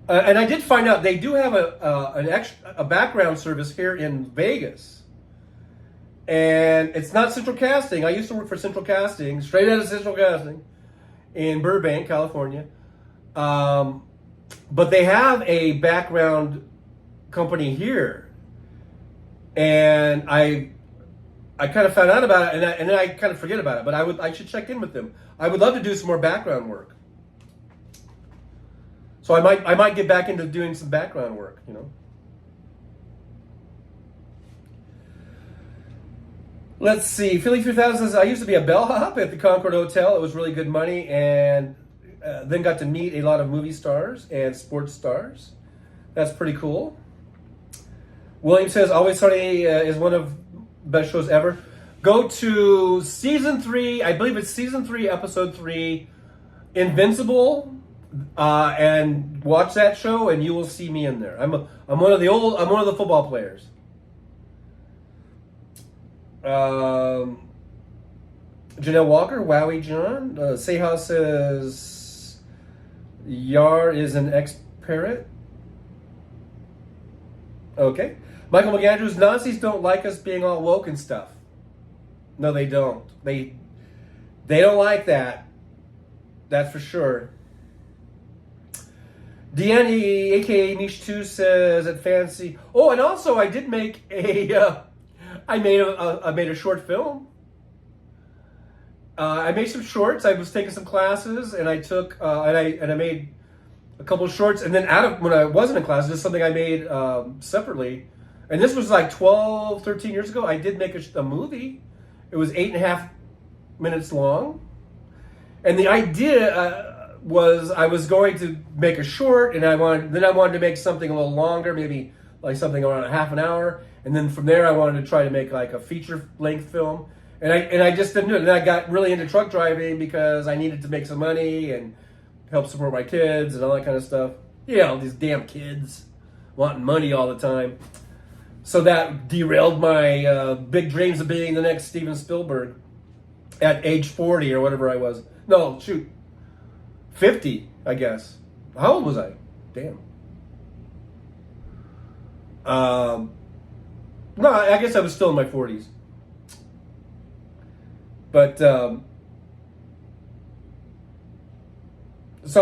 And I did find out they do have a background service here in Vegas. And it's not Central Casting. I used to work for Central Casting, straight out of Central Casting, in Burbank, California. But they have a background company here. And I kind of found out about it, and then I kind of forget about it. But I should check in with them. I would love to do some more background work. So I might get back into doing some background work, Let's see. Philly 3000 says, I used to be a bellhop at the Concord Hotel. It was really good money, and then got to meet a lot of movie stars and sports stars. That's pretty cool. William says, Always Sunny is one of the best shows ever. Go to season 3, I believe it's season 3, episode 3, Invincible, and watch that show, and you will see me in there. I'm one of the football players. Janelle Walker, Wowie John. Seha says, Yar is an ex-parrot. Okay. Michael McAndrews, Nazis don't like us being all woke and stuff. No, they don't. They don't like that. That's for sure. Deanne, aka Niche2, says at Fancy. Oh, and also I did make I made a short film. I made some shorts. I was taking some classes, and I took and I made a couple of shorts. And then when I wasn't in class, this is something I made separately. And this was like 12, 13 years ago. I did make a movie. It was 8.5 minutes long. And the idea was I was going to make a short, and I wanted to make something a little longer, maybe like something around a half an hour. And then from there, I wanted to try to make like a feature-length film. And I just didn't do it. And I got really into truck driving because I needed to make some money and help support my kids and all that kind of stuff. Yeah, these damn kids wanting money all the time. So that derailed my big dreams of being the next Steven Spielberg at age 40 or whatever I was. No, shoot. 50, I guess. How old was I? Damn. No, I guess I was still in my 40s. But, so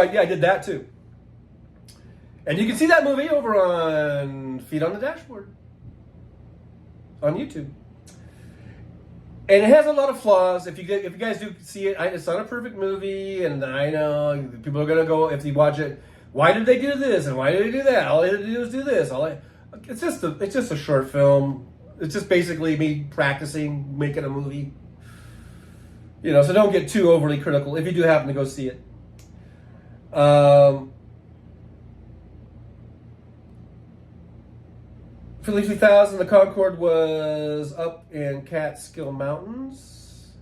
yeah, I did that too. And you can see that movie over on Feet on the Dashboard on YouTube. And it has a lot of flaws. If you guys do see it, it's not a perfect movie, and I know people are gonna go if you watch it. Why did they do this and why did they do that? All they had to do is do this. It's just a short film. It's just basically me practicing making a movie. You know, so don't get too overly critical if you do happen to go see it. Philly 3000, the Concorde was up in Catskill Mountains.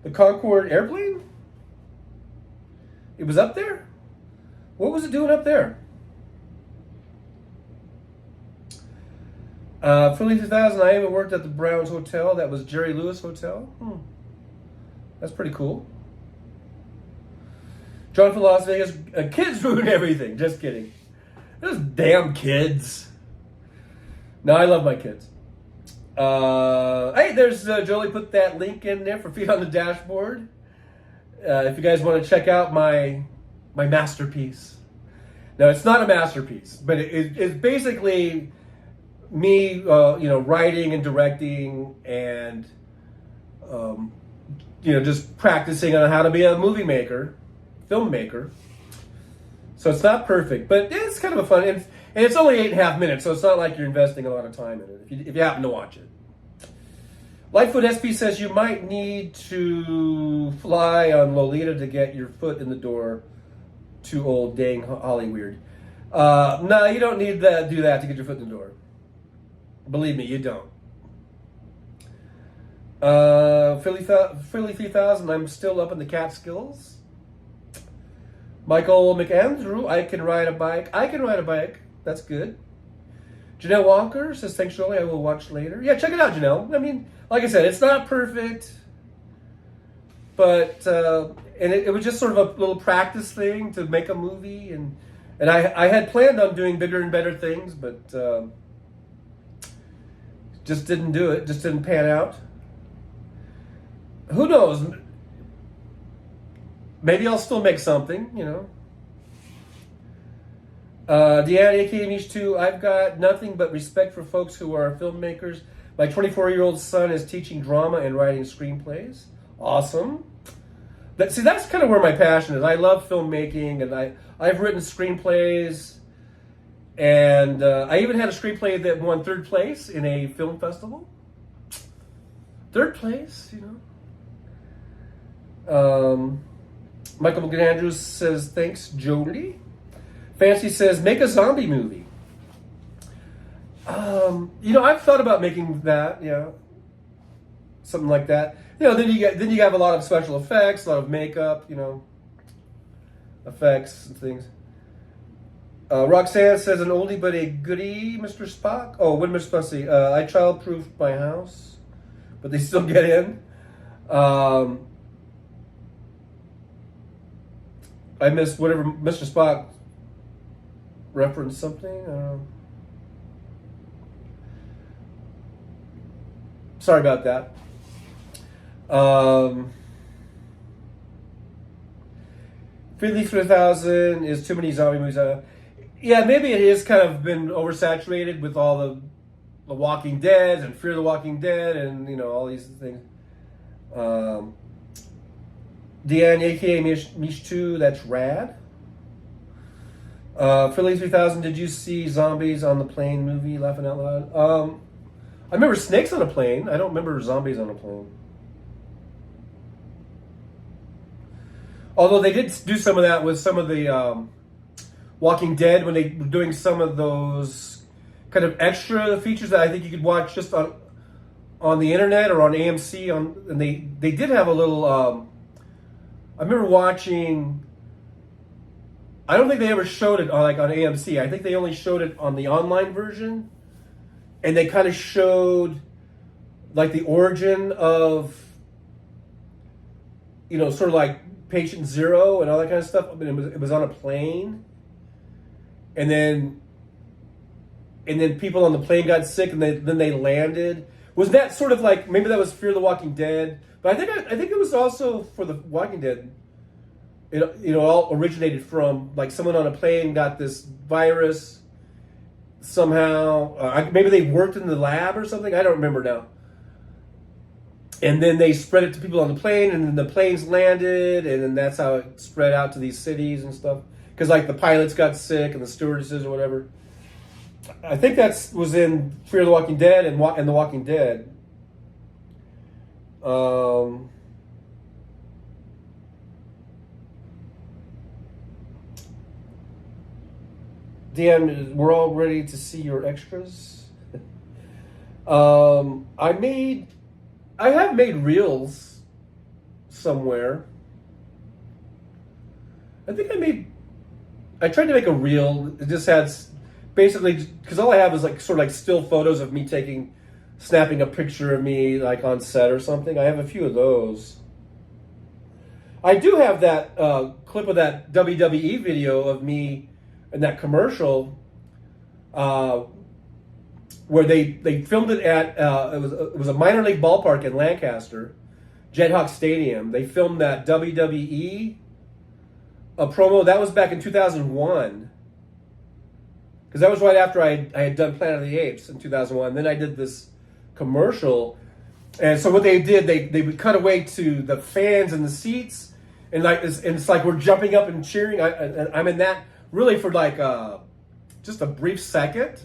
The Concorde airplane? It was up there? What was it doing up there? Philly 3000, I even worked at the Browns Hotel. That was Jerry Lewis Hotel. That's pretty cool. John from Las Vegas. Kids ruin everything. Just kidding. Those damn kids. No, I love my kids. Hey, there's Jolie put that link in there for Feet on the Dashboard. If you guys want to check out my masterpiece. No, it's not a masterpiece, but it's basically me, writing and directing and, just practicing on how to be a movie maker, filmmaker. So it's not perfect, but it's kind of a fun, and it's only 8.5 minutes, so it's not like you're investing a lot of time in it, if you happen to watch it. Lightfoot SP says you might need to fly on Lolita to get your foot in the door. Too old, dang Holly weird. No, you don't need to do that to get your foot in the door. Believe me, you don't. Philly 3000, I'm still up in the Catskills. Michael McAndrew, I can ride a bike. I can ride a bike. That's good. Janelle Walker says, thanks, Jolie. I will watch later. Yeah, check it out, Janelle. I mean, like I said, it's not perfect. But, and it was just sort of a little practice thing to make a movie. And I had planned on doing bigger and better things, but just didn't do it. Just didn't pan out. Who knows? Maybe I'll still make something, Deanna, aka Mish 2, I've got nothing but respect for folks who are filmmakers. My 24-year-old son is teaching drama and writing screenplays. Awesome. That's kind of where my passion is. I love filmmaking, and I've written screenplays, and I even had a screenplay that won 3rd place in a film festival. 3rd place, Michael McAndrews says, thanks, Jolie. Fancy says, make a zombie movie. I've thought about making that, something like that. Then you have a lot of special effects, a lot of makeup, effects and things. Roxanne says, an oldie but a goodie, Mr. Spock. Oh, what did Mr. Spock say? I child-proofed my house, but they still get in. I missed whatever Mr. Spock referenced something. Sorry about that. Philly 3000 is too many zombie movies. Yeah, maybe it is kind of been oversaturated with all the Walking Dead and Fear the Walking Dead and all these things. Deanne, aka Mish 2, that's rad. Philly 3000, did you see Zombies on the Plane movie? Laughing out loud. I remember snakes on a plane. I don't remember zombies on a plane. Although they did do some of that with some of the Walking Dead when they were doing some of those kind of extra features that I think you could watch just on the internet or on AMC. And they did have a little. I remember watching. I don't think they ever showed it on AMC. I think they only showed it on the online version, and they kind of showed like the origin of, sort of like Patient Zero and all that kind of stuff. I mean, it was on a plane, and then people on the plane got sick, and then they landed. Was that sort of like, maybe that was Fear the Walking Dead? But I think it was also for the Walking Dead. It all originated from like someone on a plane got this virus somehow. Maybe they worked in the lab or something. I don't remember now. And then they spread it to people on the plane, and then the planes landed, and then that's how it spread out to these cities and stuff. Because like the pilots got sick and the stewardesses or whatever. I think that was in Fear the Walking Dead and The Walking Dead. Dan, we're all ready to see your extras. I have made reels somewhere. I tried to make a reel. It just had basically, because all I have is like sort of like still photos of me snapping a picture of me like on set or something. I have a few of those. I do have that clip of that WWE video of me in that commercial where they filmed it at it was a minor league ballpark in Lancaster, Jethawk Stadium. They filmed that WWE promo. That was back in 2001. Because that was right after I had done Planet of the Apes in 2001. Then I did this commercial. And so what they did, they would cut away to the fans in the seats. And it's like we're jumping up and cheering. I'm in that really for like just a brief second.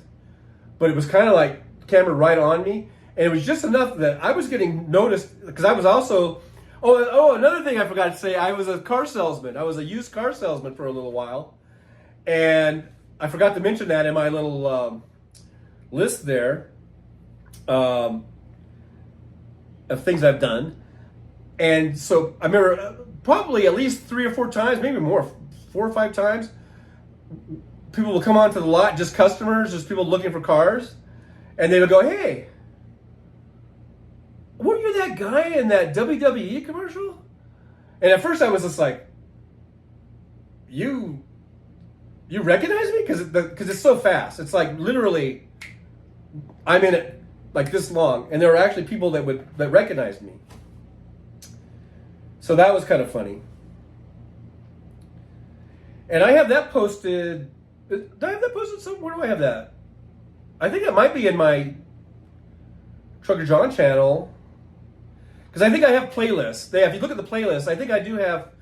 But it was kind of like camera right on me. And it was just enough that I was getting noticed. Because I was also... Oh, another thing I forgot to say. I was a car salesman. I was a used car salesman for a little while. And I forgot to mention that in my little list there of things I've done. And so I remember probably at least 3 or 4 times, maybe more, 4 or 5 times, people will come onto the lot, just customers, just people looking for cars, and they would go, "Hey, weren't you that guy in that WWE commercial?" And at first I was just like, You recognize me? Because it's so fast. It's like literally, I'm in it like this long, and there were actually people that recognized me. So that was kind of funny. And I have that posted. Do I have that posted somewhere? Where do I have that? I think it might be in my Trucker John channel. Because I think I have playlists. If you look at the playlist, I think I do have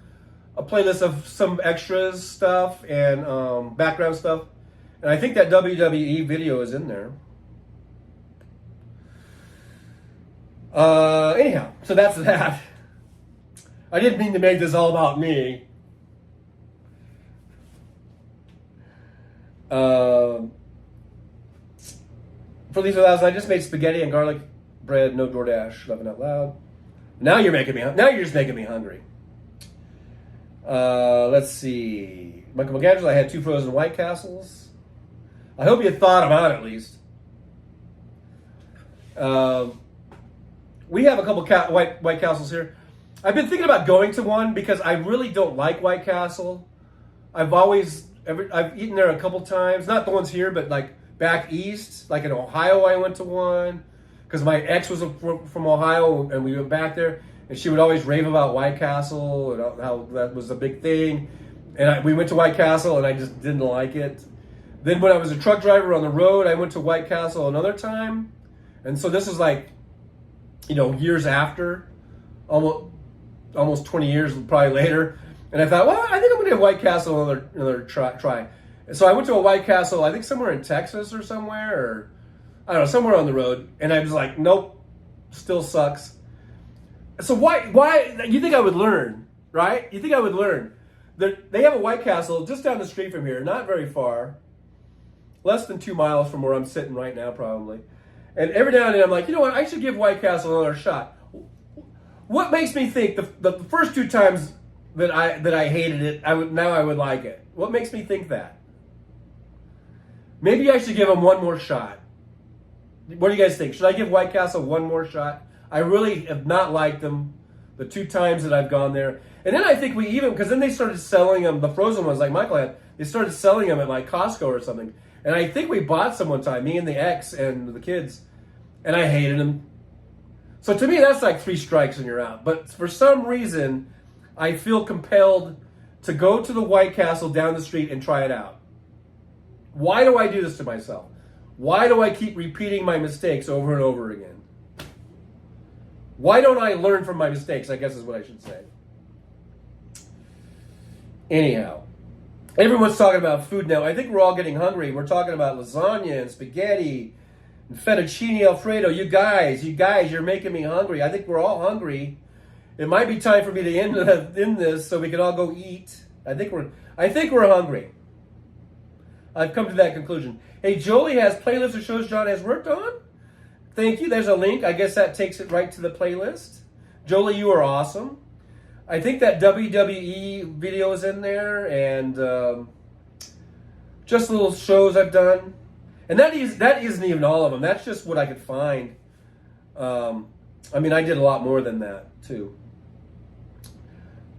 a playlist of some extras stuff and background stuff. And I think that WWE video is in there. Anyhow, so that's that. I didn't mean to make this all about me. For these 1,000, I just made spaghetti and garlic bread, no DoorDash, laughing out loud. Now you're just making me hungry. Let's see. Michael McAngelo, I had 2 frozen White Castles. I hope you thought about it at least. We have a couple White Castles here. I've been thinking about going to one because I really don't like White Castle. I've eaten there a couple times. Not the ones here, but like back east. Like in Ohio, I went to one. Because my ex was from Ohio, and we went back there. And she would always rave about White Castle and how that was a big thing. And we went to White Castle, and I just didn't like it. Then when I was a truck driver on the road, I went to White Castle another time. And so this is like, years after, almost 20 years probably later. And I thought, well, I think I'm going to have White Castle another try. And so I went to a White Castle, I think somewhere in Texas or somewhere, or I don't know, somewhere on the road. And I was like, nope, still sucks. So why you think I would learn, right? You think I would learn. They have a White Castle just down the street from here, not very far. Less than 2 miles from where I'm sitting right now, probably. And every now and then I'm like, you know what? I should give White Castle another shot. What makes me think the first 2 times that I hated it. Now I would like it. What makes me think that? Maybe I should give them one more shot. What do you guys think? Should I give White Castle one more shot? I really have not liked them the 2 times that I've gone there. And then I think we even, because then they started selling them, the frozen ones like Michael had, they started selling them at like Costco or something. And I think we bought some one time, me and the ex and the kids, and I hated them. So to me, that's like 3 strikes and you're out. But for some reason, I feel compelled to go to the White Castle down the street and try it out. Why do I do this to myself? Why do I keep repeating my mistakes over and over again? Why don't I learn from my mistakes, I guess is what I should say. Anyhow, everyone's talking about food now. I think we're all getting hungry. We're talking about lasagna and spaghetti and fettuccine Alfredo. You guys, you're making me hungry. I think we're all hungry. It might be time for me to end this so we can all go eat. I think we're hungry. I've come to that conclusion. Hey, Jolie has playlists of shows John has worked on. Thank you. There's a link. I guess that takes it right to the playlist. Jolie, you are awesome. I think that WWE video is in there, and just little shows I've done. And that isn't even all of them. That's just what I could find. I mean, I did a lot more than that, too.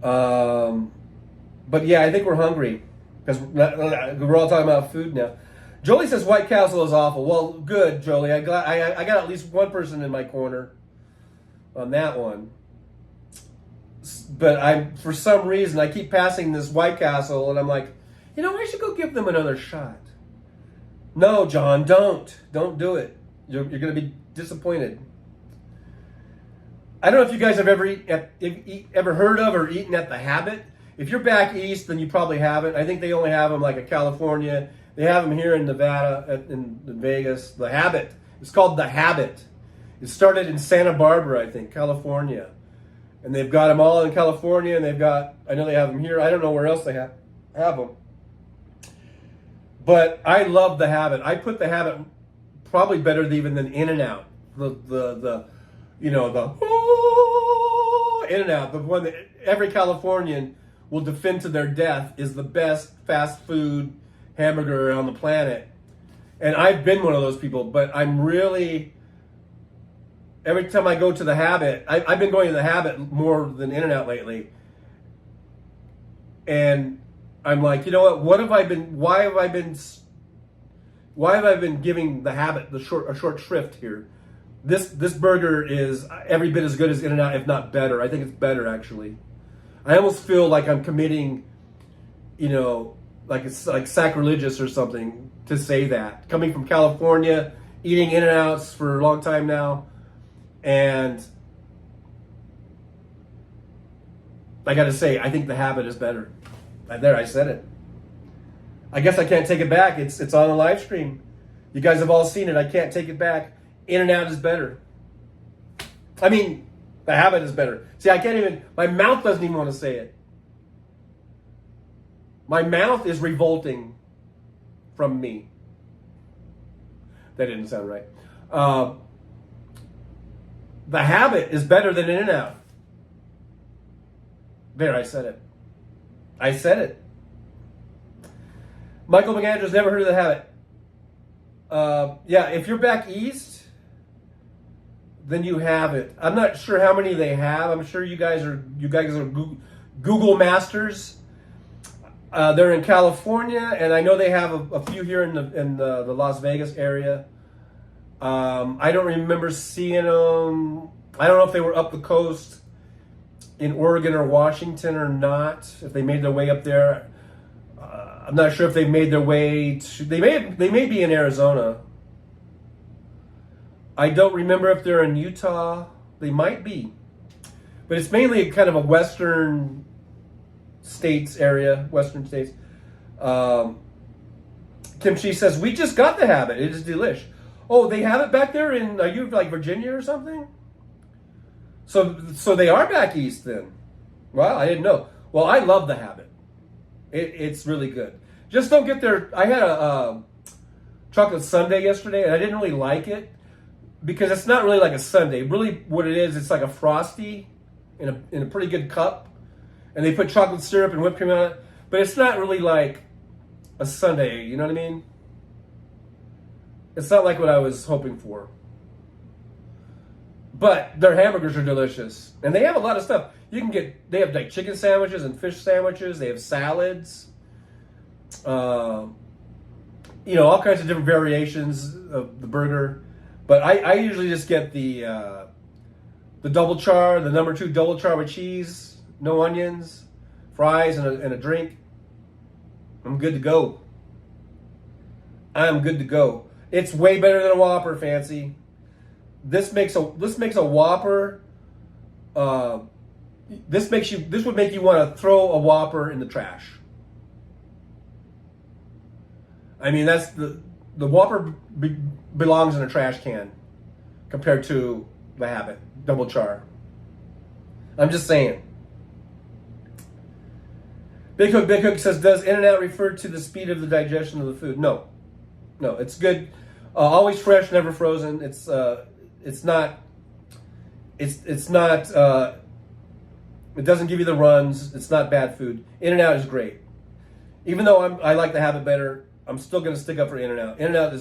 But yeah, I think we're hungry. Because we're all talking about food now. Jolie says White Castle is awful. Well, good, Jolie. I got at least one person in my corner on that one. But for some reason, I keep passing this White Castle, and I'm like, I should go give them another shot. No, John, don't do it. You're going to be disappointed. I don't know if you guys have ever heard of or eaten at The Habit. If you're back east, then you probably haven't. I think they only have them like in California. They have them here in Nevada, in Vegas. The Habit. It's called The Habit. It started in Santa Barbara, I think, California. And they've got them all in California, and I know they have them here. I don't know where else they have them. But I love The Habit. I put The Habit probably better even than In-N-Out. The In-N-Out, the one that every Californian will defend to their death is the best fast food hamburger on the planet. And I've been one of those people, but I'm really, every time I go to The Habit, I've been going to The Habit more than In-N-Out lately. And I'm like, you know what? Why have I been giving The Habit a short shrift here? This burger is every bit as good as In-N-Out, if not better. I think it's better, actually. I almost feel like I'm committing, like it's like sacrilegious or something to say that. Coming from California, eating In-N-Outs for a long time now, and I got to say, I think The Habit is better. There, I said it. I guess I can't take it back. It's on the live stream. You guys have all seen it. I can't take it back. In-N-Out is better. I mean, The Habit is better. See, I can't even, my mouth doesn't even want to say it. My mouth is revolting from me. That didn't sound right. The Habit is better than In-N-Out. There, I said it. I said it. Michael McAndrews, never heard of The Habit. Yeah, if you're back east, then you have it. I'm not sure how many they have. I'm sure you guys are Google masters. They're in California, and I know they have a few here in the Las Vegas area. I don't remember seeing them. I don't know if they were up the coast in Oregon or Washington or not. If they made their way up there, I'm not sure if they made their way to. They may be in Arizona. I don't remember if they're in Utah. They might be, but it's mainly kind of a western states area. Western states. Kimchi says we just got The Habit. It is delish. Oh, they have it back there in. Are you like Virginia or something? So they are back east then. Well, I didn't know. Well, I love The Habit. It's really good. Just don't get there. I had a chocolate sundae yesterday, and I didn't really like it because it's not really like a sundae. Really, what it is, it's like a Frosty in a pretty good cup, and they put chocolate syrup and whipped cream on it, but it's not really like a sundae, you know what I mean? It's not like what I was hoping for. But their hamburgers are delicious. And they have a lot of stuff. They have like chicken sandwiches and fish sandwiches. They have salads. All kinds of different variations of the burger. But I usually just get the double char, the number 2 double char with cheese, no onions, fries, and a drink. I'm good to go. I'm good to go. It's way better than a Whopper, Fancy. This makes a Whopper. This would make you want to throw a Whopper in the trash. I mean, that's the Whopper belongs in a trash can compared to the Habit double char. I'm just saying. Big Hook says, does In-N-Out refer to the speed of the digestion of the food? No, it's good. Always fresh, never frozen. It's not. It doesn't give you the runs. It's not bad food. In-N-Out is great. Even though I like the Habit better, I'm still going to stick up for In-N-Out. In-N-Out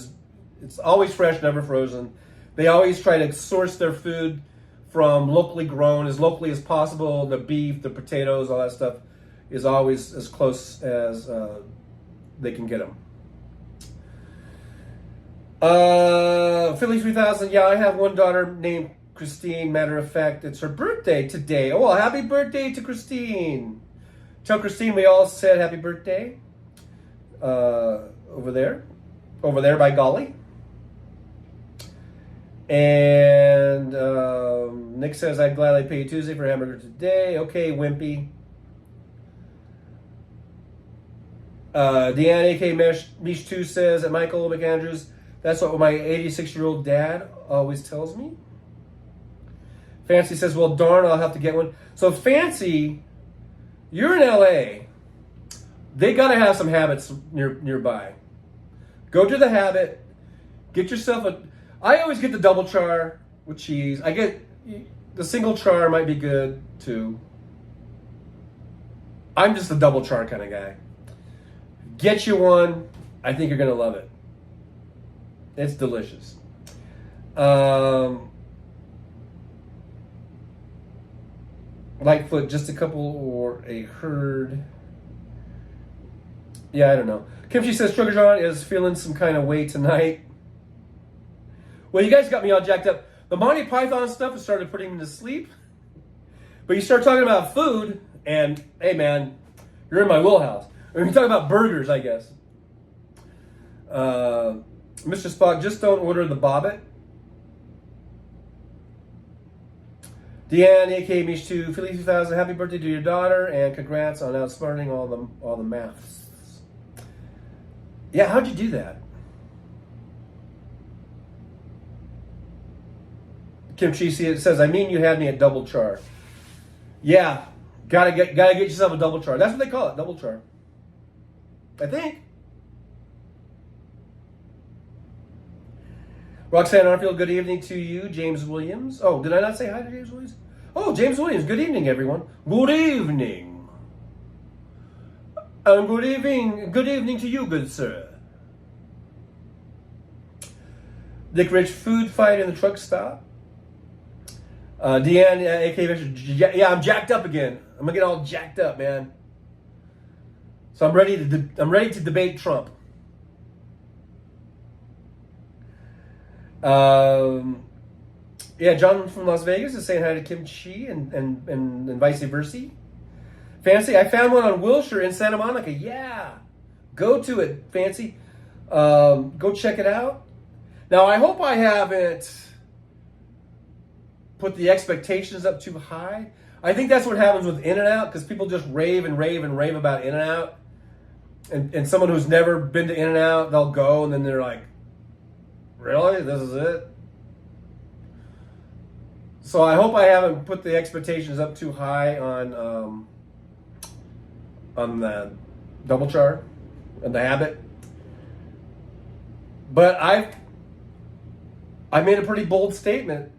it's always fresh, never frozen. They always try to source their food from locally grown, as locally as possible. The beef, the potatoes, all that stuff is always as close as they can get them. Philly 3000. Yeah, I have one daughter named Christine. Matter of fact, it's her birthday today. Oh, well, happy birthday to Christine. Tell Christine we all said happy birthday. Over there by golly. And Nick says, I'd gladly pay you Tuesday for hamburger today. Okay, Wimpy. Deanne, a.k.a. Mish 2 says, at Michael McAndrews, that's what my 86-year-old dad always tells me. Fancy says, well, darn, I'll have to get one. So, Fancy, you're in L.A. They got to have some Habits nearby. Go to the Habit. Get yourself I always get the double char with cheese. I get the single char might be good too. I'm just a double char kind of guy. Get you one. I think you're gonna love it. It's delicious. Lightfoot, just a couple or a herd. Yeah, I don't know. Kimchi says Sugar John is feeling some kind of way tonight. Well, you guys got me all jacked up. The Monty Python stuff has started putting me to sleep. But you start talking about food, and hey, man, you're in my wheelhouse. I mean, you talk about burgers, I guess. Mr. Spock, just don't order the Bobbit. Deanne, a.k.a. Mish 2, Philly 2000, happy birthday to your daughter, and congrats on outsmarting all the maths. Yeah, how'd you do that? Kim Cheesy says, I mean, you had me at double char. Yeah, gotta get yourself a double char. That's what they call it, double char. I think. Roxanne Arfield, good evening to you. James Williams. Oh, did I not say hi to James Williams? Oh, James Williams, good evening, everyone. Good evening. Good evening to you, good sir. Dick Rich, food fight in the truck stop. Deanne, a.k.a. Yeah, I'm jacked up again. I'm gonna get all jacked up, man. So I'm ready to debate Trump. Yeah, John from Las Vegas is saying hi to Kim Chi and vice versa. Fancy, I found one on Wilshire in Santa Monica. Yeah, go to it, Fancy. Go check it out. Now, I hope I haven't put the expectations up too high. I think that's what happens with In-N-Out, because people just rave about In-N-Out. And someone who's never been to In-N-Out, they'll go, and then they're like, really? This is it? So I hope I haven't put the expectations up too high on the double char and the Habit. But I made a pretty bold statement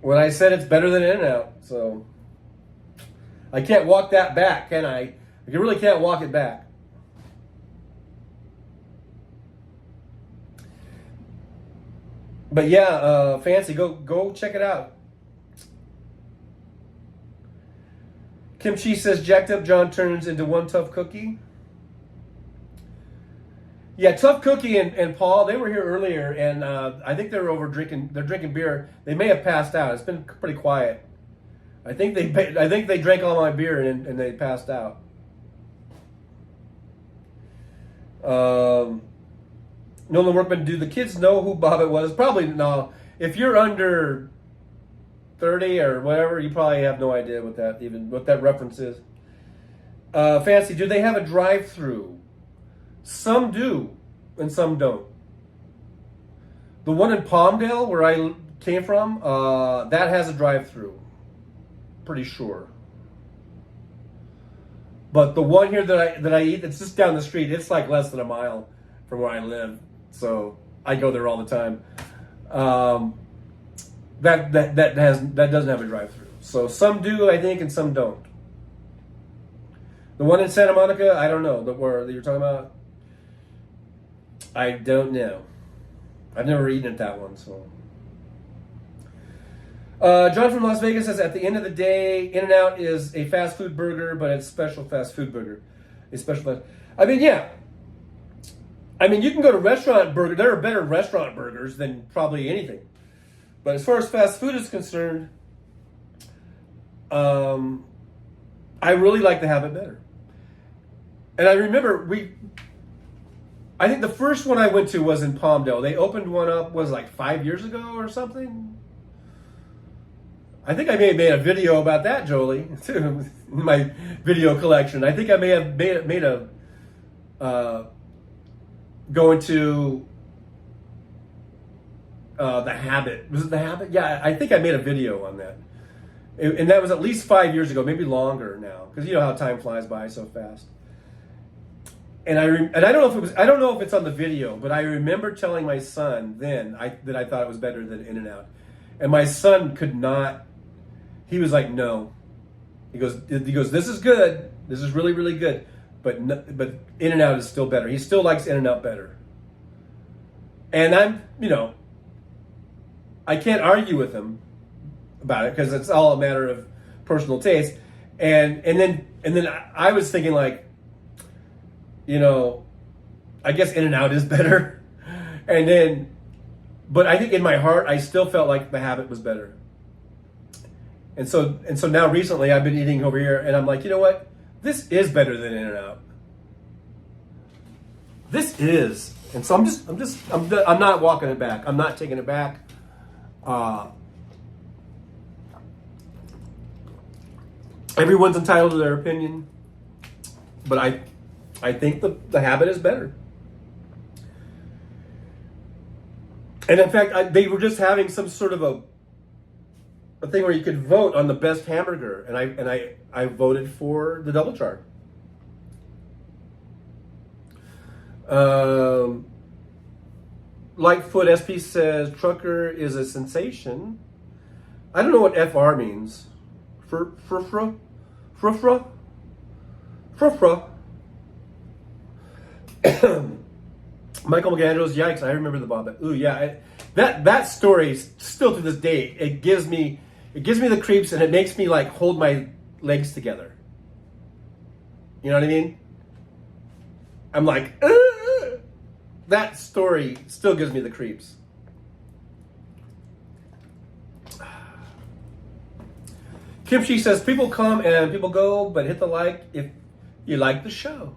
when I said it's better than In-N-Out. So I can't walk that back, can I? I really can't walk it back. But yeah, Fancy, go check it out. Kimchi says, jacked up John turns into one tough cookie. Yeah, Tough Cookie and Paul, they were here earlier, and I think they're over drinking. They're drinking beer. They may have passed out. It's been pretty quiet. I think they drank all my beer and they passed out. Nolan Workman, do the kids know who Bobbitt was? Probably no. If you're under 30 or whatever, you probably have no idea what that reference is. Fancy, do they have a drive-through? Some do, and some don't. The one in Palmdale, where I came from, that has a drive-through. Pretty sure. But the one here that I eat, it's just down the street. It's like less than a mile from where I live, so I go there all the time. That doesn't have a drive-through. So some do, I think, and some don't. The one in Santa Monica, I don't know. Where you're talking about, I don't know. I've never eaten at that one, so. John from Las Vegas says, at the end of the day, In-N-Out is a fast food burger, but it's a special fast food burger. I mean, yeah. I mean, you can go to restaurant burger. There are better restaurant burgers than probably anything. But as far as fast food is concerned, I really like to have it better. And I remember I think the first one I went to was in Palmdale. They opened one up, was like 5 years ago or something. I think I may have made a video about that, Jolie, too, in my video collection. I think I may have made a going to The Habit. Was it The Habit? Yeah, I think I made a video on that. And that was at least 5 years ago, maybe longer now, because you know how time flies by so fast. And I don't know if it's on the video, but I remember telling my son then that I thought it was better than In-N-Out, and my son could not. He was like, no. He goes, this is good. This is really, really good, but In-N-Out is still better. He still likes In-N-Out better. And I can't argue with him about it because it's all a matter of personal taste. And then I was thinking like, I guess In-N-Out is better. But I think in my heart, I still felt like The Habit was better. And so now recently I've been eating over here and I'm like, you know what? This is better than In-N-Out. This is. And so I'm not walking it back. I'm not taking it back. Everyone's entitled to their opinion, but I think the Habit is better. And in fact, they were just having some sort of a thing where you could vote on the best hamburger, and I voted for the Double Char. Lightfoot SP says trucker is a sensation. I don't know what FR means. Frufra. Michael McAndrews, yikes! I remember the Bob. Ooh, yeah, that story still to this day. It gives me the creeps, and it makes me like hold my legs together. You know what I mean? I'm like, that story still gives me the creeps. Kimchi says, people come and people go, but hit the like if you like the show.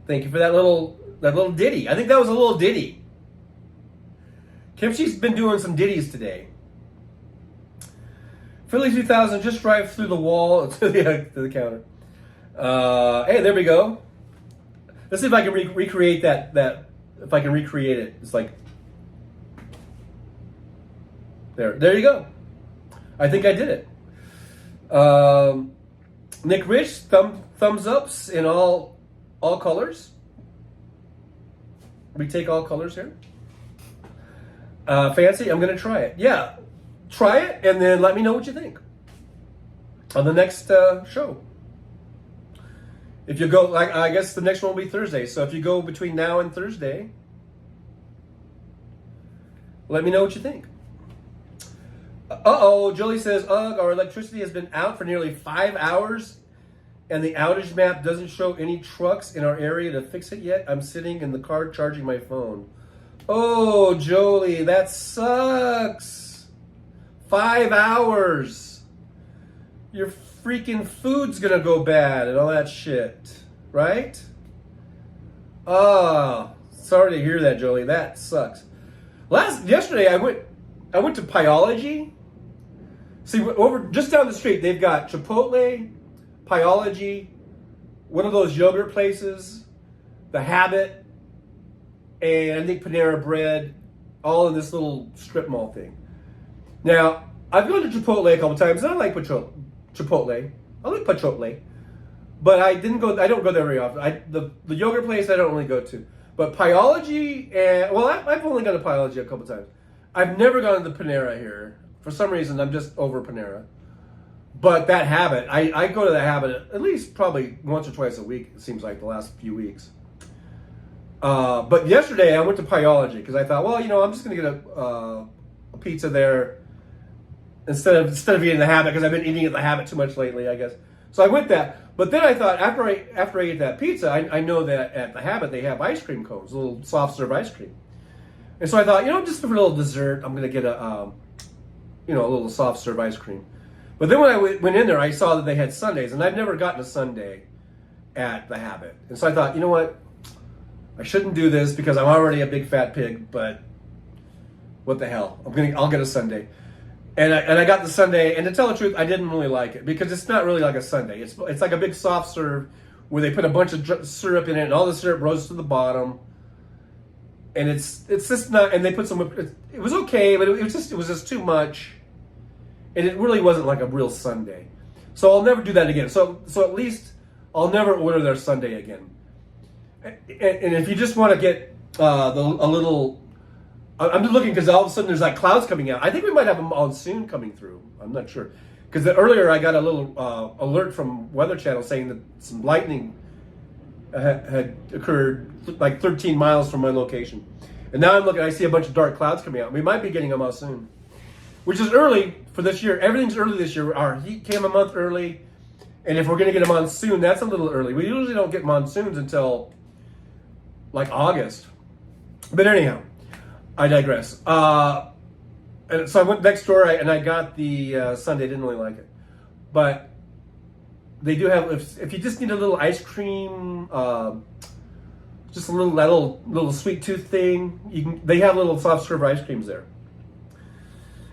Thank you for that little ditty. I think that was a little ditty. Kimchi's been doing some ditties today. Philly 2000, just drive through the wall to the counter. Hey, there we go. Let's see if I can recreate that. If I can recreate it, it's like there you go. I think I did it. Nick Rich, thumbs ups in all colors. We take all colors here. Fancy, I'm gonna try it. Yeah, try it and then let me know what you think. on the next show. If you go, like, I guess the next one will be Thursday. So if you go between now and Thursday, let me know what you think. Uh-oh, Julie says, ugh, our electricity has been out for nearly 5 hours, and the outage map doesn't show any trucks in our area to fix it yet. I'm sitting in the car charging my phone. Oh, Jolie, that sucks. 5 hours. Your freaking food's gonna go bad and all that shit, right? Oh, sorry to hear that, Jolie. That sucks. Yesterday, I went to Pyology. See, over just down the street, they've got Chipotle, Pyology, one of those yogurt places, The Habit, and I think Panera Bread, all in this little strip mall thing. Now, I've gone to Chipotle a couple times, and I like Chipotle. I like Chipotle, but I don't go there very often. The yogurt place I don't really go to, but Pyology I've only gone to Pyology a couple times. I've never gone to the Panera here. For some reason, I'm just over Panera. But that Habit, I go to the Habit at least probably once or twice a week. It seems like the last few weeks. But yesterday I went to Pyology because I thought, well, I'm just gonna get a pizza there instead of eating the Habit, because I've been eating at the Habit too much lately, I guess. So I went that. But then I thought, after I ate that pizza, I know that at the Habit they have ice cream cones, a little soft serve ice cream. And so I thought, just for a little dessert, I'm gonna get a little soft serve ice cream. But then when I went in there, I saw that they had sundaes, and I've never gotten a sundae at the Habit. And so I thought, you know what? I shouldn't do this because I'm already a big fat pig, but what the hell? I'll get a sundae. And I got the sundae, and to tell the truth, I didn't really like it because it's not really like a sundae. It's like a big soft serve where they put a bunch of syrup in it, and all the syrup rose to the bottom. And it's just not. And they put some. It was okay, but it was just too much. And it really wasn't like a real sundae. So I'll never do that again. So at least I'll never order their sundae again. And if you just want to get a little. I'm just looking because all of a sudden there's like clouds coming out. I think we might have a monsoon coming through. I'm not sure. Because earlier I got a little alert from Weather Channel saying that some lightning had occurred like 13 miles from my location. And now I'm looking, I see a bunch of dark clouds coming out. We might be getting a monsoon, which is early for this year. Everything's early this year. Our heat came a month early. And if we're going to get a monsoon, that's a little early. We usually don't get monsoons until like August. But anyhow, I digress. And so I went next door and I got the sundae. Didn't really like it, but they do have. If you just need a little ice cream, just a little sweet tooth thing, they have little soft serve ice creams there.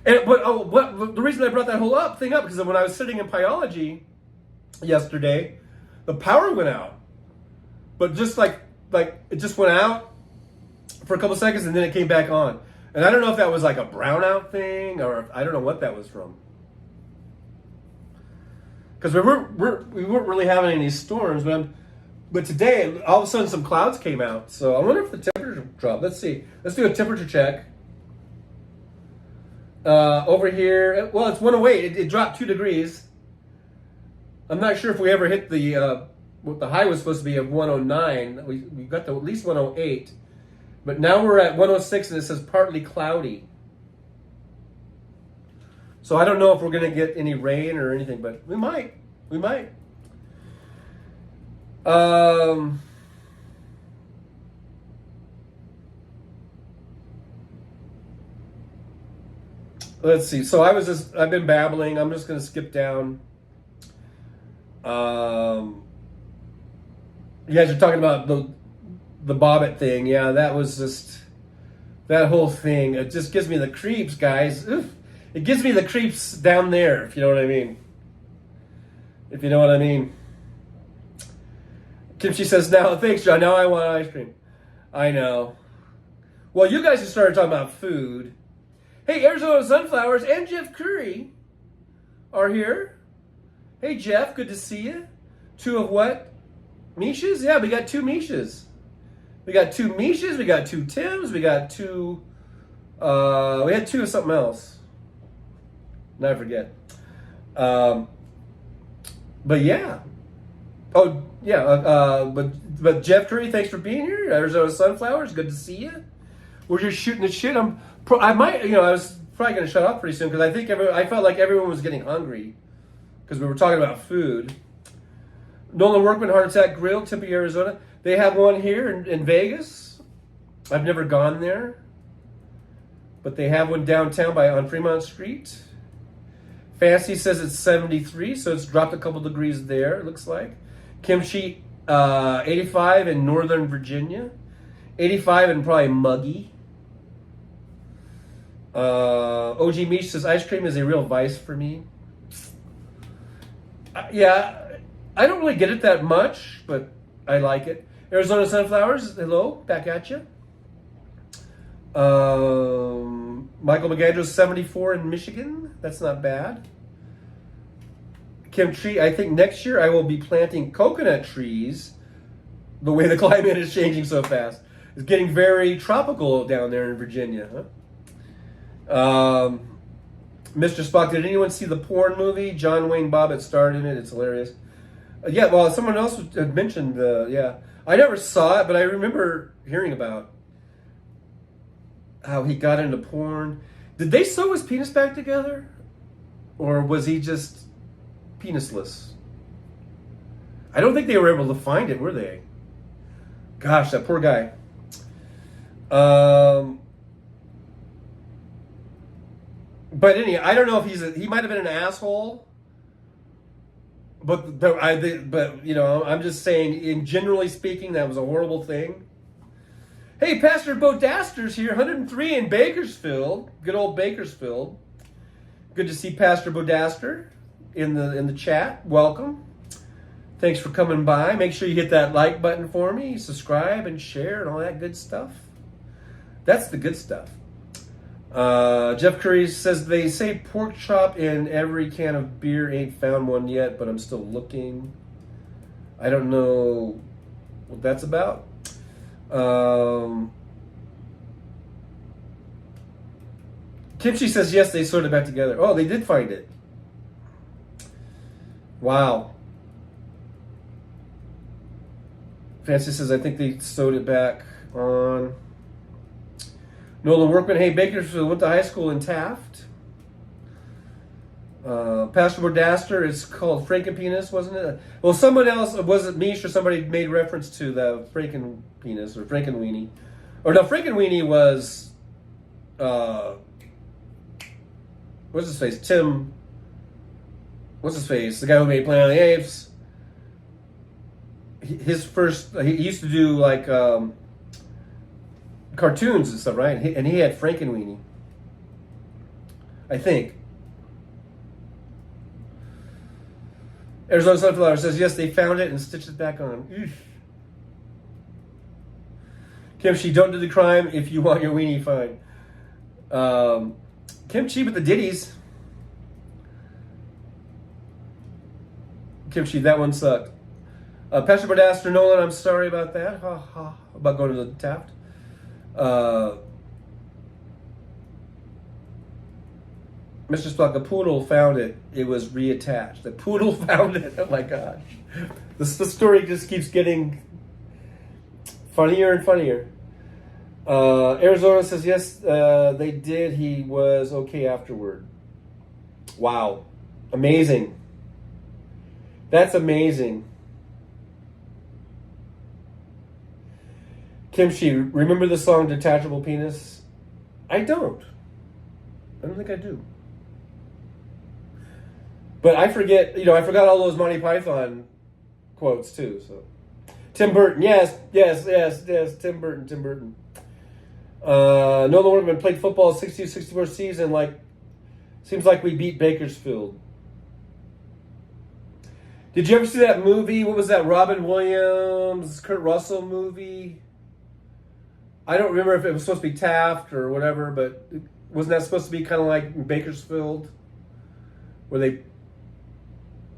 And the reason I brought that whole thing up because when I was sitting in Pyology yesterday, the power went out, but just like it just went out for a couple seconds and then it came back on. And I don't know if that was like a brownout thing or I don't know what that was from. Because we weren't really having any storms, but today all of a sudden some clouds came out. So I wonder if the temperature dropped. Let's see. Let's do a temperature check. Over here, well, it's 108. It dropped 2 degrees. I'm not sure if we ever hit what the high was supposed to be of 109. We got to at least 108. But now we're at 106 and it says partly cloudy. So I don't know if we're going to get any rain or anything, but we might. We might. Let's see. So I've been babbling. I'm just going to skip down. You guys are talking about the Bobbit thing. Yeah, that was just, that whole thing. It just gives me the creeps, guys. Oof. It gives me the creeps down there, if you know what I mean. If you know what I mean. Kimchi says, now, thanks, John. Now I want ice cream. I know. Well, you guys just started talking about food. Hey, Arizona Sunflowers and Jeff Curry are here. Hey, Jeff, good to see you. 2 of what? Mishas? Yeah, we got 2 Mishas. We got 2 Mishas, we got 2 Tims, we got 2, we had 2 of something else. Now I forget. But yeah. Oh yeah. But Jeff Curry, thanks for being here. Arizona Sunflowers, good to see you. We're just shooting the shit. I might, I was probably going to shut up pretty soon because I felt like everyone was getting hungry because we were talking about food. Nolan Workman Heart Attack Grill, Tempe, Arizona. They have one here in Vegas. I've never gone there, but they have one downtown on Fremont Street. Fancy says it's 73, so it's dropped a couple degrees there, it looks like. Kimchi, 85 in Northern Virginia. 85 and probably muggy. OG Meech says ice cream is a real vice for me. Yeah, I don't really get it that much, but I like it. Arizona Sunflowers, hello, back at you. Michael McAndrews, 74 in Michigan. That's not bad. Kim Tree, I think next year I will be planting coconut trees. The way the climate is changing so fast. It's getting very tropical down there in Virginia. Huh? Mr. Spock, did anyone see the porn movie? John Wayne Bobbitt starred in it. It's hilarious. Yeah, well, someone else had mentioned, yeah. I never saw it, but I remember hearing about how he got into porn. Did they sew his penis back together? Or was he just penisless? I don't think they were able to find it, were they? Gosh, that poor guy. But anyway, I don't know if he might have been an asshole. But I'm just saying, in generally speaking, that was a horrible thing. Hey, Pastor Bo Daster's here, 103 in Bakersfield. Good old Bakersfield. Good to see Pastor Bo Daster in the chat. Welcome. Thanks for coming by. Make sure you hit that like button for me, subscribe and share and all that good stuff. That's the good stuff. Jeff Curry says they say pork chop in every can of beer. Ain't found one yet, but I'm still looking. I don't know what that's about. Kimchi says yes, they sewed it back together. Oh, they did find it. Wow. Fancy says I think they sewed it back on. Nolan Workman, hey, Bakersfield went to high school in Taft. Pastor Bordaster, it's called Frankenpenis, wasn't it? Well, someone else, was it Mish or somebody made reference to the Frankenpenis or Frankenweenie? Or no, Frankenweenie was, what's his face? What's his face? The guy who made Planet of the Apes. His first, he used to do like cartoons and stuff, right? And he had Frankenweenie, I think. Arizona Sunflower says, yes, they found it and stitched it back on. Eesh. Kimchi, don't do the crime if you want your weenie, fine. Kimchi with the ditties. Kimchi, that one sucked. Pastor Bodaster Nolan, I'm sorry about that. Ha ha. About going to the Taft. Mr. Spock, the poodle found it. It was reattached. The poodle found it. Oh my gosh. The story just keeps getting funnier and funnier. Arizona says, yes, they did. He was okay afterward. Wow. Amazing. That's amazing. Kimchi, remember the song Detachable Penis? I don't think I do. But I forget, I forgot all those Monty Python quotes too. So, Tim Burton, yes, Tim Burton. Nolan Workman played football 62-64 season. Seems like we beat Bakersfield. Did you ever see that movie? What was that? Robin Williams, Kurt Russell movie? I don't remember if it was supposed to be Taft or whatever, but wasn't that supposed to be kind of like Bakersfield, where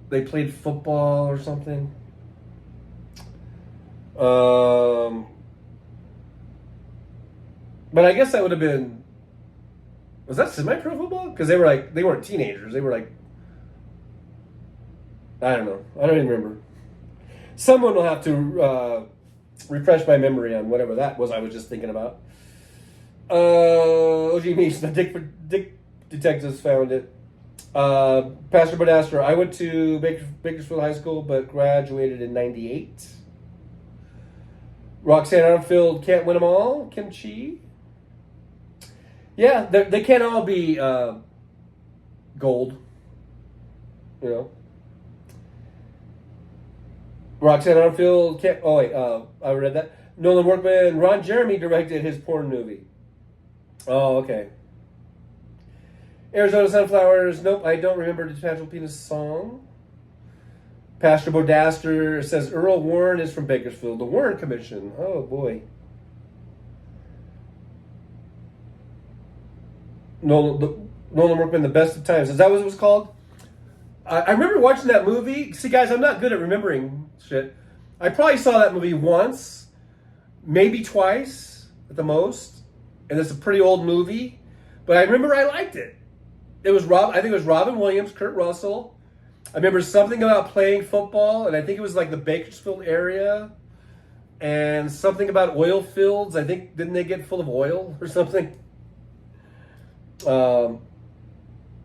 they played football or something? But I guess that would have been, was that semi-pro football? Because they weren't teenagers. They were I don't know. I don't even remember. Someone will have to refresh my memory on whatever that was I was just thinking about. OG Meats, the Dick detectives found it. Pastor Bodaster, I went to Bakersfield High School but graduated in 98. Roxanne Armfield, can't win them all. Kimchi. Yeah, they can't all be gold. You know. Roxanne Armfield can't. Oh wait, I read that. Nolan Workman, Ron Jeremy directed his porn movie. Oh, okay. Arizona Sunflowers. Nope, I don't remember the Detachable Penis song. Pastor Bodaster says Earl Warren is from Bakersfield. The Warren Commission. Oh boy. Nolan Workman, The Best of Times. Is that what it was called? I remember watching that movie. See, guys, I'm not good at remembering shit. I probably saw that movie once, maybe twice at the most, and it's a pretty old movie. But I remember I liked it. I think it was Robin Williams, Kurt Russell. I remember something about playing football, and I think it was like the Bakersfield area, and something about oil fields. I think, didn't they get full of oil or something?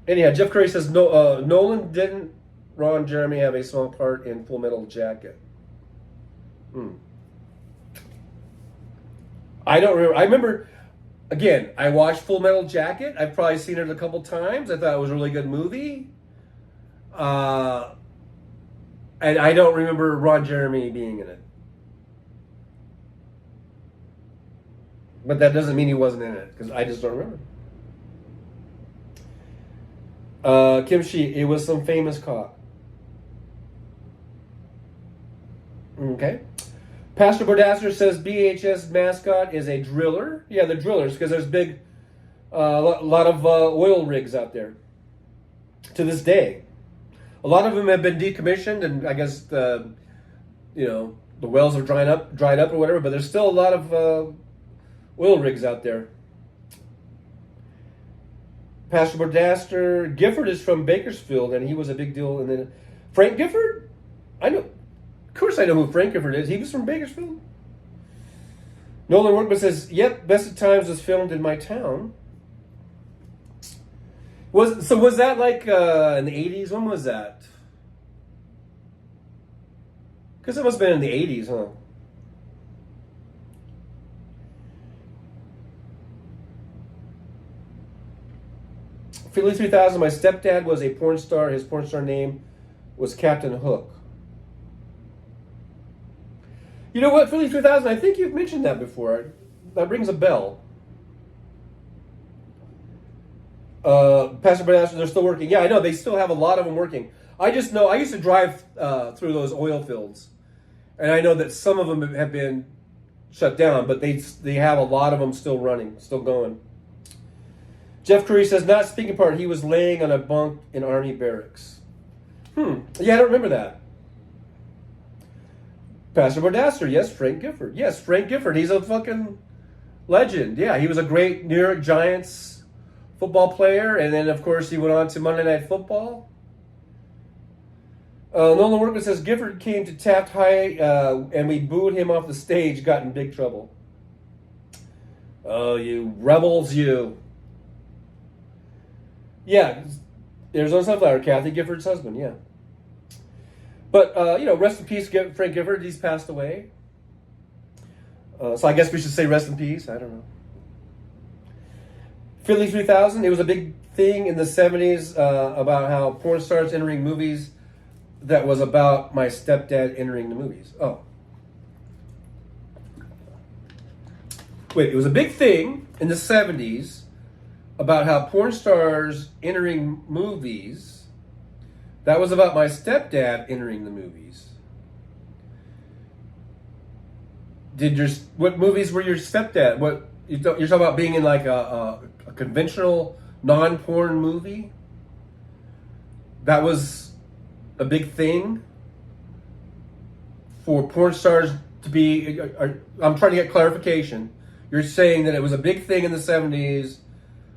Anyhow, Jeff Curry says Nolan didn't Ron Jeremy have a small part in Full Metal Jacket. I don't remember. I remember, again, I watched Full Metal Jacket. I've probably seen it a couple times. I thought it was a really good movie. And I don't remember Ron Jeremy being in it. But that doesn't mean he wasn't in it, because I just don't remember. Kimchi, it was some famous cop. Okay. Pastor Bodaster says BHS mascot is a driller. Yeah, the drillers, because there's big, lot of oil rigs out there. To this day, a lot of them have been decommissioned, and I guess the wells have dried up or whatever. But there's still a lot of oil rigs out there. Pastor Bodaster, Gifford is from Bakersfield, and he was a big deal. And then Frank Gifford, I know, of course I know who Frank Gifford is. He was from Bakersfield. Nolan Workman says, "Yep, Best of Times was filmed in my town." Was that like in the 80s? When was that? Because it must have been in the 80s, huh? Philly 3000, my stepdad was a porn star. His porn star name was Captain Hook. You know what, Philly 3000, I think you've mentioned that before. That rings a bell. Pastor Bodaster, they're still working. Yeah, I know, they still have a lot of them working. I just know, I used to drive through those oil fields. And I know that some of them have been shut down, but they have a lot of them still running, still going. Jeff Curry says, not speaking part, he was laying on a bunk in Army barracks. Yeah, I don't remember that. Pastor Bodaster, yes, Frank Gifford. Yes, Frank Gifford, he's a fucking legend. Yeah, he was a great New York Giants football player, and then, of course, he went on to Monday Night Football. Nolan Workman says, Gifford came to Taft High, and we booed him off the stage, got in big trouble. Oh, you rebels, you. Yeah, Arizona Sunflower, Kathy Gifford's husband, yeah. But, rest in peace, Frank Gifford, he's passed away. So I guess we should say rest in peace, I don't know. Philly 3000, it was a big thing in the 70s about how porn stars entering movies that was about my stepdad entering the movies. Oh. Wait, it was a big thing in the 70s about how porn stars entering movies, that was about my stepdad entering the movies. What movies were your stepdad? What you're talking about being in like a conventional non-porn movie? That was a big thing for porn stars to be. I'm trying to get clarification. You're saying that it was a big thing in the 70s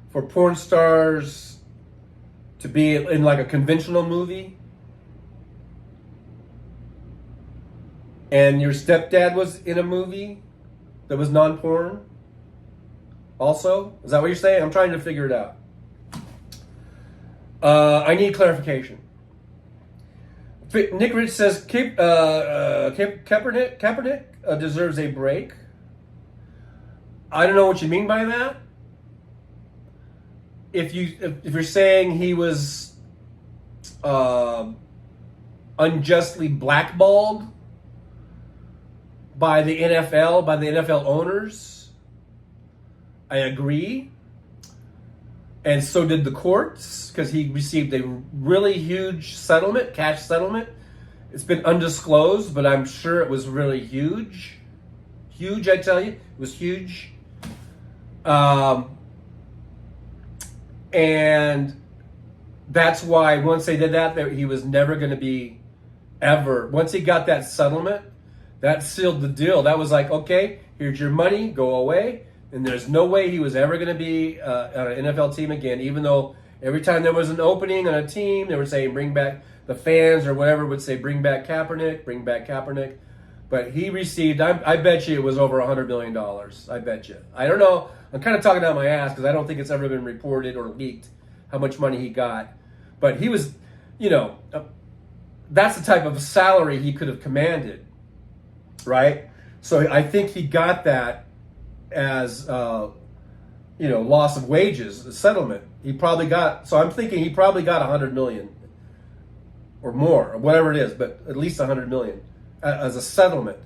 for porn stars to be in like a conventional movie? And your stepdad was in a movie that was non-porn also? Is that what you're saying? I'm trying to figure it out. I need clarification. Nick Rich says Kaepernick deserves a break. I don't know what you mean by that. If you're saying he was unjustly blackballed by the NFL, by the NFL owners, I agree. And so did the courts, because he received a really huge settlement, cash settlement. It's been undisclosed, but I'm sure it was really huge. Huge, I tell you. It was huge. And that's why once they did that, he was never going to be ever. Once he got that settlement, that sealed the deal. That was like, okay, here's your money, go away. And there's no way he was ever going to be on an NFL team again, even though every time there was an opening on a team, they were saying bring back the fans or whatever would say bring back Kaepernick, bring back Kaepernick. But he received, I bet you it was over $100 million. I bet you. I don't know. I'm kind of talking out my ass because I don't think it's ever been reported or leaked how much money he got. But he was, that's the type of salary he could have commanded, right? So I think he got that as loss of wages, a settlement. He probably got, so I'm thinking he probably got 100 million or more, or whatever it is, but at least 100 million as a settlement.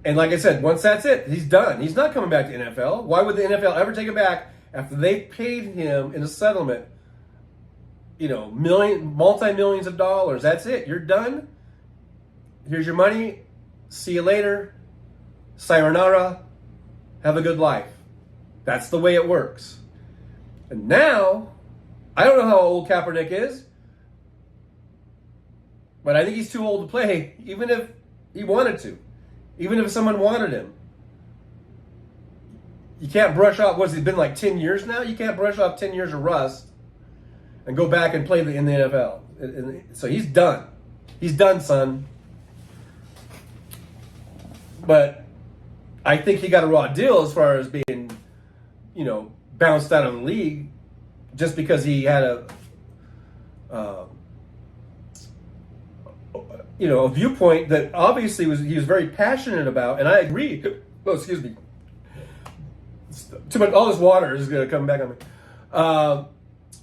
And like I said, once that's it, he's done. He's not coming back to NFL. Why would the NFL ever take him back after they paid him in a settlement, multi-millions of dollars? That's it. You're done. Here's your money. See you later. Sayonara. Have a good life. That's the way it works. And now, I don't know how old Kaepernick is, but I think he's too old to play, even if he wanted to. Even if someone wanted him. You can't brush off, what's it been like 10 years now? You can't brush off 10 years of rust and go back and play in the NFL. So he's done. He's done, son. But I think he got a raw deal as far as being, bounced out of the league just because he had a viewpoint that obviously he was very passionate about, and I agree. Oh, excuse me. Too much. All this water is going to come back on me.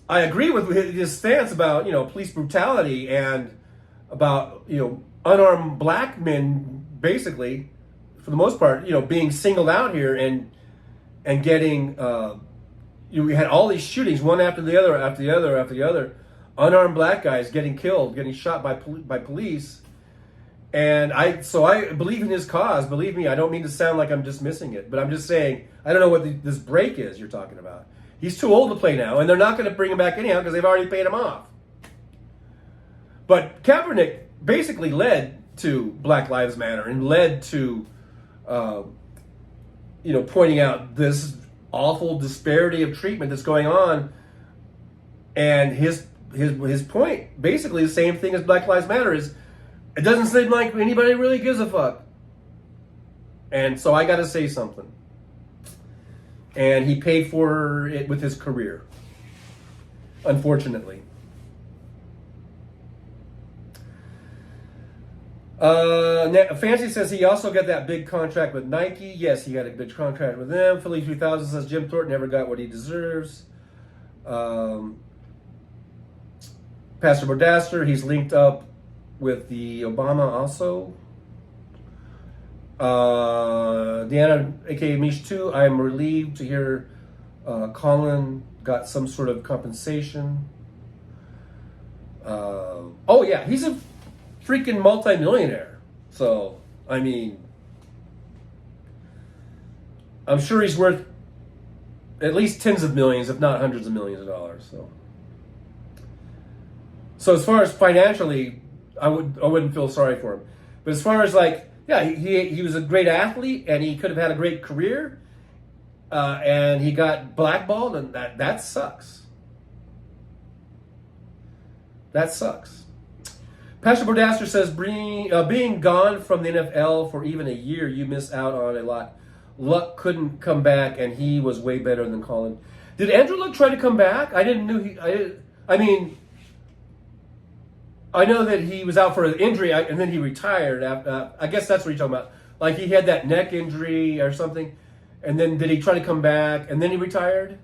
I agree with his stance about police brutality and about unarmed black men, basically, for the most part, being singled out here and getting. We had all these shootings, one after the other, after the other, after the other. Unarmed black guys getting killed, getting shot by police. And I believe in his cause. Believe me, I don't mean to sound like I'm dismissing it, but I'm just saying, I don't know what this break is you're talking about. He's too old to play now, and they're not going to bring him back anyhow because they've already paid him off. But Kaepernick basically led to Black Lives Matter and led to, pointing out this awful disparity of treatment that's going on. And his point, basically the same thing as Black Lives Matter, is it doesn't seem like anybody really gives a fuck. And so I got to say something. And he paid for it with his career, unfortunately. Fancy says he also got that big contract with Nike. Yes, he got a big contract with them. Philly 3000 says Jim Thornton never got what he deserves. Pastor Bodaster, he's linked up with the Obama also. Deanna, aka Mish 2, I am relieved to hear Colin got some sort of compensation. Oh yeah, he's a freaking multi-millionaire. So, I mean, I'm sure he's worth at least tens of millions, if not hundreds of millions of dollars. So as far as financially, I wouldn't feel sorry for him. But as far as he was a great athlete and he could have had a great career, and he got blackballed, and that sucks. That sucks. Pastor Bordaster says, being gone from the NFL for even a year, you miss out on a lot. Luck couldn't come back, and he was way better than Colin. Did Andrew Luck try to come back? I didn't know I mean, I know that he was out for an injury, and then he retired. I guess that's what you're talking about. Like he had that neck injury or something, and then did he try to come back, and then he retired?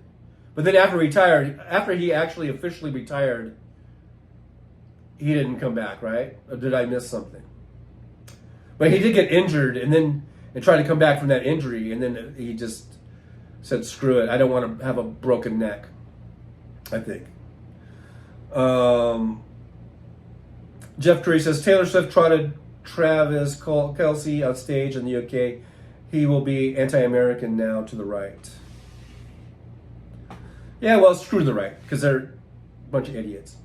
But then after he actually officially retired, he didn't come back, right? Or did I miss something? But he did get injured and tried to come back from that injury, and then he just said, screw it, I don't want to have a broken neck, I think. Jeff Curry says, Taylor Swift trotted Travis Kelce on stage in the UK. He will be anti-American now to the right. Yeah, well, screw the right, because they're a bunch of idiots.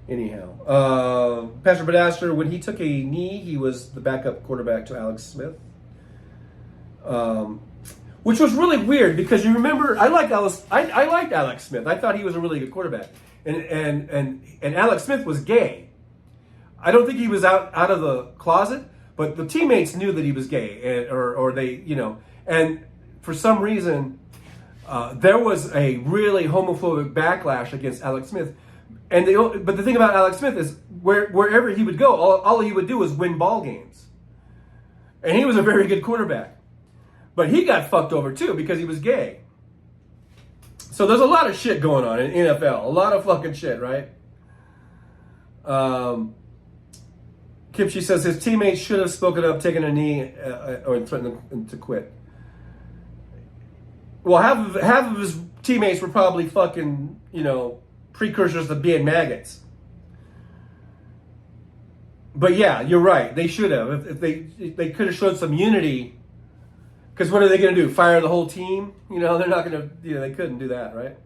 Anyhow, Pastor Badaster, when he took a knee, he was the backup quarterback to Alex Smith. Which was really weird, because you remember, I liked Alex Smith. I thought he was a really good quarterback. And Alex Smith was gay. I don't think he was out of the closet, but the teammates knew that he was gay, or they, you know, and for some reason, there was a really homophobic backlash against Alex Smith. But the thing about Alex Smith is wherever he would go, all he would do was win ball games. And he was a very good quarterback. But he got fucked over too because he was gay. So there's a lot of shit going on in NFL. A lot of fucking shit, right? Kipchi says his teammates should have spoken up, taken a knee, or threatened to quit. Well, half of his teammates were probably fucking, you know, precursors to being maggots. But yeah, you're right. They should have. If they could have showed some unity. Because what are they going to do? Fire the whole team? You know, they're not going to, you know, they couldn't do that, right?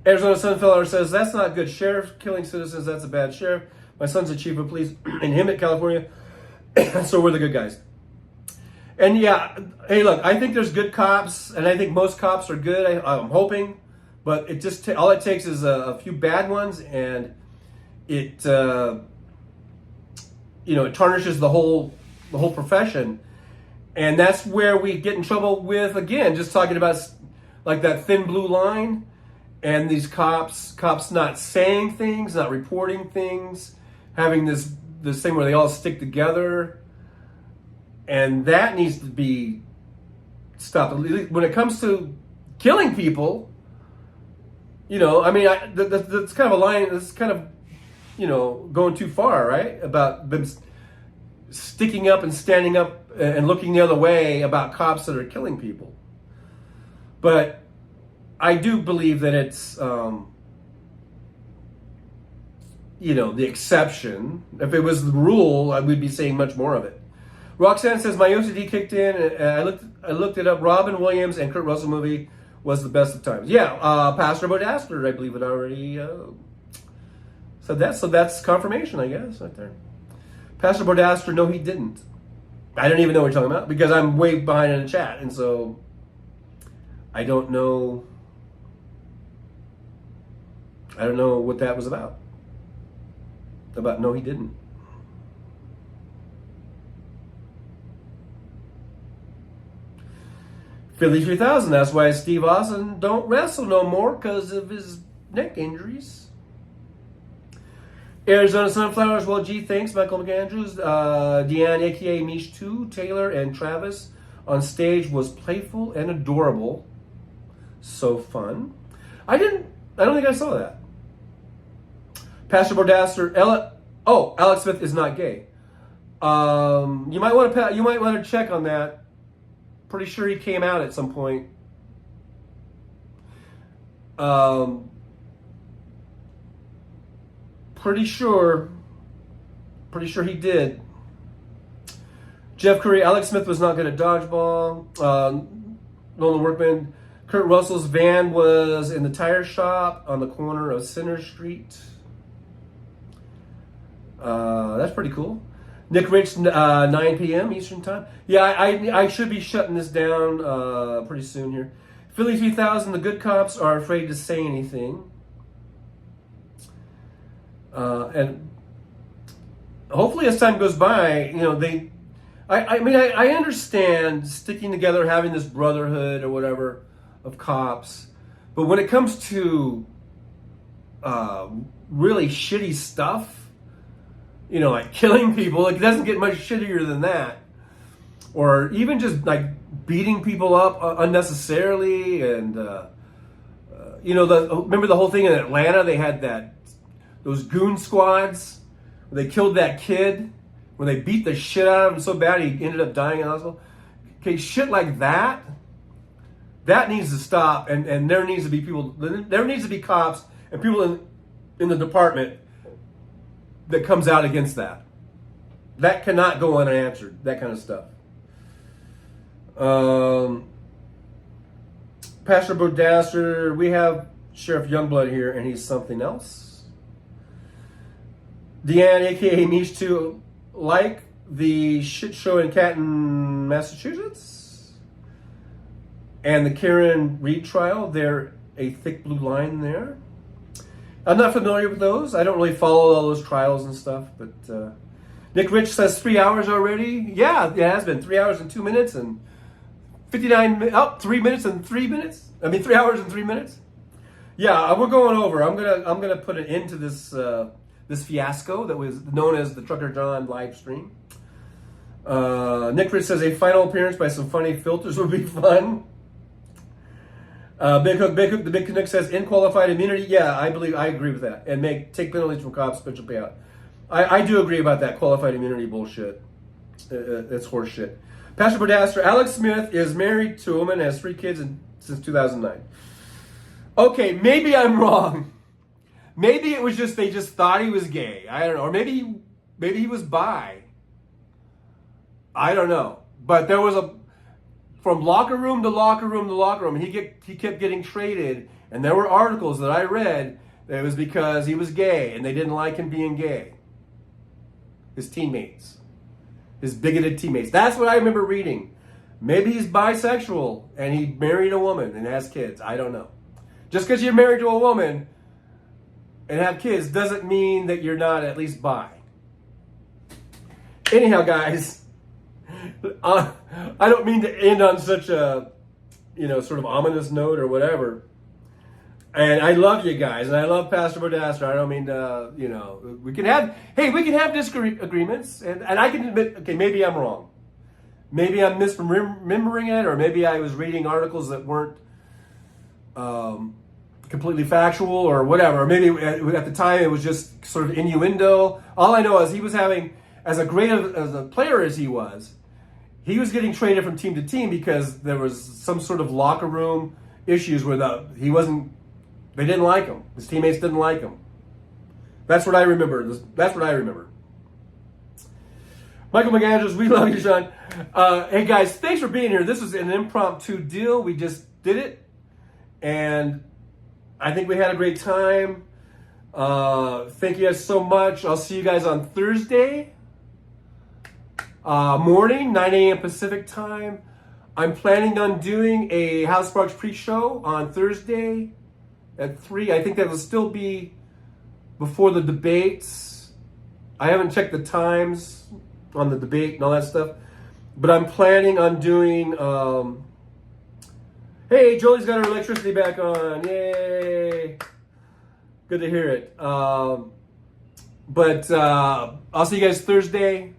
Arizona Sunflower says, that's not good. Sheriff killing citizens, that's a bad sheriff. My son's a chief of police in Hemet, California. So we're the good guys. And yeah, hey, look, I think there's good cops, and I think most cops are good. I'm hoping. But it just all it takes is a few bad ones, and it, you know, it tarnishes the whole profession. And that's where we get in trouble with, again, just talking about like that thin blue line and these cops not saying things, not reporting things, having this thing where they all stick together. And that needs to be stopped. When it comes to killing people, you know, I mean, that's kind of a line, that's kind of, you know, going too far, right? About them sticking up and standing up and looking the other way about cops that are killing people. But I do believe that it's, you know, the exception. If it was the rule, I would be saying much more of it. Roxanne says, my OCD kicked in, and I looked it up. Robin Williams and Kurt Russell movie was the best of times. Yeah, Pastor Bodaster, I believe, had already said that. So that's confirmation, I guess, right there. Pastor Bodaster, no, he didn't. I don't even know what you're talking about because I'm way behind in the chat, and so I don't know. I don't know what that was about. About no, he didn't. Philly 3000, that's why Steve Austin don't wrestle no more because of his neck injuries. Arizona Sunflowers, well, gee, thanks, Michael McAndrews. Deanne, aka Mish 2, Taylor, and Travis on stage was playful and adorable. So fun. I don't think I saw that. Pastor Bordaster, Alex Smith is not gay. You might want to check on that. Pretty sure he came out at some point. Pretty sure he did. Jeff Curry, Alex Smith was not good at dodgeball. Nolan Workman, Kurt Russell's van was in the tire shop on the corner of Center Street. That's pretty cool. Nick Rich, 9 p.m. Eastern Time. Yeah, I should be shutting this down pretty soon here. Philly 3000, the good cops are afraid to say anything. And hopefully as time goes by, I understand sticking together, having this brotherhood or whatever of cops, but when it comes to really shitty stuff, like killing people, it doesn't get much shittier than that. Or even just like beating people up unnecessarily. And, remember the whole thing in Atlanta? They had those goon squads where they killed that kid, when they beat the shit out of him so bad he ended up dying in the hospital. Okay, shit like that needs to stop. And there needs to be cops and people in the department that comes out against that. That cannot go unanswered, that kind of stuff. Pastor Bodasser, we have Sheriff Youngblood here, and he's something else. Deanne, aka Mish, too, like the shit show in Canton, Massachusetts, and the Karen Reed trial. They're a thick blue line there. I'm not familiar with those. I don't really follow all those trials and stuff, but Nick Rich says 3 hours already. Yeah, it has been 3 hours and 2 minutes and 59 minutes. 3 minutes and 3 minutes. 3 hours and 3 minutes. Yeah, we're going over. I'm gonna put an end to this this fiasco that was known as the Trucker John live stream. Nick Rich says a final appearance by some funny filters would be fun. Big Hook, the Big Canuck says unqualified immunity. Yeah, I agree with that. And take penalties from cops, special payout. I do agree about that qualified immunity bullshit. It's horseshit. Pastor Bodasser, Alex Smith is married to a woman, has 3 kids since 2009. Okay, maybe I'm wrong. Maybe it was just they just thought he was gay. I don't know. Or maybe he was bi. I don't know. But there was from locker room to locker room to locker room, he kept getting traded, and there were articles that I read that it was because he was gay and they didn't like him being gay. His teammates, his bigoted teammates. That's what I remember reading. Maybe he's bisexual and he married a woman and has kids. I don't know. Just because you're married to a woman and have kids doesn't mean that you're not at least bi. Anyhow, guys, I don't mean to end on such a, sort of ominous note or whatever. And I love you guys, and I love Pastor Bodasser. I don't mean to, we can have disagreements, and I can admit, okay, maybe I'm wrong. Maybe I'm misremembering it, or maybe I was reading articles that weren't completely factual or whatever. Or maybe at the time it was just sort of innuendo. All I know is he was having, as a player as he was getting traded from team to team because there was some sort of locker room issues where they didn't like him. His teammates didn't like him. That's what I remember. Michael McAndrews, we love you, Sean. Hey guys, thanks for being here. This was an impromptu deal. We just did it. And I think we had a great time. Thank you guys so much. I'll see you guys on Thursday morning, 9 a.m. Pacific time. I'm planning on doing a House Sparks pre-show on Thursday at 3. I think that will still be before the debates. I haven't checked the times on the debate and all that stuff. But I'm planning on doing... Hey, Jolie's got her electricity back on. Yay! Good to hear it. I'll see you guys Thursday.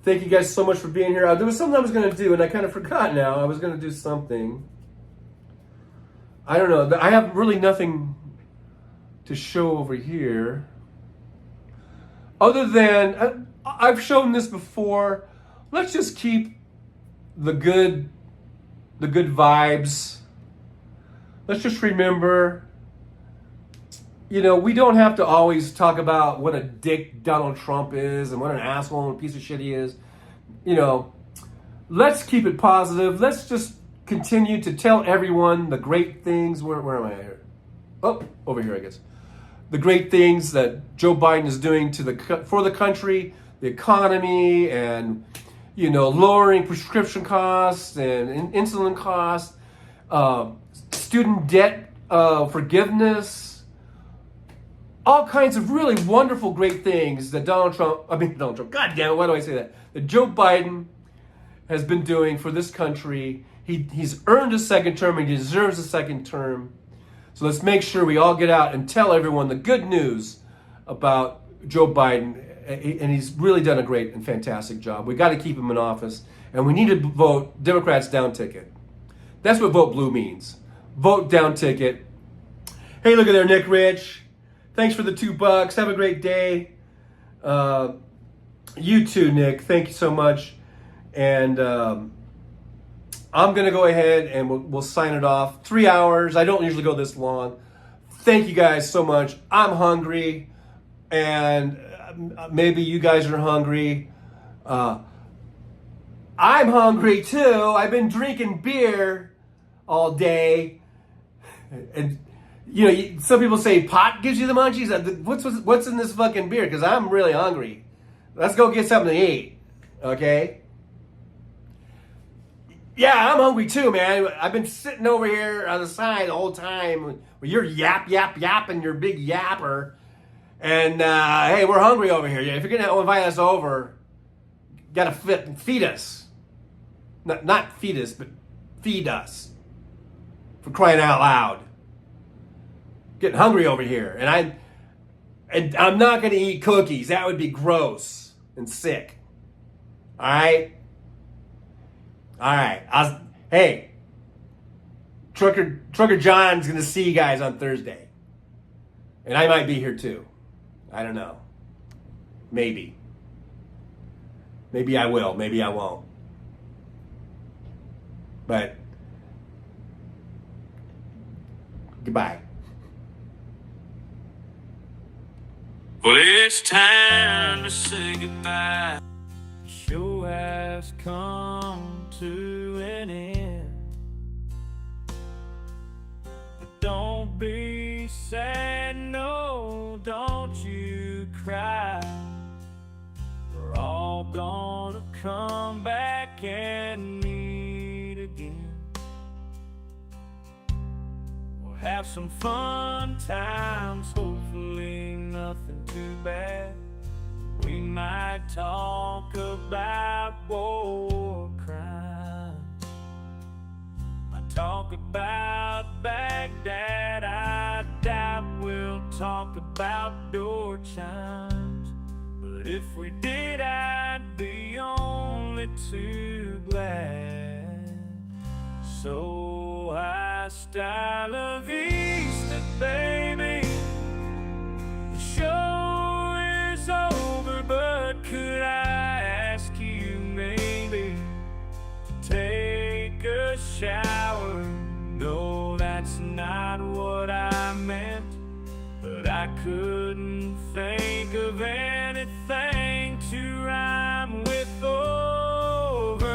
Thank you guys so much for being here. There was something I was going to do, and I kind of forgot now. I was going to do something. I don't know. I have really nothing to show over here. Other than, I've shown this before. Let's just keep the good vibes. Let's just remember, we don't have to always talk about what a dick Donald Trump is and what an asshole and a piece of shit he is. Let's keep it positive. Let's just continue to tell everyone the great things. Where am I here? Oh, over here, I guess. The great things that Joe Biden is doing for the country, the economy, and lowering prescription costs and insulin costs, student debt forgiveness, all kinds of really wonderful, great things that Donald Trump, God damn it, why do I say that? That Joe Biden has been doing for this country. He's earned a second term and he deserves a second term. So let's make sure we all get out and tell everyone the good news about Joe Biden. And he's really done a great and fantastic job. We got to keep him in office. And we need to vote Democrats down ticket. That's what vote blue means. Vote down ticket. Hey, look at there, Nick Rich. Thanks for the $2. Have a great day. You too, Nick. Thank you so much. And I'm going to go ahead and we'll sign it off. 3 hours. I don't usually go this long. Thank you guys so much. I'm hungry. And maybe you guys are hungry. I'm hungry too. I've been drinking beer all day. And, you know, some people say pot gives you the munchies. What's in this fucking beer? Because I'm really hungry. Let's go get something to eat. Okay? Yeah, I'm hungry too, man. I've been sitting over here on the side the whole time with your yapping your big yapper. And, hey, we're hungry over here. If you're going to invite us over, you got to feed us. Not feed us, but feed us. For crying out loud. Getting hungry over here. And I'm not going to eat cookies. That would be gross and sick. All right? All right. Hey, Trucker John's going to see you guys on Thursday. And I might be here too. I don't know. Maybe. Maybe I will. Maybe I won't. But goodbye. Well, it's time to say goodbye. The show has come to an end. But don't be sad, no, don't you cry. We're all gonna come back and meet again. We'll have some fun times, hopefully nothing too bad. We might talk about war crimes. Might talk about Baghdad. I doubt we'll talk about door chimes. But if we did, I'd be only too glad. So hasta la vista, baby. The show is over, but could I ask you maybe to take a shower? No, that's not what I meant, but I couldn't think of anything to rhyme with over.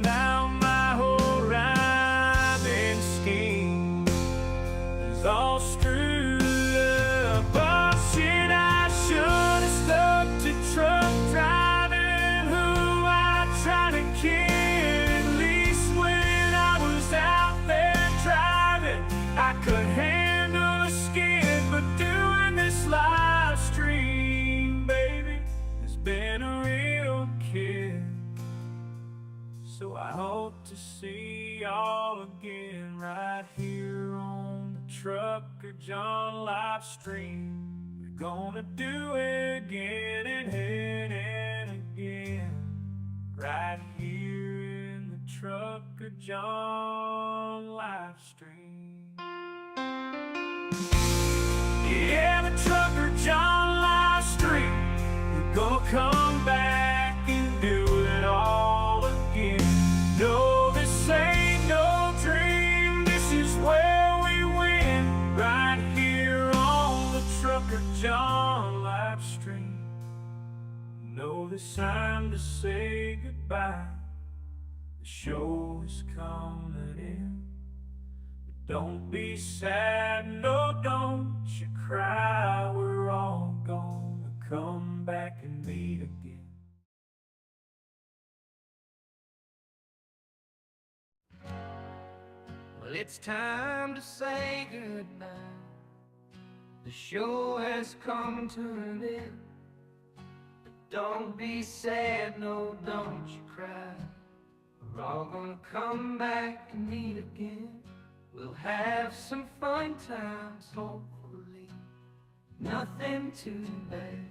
Now my whole rhyming scheme is all screwed up. Oh shit, I should have stuck to truck driving, who I tried to kid. At least when I was out there driving, I could handle a skid. But doing this live stream, baby, has been a real kid. So I hope to see y'all again right here on the Trucker John live stream. We're gonna do it again and again, right here in the Trucker John live stream. Yeah, the Trucker John live stream. We're gonna come back and do it all again. No, this ain't no dream. This is where we win, right here on the Trucker John live stream. No, this time to say goodbye. The show is coming in. But don't be sad, no, don't you cry. We're all gonna come back and meet again. Well, it's time to say goodbye. The show has come to an end. Don't be sad, no, don't you cry. We're all gonna come back and meet again. We'll have some fun times, hopefully. Nothing too bad.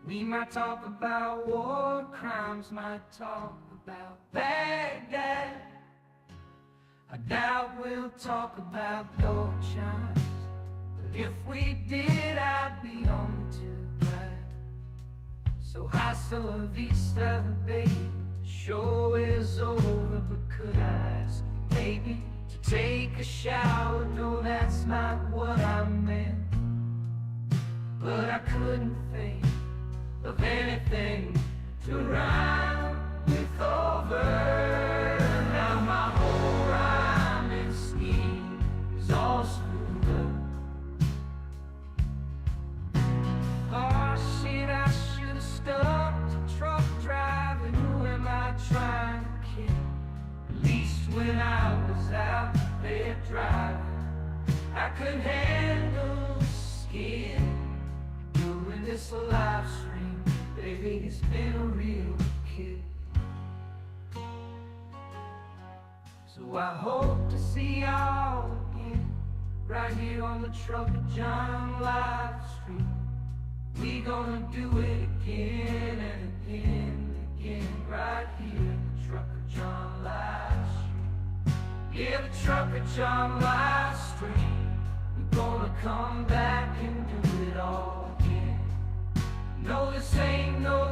We might talk about war crimes, might talk about Baghdad. I doubt we'll talk about gold chimes, but if we did, I'd be only too glad. So hasta la vista, baby. The show is over, but could I ask you maybe to take a shower? No, that's not what I meant, but I couldn't think of anything to rhyme with over. Now my whole rhyming scheme is all screwed up. Oh shit, I should've stopped a truck driving. Who am I trying to kid? At least when I was out there driving, I could handle the skid. Doing this live stream, baby, it's been a real kid. So I hope to see y'all again, right here on the Trucker John live stream. We gonna do it again and again and again, right here on the Trucker John live stream. Yeah, the Trucker John live stream. We're gonna come back and do it all again. No, this ain't no